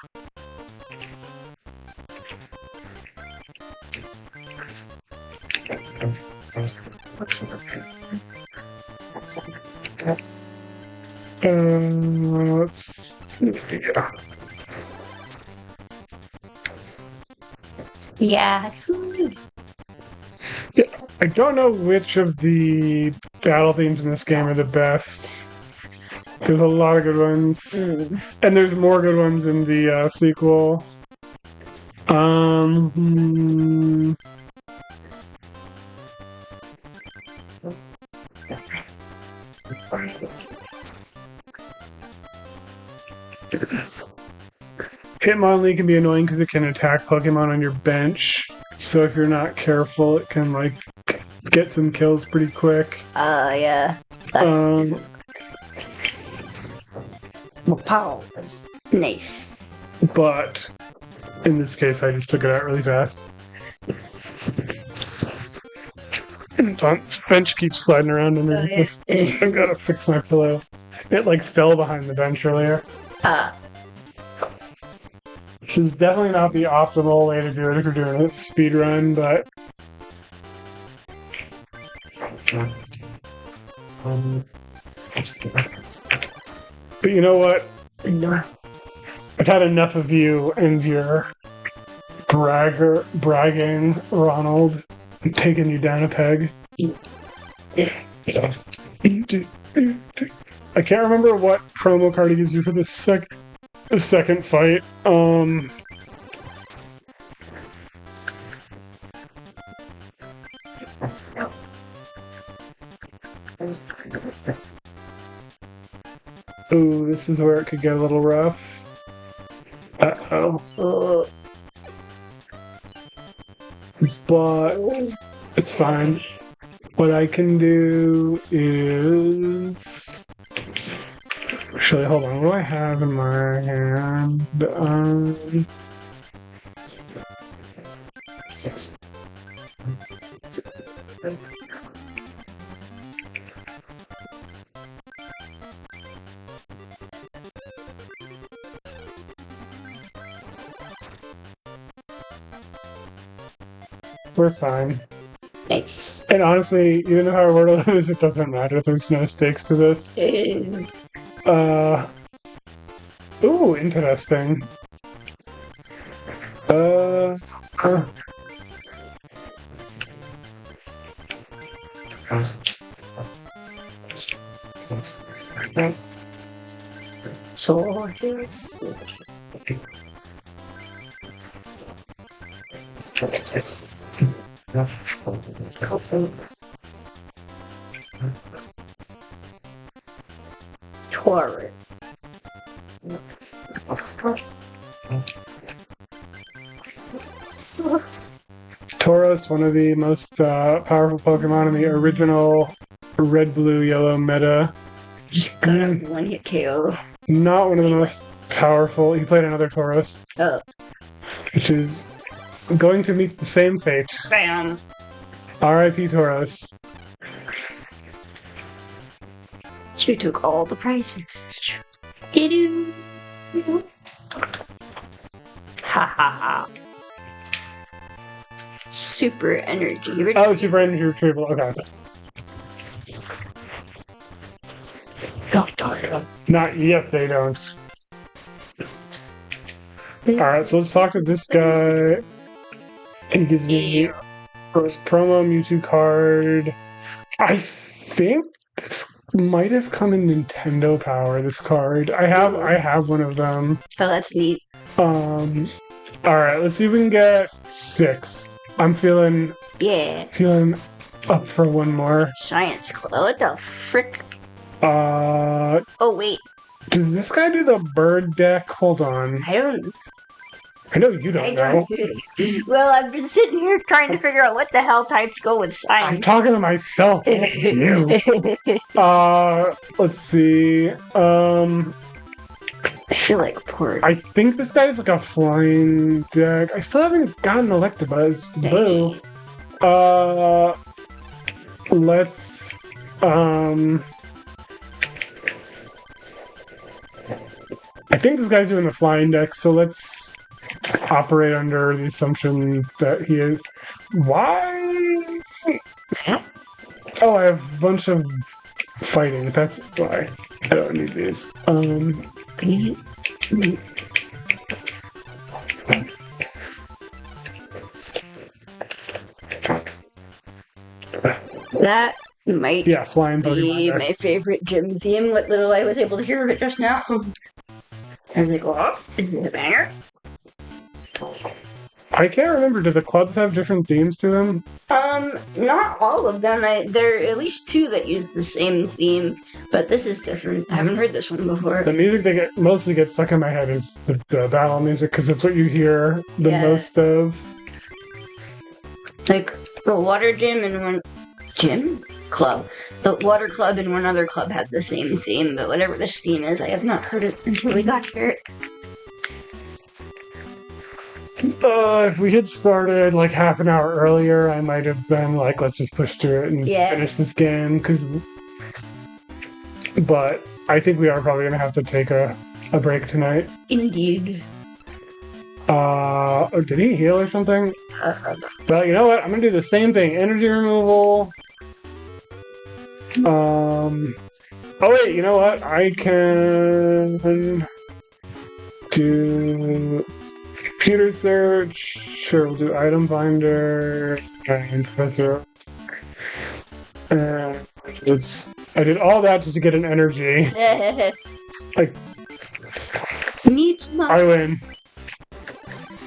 Let's see. Yeah. I don't know which of the battle themes in this game are the best. There's a lot of good ones, and there's more good ones in the sequel. Hitmonlee can be annoying because it can attack Pokemon on your bench. So if you're not careful, it can like get some kills pretty quick. Yeah. Pow. Nice. But in this case, I just took it out really fast. This bench keeps sliding around underneath this. I've got to fix my pillow. It like fell behind the bench earlier. Which is definitely not the optimal way to do it if you're doing a speed run, but you know what? I've had enough of you and your bragging, Ronald, and taking you down a peg. I can't remember what promo card he gives you for the second fight. Ooh, this is where it could get a little rough. Uh-oh. But it's fine. What I can do is... Actually, hold on. What do I have in my hand? We're fine. Nice. And honestly, even if I were to lose, it doesn't matter. There's no stakes to this. Ooh, interesting. So yes. Torrid. Tauros, one of the most powerful Pokemon in the original red, blue, yellow meta. Just got a one-hit KO. Not one of the most powerful. He played another Tauros. Oh. Which is going to meet the same fate. Bam. R.I.P. Tauros. You took all the prizes. Gidoo. Ha ha ha. Super energy. Oh, super energy retrieval. Okay. Not yet, they don't. Alright, so let's talk to this guy. He gives me his promo Mewtwo card. I think this might have come in Nintendo Power, this card. I have one of them. Oh, that's neat. Alright, let's see if we can get 6. I'm feeling up for one more. Science Club. What the frick? Oh, wait. Does this guy do the bird deck? Hold on. I don't... I know you don't know. Well, I've been sitting here trying to figure out what the hell types go with science. I'm talking to myself. You. Let's see. I feel like poor. I think this guy's like a flying deck. I still haven't gotten Electabuzz. Boo. Let's I think this guy's doing the flying deck, so let's operate under the assumption that he is. Why Oh, I have a bunch of fighting. That's why I don't need these. That might flying be Pokemon. my favorite gym theme. What little I was able to hear of it just now. I was like, oh, is this a banger? I can't remember. Do the clubs have different themes to them? Not all of them. There are at least 2 that use the same theme, but this is different. I haven't heard this one before. The music that mostly gets stuck in my head is the battle music, because it's what you hear the most of. Like, the water gym and one... Gym? Club. The water club and one other club had the same theme, but whatever this theme is, I have not heard it until we got here. If we had started like half an hour earlier, I might have been like, let's just push through it and finish this game. But I think we are probably going to have to take a break tonight. Indeed. Did he heal or something? Well, you know what? I'm going to do the same thing. Energy removal. Oh wait, you know what? I can do computer search. Sure, we'll do item finder and professor. I did all that just to get an energy. Like, I win.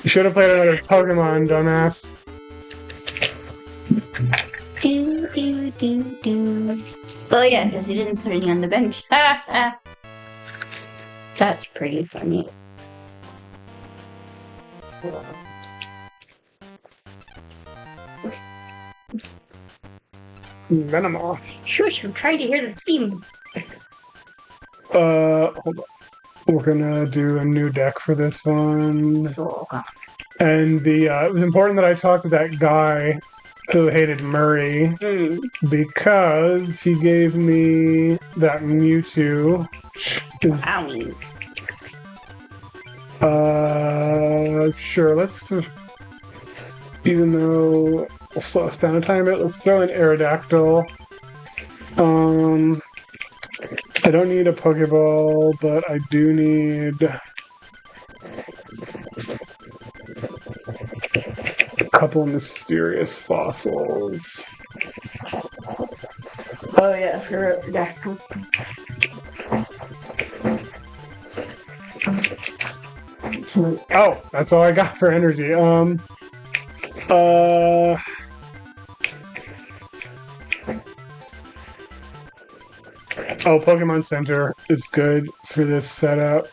You should have played another Pokemon, dumbass. Oh yeah, because he didn't put any on the bench. That's pretty funny. Venomoth. Shush, I'm trying to hear the theme. Hold on. We're gonna do a new deck for this one. And it was important that I talked to that guy who hated Murray because he gave me that Mewtwo. Sure, let's... Even though we'll slow us down a tiny bit, let's throw in Aerodactyl. I don't need a Pokeball, but I do need a couple of mysterious fossils. Oh yeah, for Aerodactyl. Oh, that's all I got for energy. Oh, Pokemon Center is good for this setup.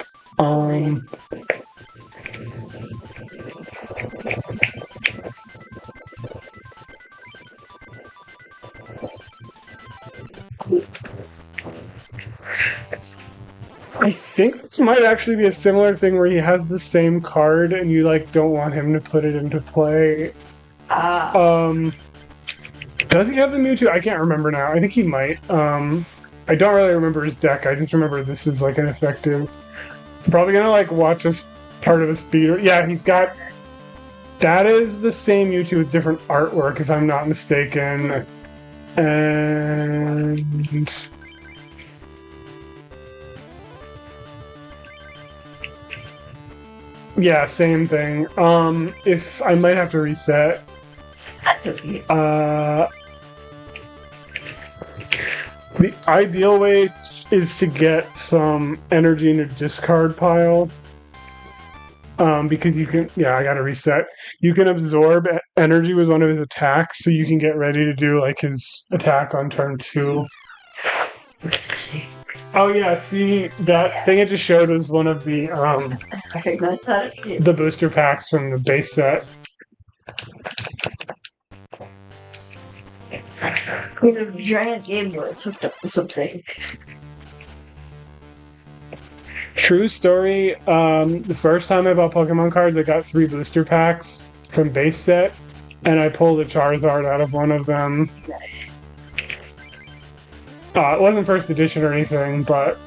I think this might actually be a similar thing where he has the same card and you like don't want him to put it into play. Does he have the Mewtwo? I can't remember now. I think he might. I don't really remember his deck. I just remember this is like an effective. I'm probably gonna like watch a part of a speed. Yeah, he's got. That is the same Mewtwo with different artwork, if I'm not mistaken. And yeah, same thing. If I might have to reset. That's okay. The ideal way is to get some energy in a discard pile. Because you can, I gotta reset. You can absorb energy with one of his attacks, so you can get ready to do like his attack on turn 2. Oh yeah, see that thing it just showed was one of the booster packs from the base set. Giant Game Boy is hooked up to something. True story. The first time I bought Pokemon cards, I got 3 booster packs from base set, and I pulled a Charizard out of one of them. It wasn't first edition or anything, but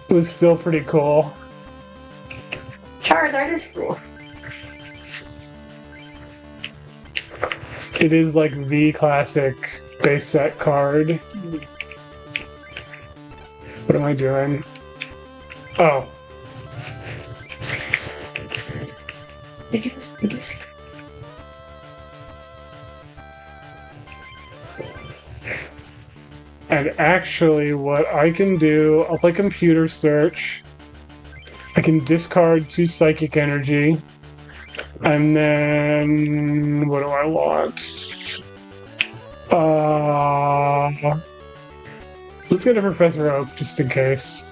it was still pretty cool. Charizard is cool. It is like the classic base set card. What am I doing? Oh. And actually, what I can do, I'll play computer search. I can discard 2 psychic energy. And then, what do I want? Let's get a Professor Oak, just in case.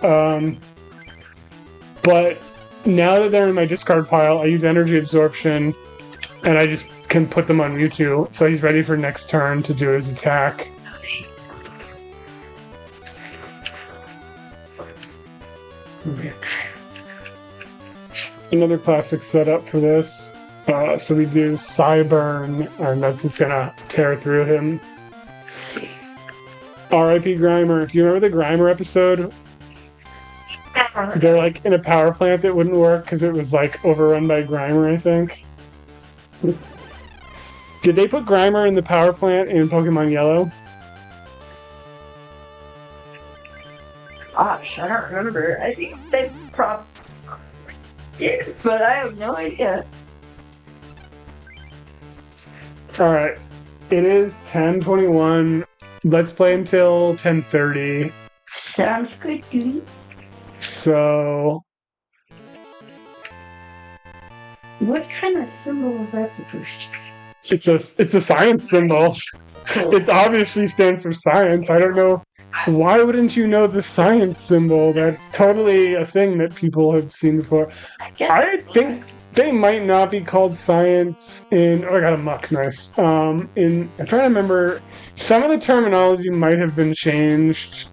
But now that they're in my discard pile, I use energy absorption, and I just can put them on Mewtwo, so he's ready for next turn to do his attack. Another classic setup for this. So we do Psyburn, and that's just gonna tear through him. R.I.P. Grimer. Do you remember the Grimer episode? They're like in a power plant that wouldn't work because it was like overrun by Grimer, I think. Did they put Grimer in the power plant in Pokemon Yellow? Gosh, I don't remember. I think they probably did, but I have no idea. Alright. It is 10:21. Let's play until 10:30. Sounds good, dude. So... What kind of symbol is that supposed to be? It's a science symbol. It obviously stands for science. I don't know. Why wouldn't you know the science symbol? That's totally a thing that people have seen before. I think they might not be called science in... Oh, I got a muck. Nice. I'm trying to remember. Some of the terminology might have been changed.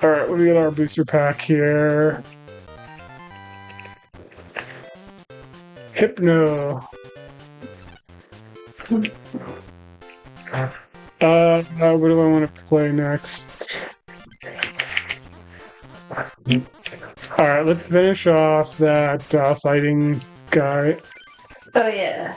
Alright, we got our booster pack here. Hypno. What do I want to play next? Alright, let's finish off that fighting guy. Oh, yeah.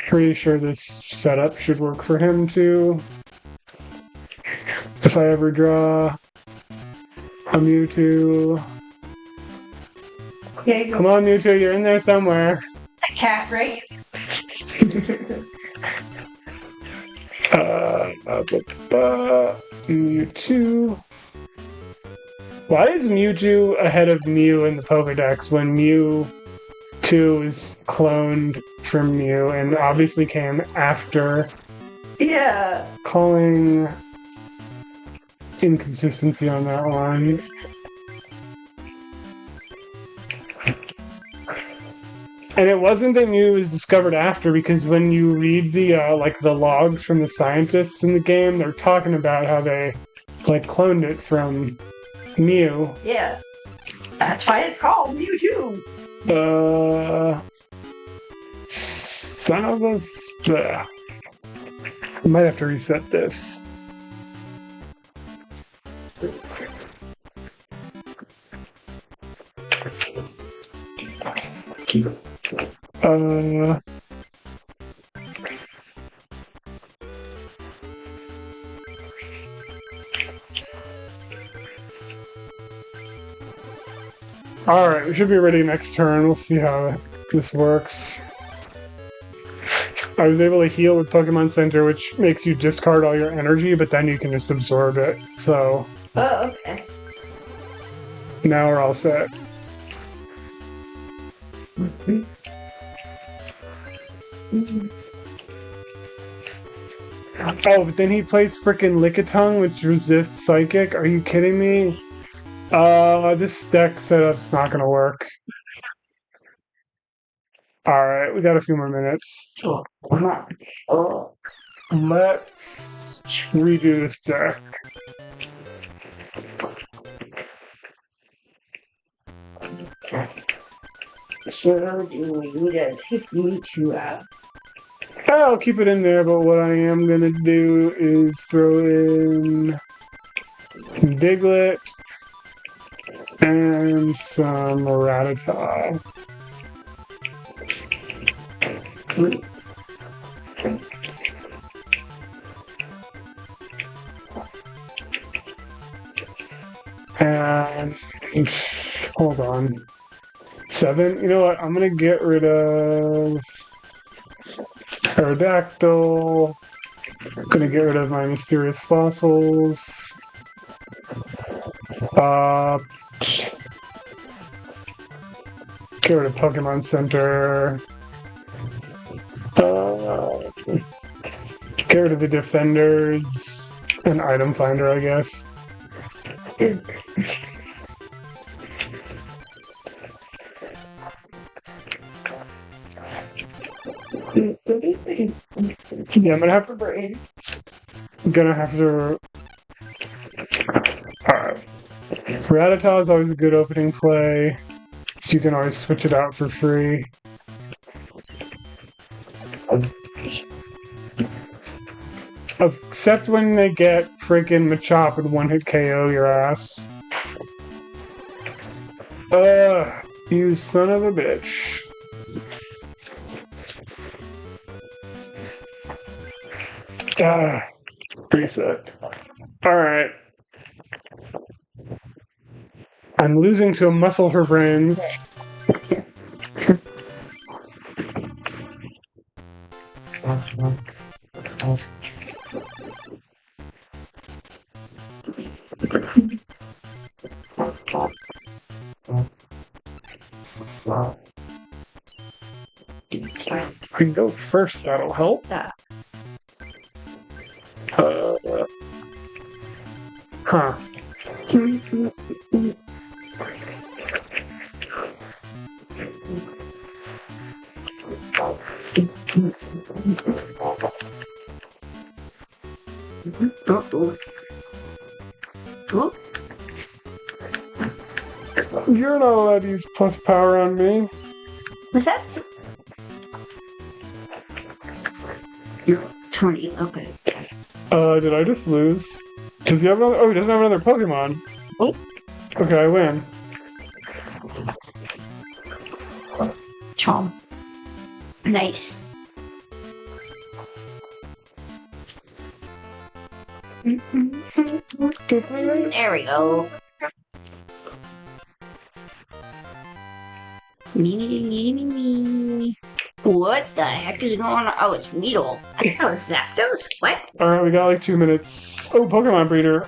Pretty sure this setup should work for him too. If I ever draw a Mewtwo. Okay, Come on, Mewtwo, you're in there somewhere. a cat, right? Mewtwo. Why is Mewtwo ahead of Mew in the Pokedex when Mewtwo is cloned from Mew and obviously came after? Yeah. Calling inconsistency on that one. And it wasn't that Mew was discovered after, because when you read the the logs from the scientists in the game, they're talking about how they cloned it from Mew. Yeah. That's why it's called Mewtwo. Son of a... I might have to reset this. Alright, we should be ready next turn. We'll see how this works. I was able to heal with Pokemon Center, which makes you discard all your energy, but then you can just absorb it. So... Oh, okay. Now we're all set. Oh, but then he plays frickin' Lickitung, which resists Psychic. Are you kidding me? This deck setup's not gonna work. Alright, we got a few more minutes. Oh, come on. Oh. Let's redo this deck. So do we need to take you to I'll keep it in there, but what I am gonna do is throw in Diglett and some Rattata. And hold on. 7. You know what? I'm gonna get rid of Aerodactyl. Gonna get rid of my mysterious fossils. Get rid of Pokemon Center. Get rid of the Defenders. An Item Finder, I guess. Yeah, I'm gonna have to brain. I'm gonna have to. Alright. Rattata is always a good opening play, so you can always switch it out for free. Except when they get freaking Machop and one-hit KO your ass. You son of a bitch. Reset. Alright. I'm losing to a muscle for brains. I can go first, that'll help. Huh. You're not allowed to use plus power on me. What's that? You're 20, okay. Did I just lose? Does he have another? Oh, he doesn't have another Pokemon. Oh. Okay, I win. Chomp. Nice. There we go. Me. What the heck is going on? Oh, it's Weedle. I thought it was Zapdos. What? Alright, we got like 2 minutes. Oh, Pokemon Breeder.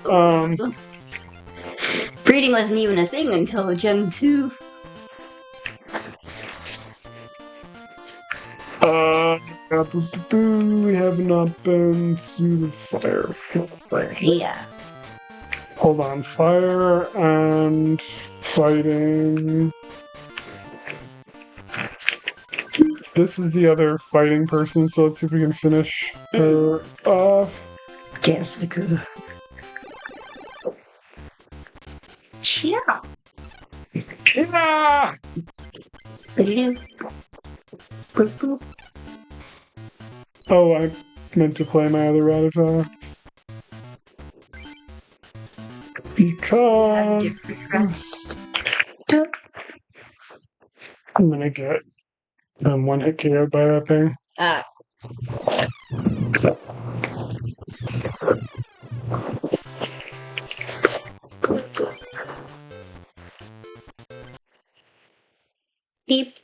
Breeding wasn't even a thing until Gen 2. We have not been to the fire. Yeah. Hold on, fire and fighting. This is the other fighting person, so let's see if we can finish her off. Jessica. Yeah. Yeah! Oh, I meant to play my other Rattata. Because I'm gonna get one-hit KO by that thing. Beep.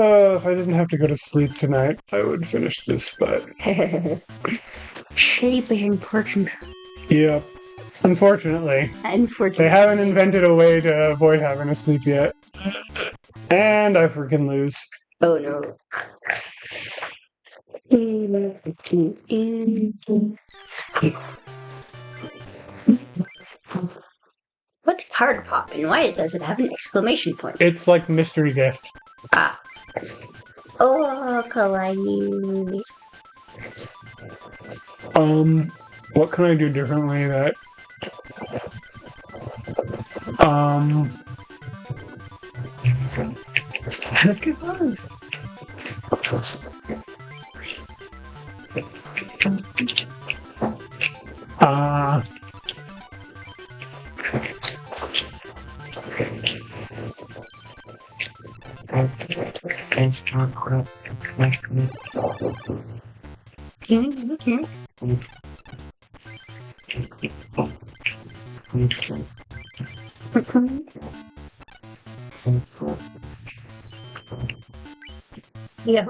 If I didn't have to go to sleep tonight, I would finish this, but... Sleep is important. Yep. Unfortunately. Unfortunately. They haven't invented a way to avoid having to sleep yet. And I freaking lose. Oh no. What's card pop and why does it have an exclamation point? It's like mystery gift. Oh, kawaii. What can I do differently that Yeah.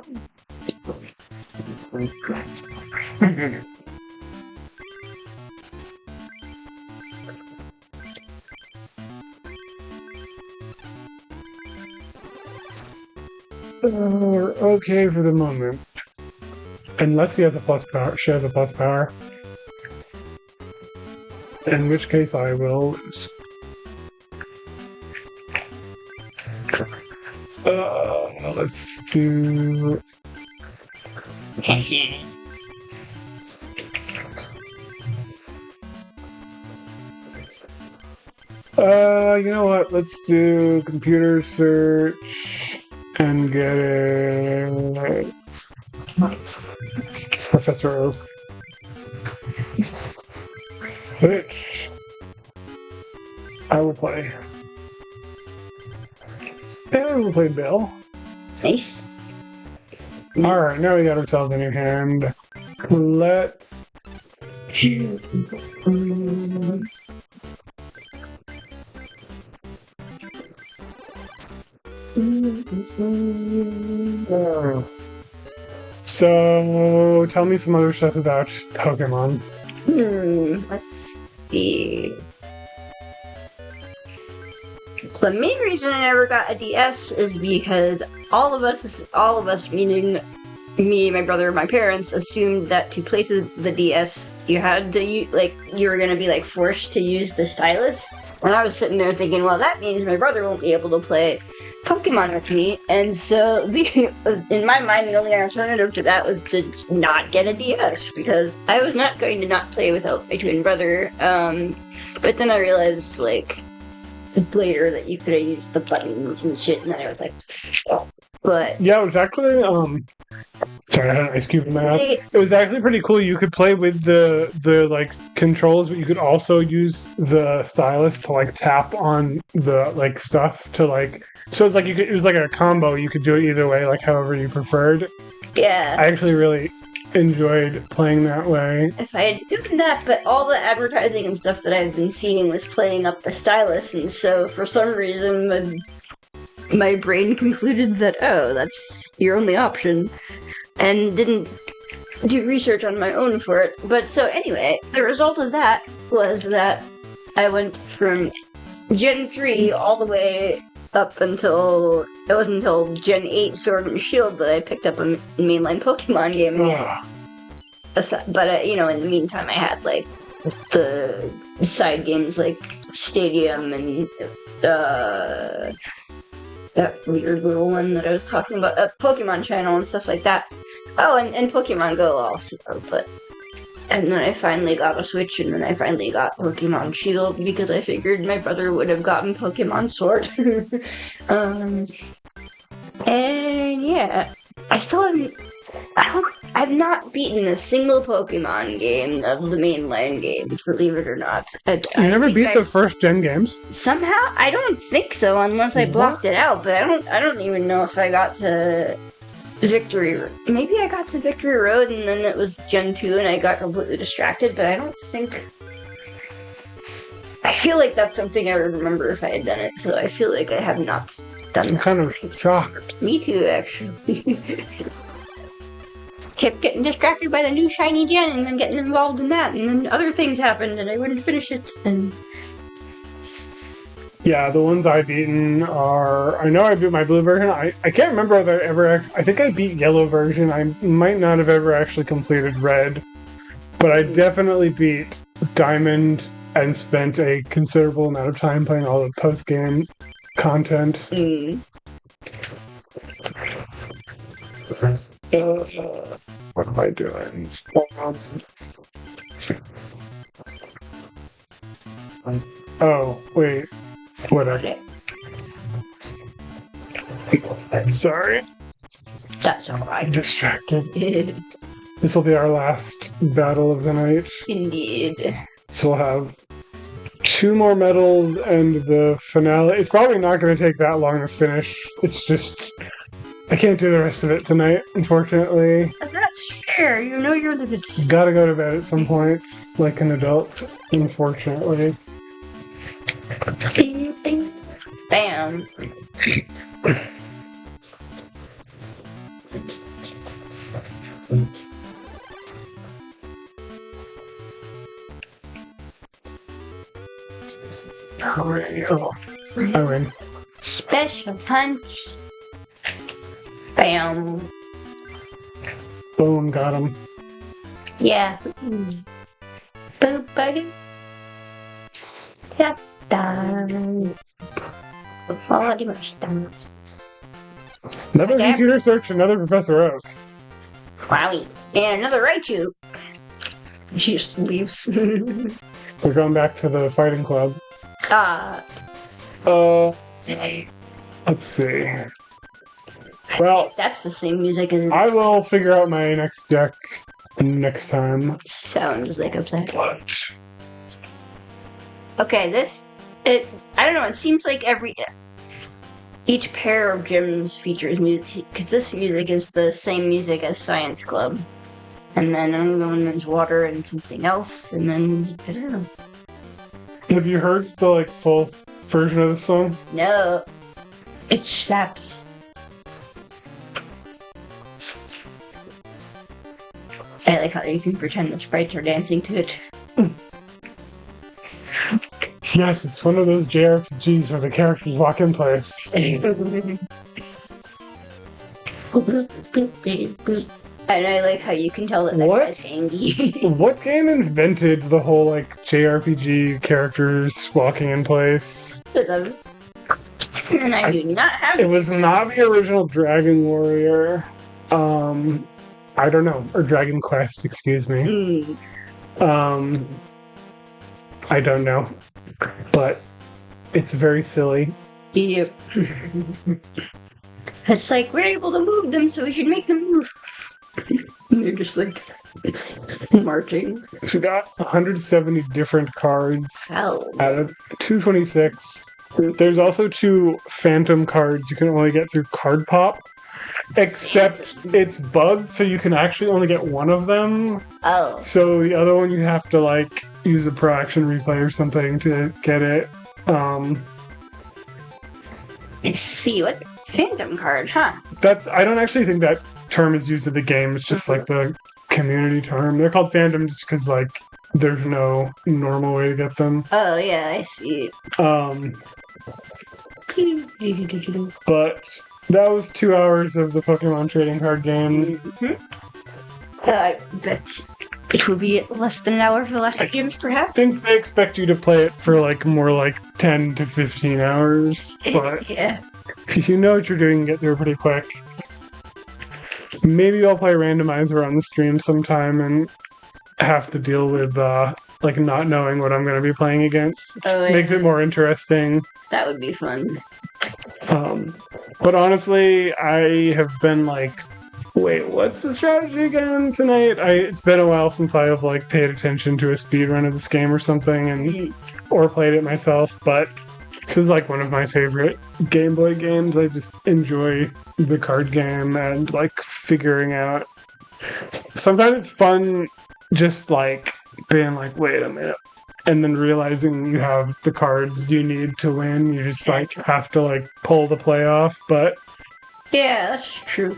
okay for the moment. Unless he has a plus power, she has a plus power. In which case I will lose. Let's do... you know what? Let's do computer search and get it. Professor Oak. Which I will play. And I will play Bill. Nice. Alright, now we got ourselves a new hand. Let... So, tell me some other stuff about Pokemon. Let's see. The main reason I never got a DS is because all of us, meaning me, my brother, my parents, assumed that to play the DS, you had to you were gonna be like forced to use the stylus. And I was sitting there thinking, well, that means my brother won't be able to play Pokemon with me, and so in my mind, the only alternative to that was to not get a DS, because I was not going to not play without my twin brother, but then I realized, like, later that you could have used the buttons and shit, and then I was like, oh. But yeah, it was actually, sorry, I had an ice cube in my mouth. It was actually pretty cool. You could play with the like controls, but you could also use the stylus to like tap on the like stuff to like. So it's like it was like a combo. You could do it either way, like however you preferred. Yeah, I actually really enjoyed playing that way. If I had done that, but all the advertising and stuff that I've been seeing was playing up the stylus, and so for some reason my brain concluded that, oh, that's your only option, and didn't do research on my own for it. But so anyway, the result of that was that I went from Gen 3 all the way up until, it wasn't until Gen 8 Sword and Shield that I picked up a mainline Pokemon game. But, you know, in the meantime I had, like, the side games like Stadium and, that weird little one that I was talking about, Pokemon Channel and stuff like that. Oh, and Pokemon Go also, but... And then I finally got a Switch, and then I finally got Pokemon Shield, because I figured my brother would have gotten Pokemon Sword. And yeah, I still haven't... I've not beaten a single Pokemon game of the mainline games, believe it or not. You never beat the first gen games? Somehow, I don't think so, unless I blocked it out. But I don't even know if I got to Victory. Maybe I got to Victory Road, and then it was Gen 2, and I got completely distracted. But I don't think. I feel like that's something I would remember if I had done it. So I feel like I have not done that. I'm kind of shocked. Me too, actually. Kept getting distracted by the new shiny gen, and then getting involved in that, and then other things happened, and I wouldn't finish it, and... Yeah, the ones I've beaten are... I know I beat my blue version. I can't remember if I ever... I think I beat yellow version. I might not have ever actually completed red. But I definitely beat diamond and spent a considerable amount of time playing all the post-game content. What am I doing? Oh, wait. Whatever. I'm sorry. That's alright. I'm distracted. This will be our last battle of the night. Indeed. So we'll have 2 more medals and the finale. It's probably not going to take that long to finish. It's just... I can't do the rest of it tonight, unfortunately. That's fair. You know you're the good. Gotta go to bed at some point, like an adult, unfortunately. Bam. Oh, I win. Special punch. Bam. Boom, got him. Yeah. Boom, buddy. Another computer search, another Professor Oak. Wowie. And another Raichu. She just leaves. We're going back to the fighting club. Let's see. Well, that's the same music as I will figure out my next deck next time. Sounds like upset. Okay, I don't know, it seems like each pair of gyms features music, because this music is the same music as Science Club. And then another one is water and something else, and then, I don't know. Have you heard the, full version of the song? No. It slaps. I like how you can pretend the sprites are dancing to it. Yes, it's one of those JRPGs where the characters walk in place. And I like how you can tell that guy's angry. What game invented the whole JRPG characters walking in place? And I do not have it. Was not the original Dragon Warrior. I don't know. Or Dragon Quest, excuse me. I don't know. But it's very silly. Yep. It's like, we're able to move them, so we should make them move. And they're just marching. We got 170 different cards out of 226. There's also 2 phantom cards you can only get through Card Pop. Except it's bugged, so you can actually only get one of them. Oh. So the other one you have to use a Pro Action Replay or something to get it. Let's see, what phantom card, huh? I don't actually think that term is used in the game. It's just the community term. They're called phantom just because there's no normal way to get them. Oh yeah, I see. But that was 2 hours of the Pokemon trading card game. Mm-hmm. I bet it will be less than an hour for the last games, perhaps. I think they expect you to play it for more 10 to 15 hours. But yeah. If you know what you're doing, get through pretty quick. Maybe I'll play Randomizer on the stream sometime and have to deal with not knowing what I'm going to be playing against. Oh, yeah. Makes it more interesting. That would be fun. But honestly, I have been wait, what's the strategy again tonight? It's been a while since I have paid attention to a speedrun of this game or something, or played it myself. But this is one of my favorite Game Boy games. I just enjoy the card game and figuring out. Sometimes it's fun, just being wait a minute. And then realizing you have the cards you need to win, you just have to pull the play off. But yeah, that's true.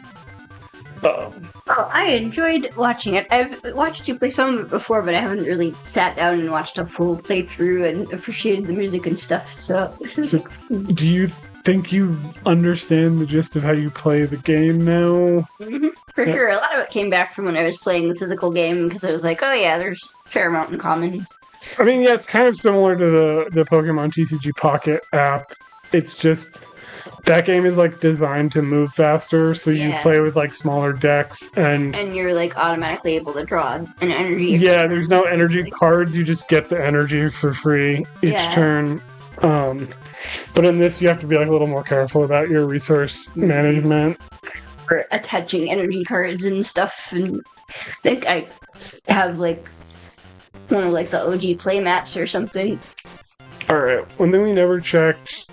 I enjoyed watching it. I've watched you play some of it before, but I haven't really sat down and watched a full playthrough and appreciated the music and stuff. So do you think you understand the gist of how you play the game now? Mm-hmm. For sure. A lot of it came back from when I was playing the physical game, because I was oh yeah, there's a fair amount in common. I mean, yeah, it's kind of similar to the Pokemon TCG Pocket app. It's just that game is like designed to move faster, so you Yeah. play with like smaller decks and you're like automatically able to draw an energy. yeah, there's no energy cards, you just get the energy for free each Yeah. turn. But in this you have to be like a little more careful about your resource management. For attaching energy cards and stuff, and like I have like one of like the OG playmats or something. Alright, one thing we never checked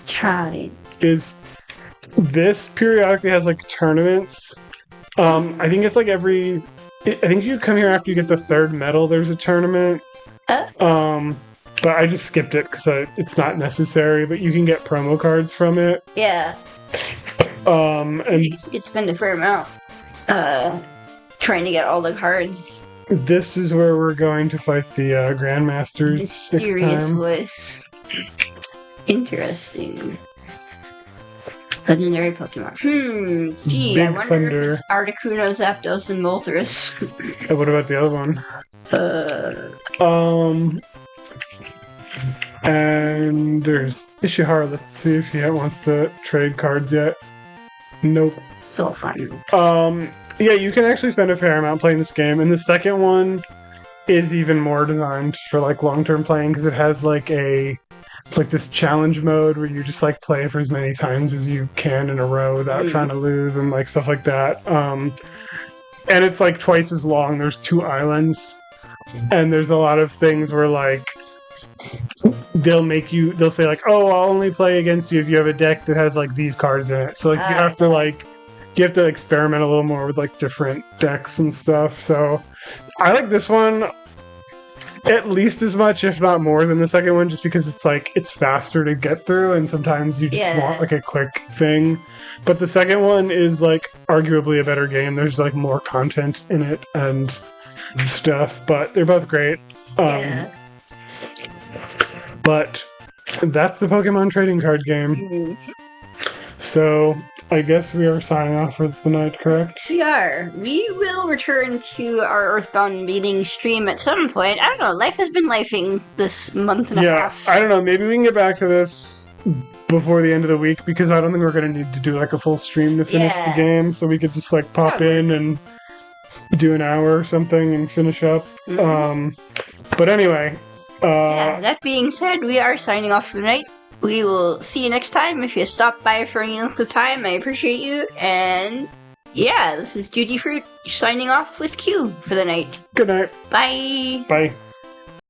Try. is this periodically has like tournaments. I think it's like I think you come here after you get the 3rd medal, there's a tournament. But I just skipped it because it's not necessary, but you can get promo cards from it. Yeah. And You could spend a fair amount trying to get all the cards. this is where we're going to fight the Grandmasters next Mysterious time. voice. Interesting. Legendary Pokemon. Gee, I Big wonder Thunder. if it's Articuno, Zapdos, and Moltres. What about the other one? And there's Ishihara. Let's see if he wants to trade cards yet. Nope. So fun. Yeah, you can actually spend a fair amount playing this game, and the second one is even more designed for like long-term playing because it has like this challenge mode where you just like play for as many times as you can in a row without trying to lose and like stuff like that. And it's like twice as long. There's 2 islands, and there's a lot of things where like they'll say like, oh, I'll only play against you if you have a deck that has like these cards in it. So like you have to experiment a little more with like different decks and stuff. So I like this one at least as much, if not more, than the second one, just because it's faster to get through, and sometimes you just want like a quick thing. But the second one is like arguably a better game. There's like more content in it and stuff, but they're both great. But that's the Pokemon trading card game. So I guess we are signing off for the night, correct? We are. We will return to our Earthbound meeting stream at some point. I don't know. Life has been lifing this month and a half. I don't know. Maybe we can get back to this before the end of the week, because I don't think we're going to need to do like a full stream to finish the game. So we could just like pop in and do an hour or something and finish up. But anyway. That being said, we are signing off for the night. We will see you next time. If you stop by for any length of time, I appreciate you. And yeah, this is Judy Fruit signing off with Q for the night. Good night. Bye. Bye.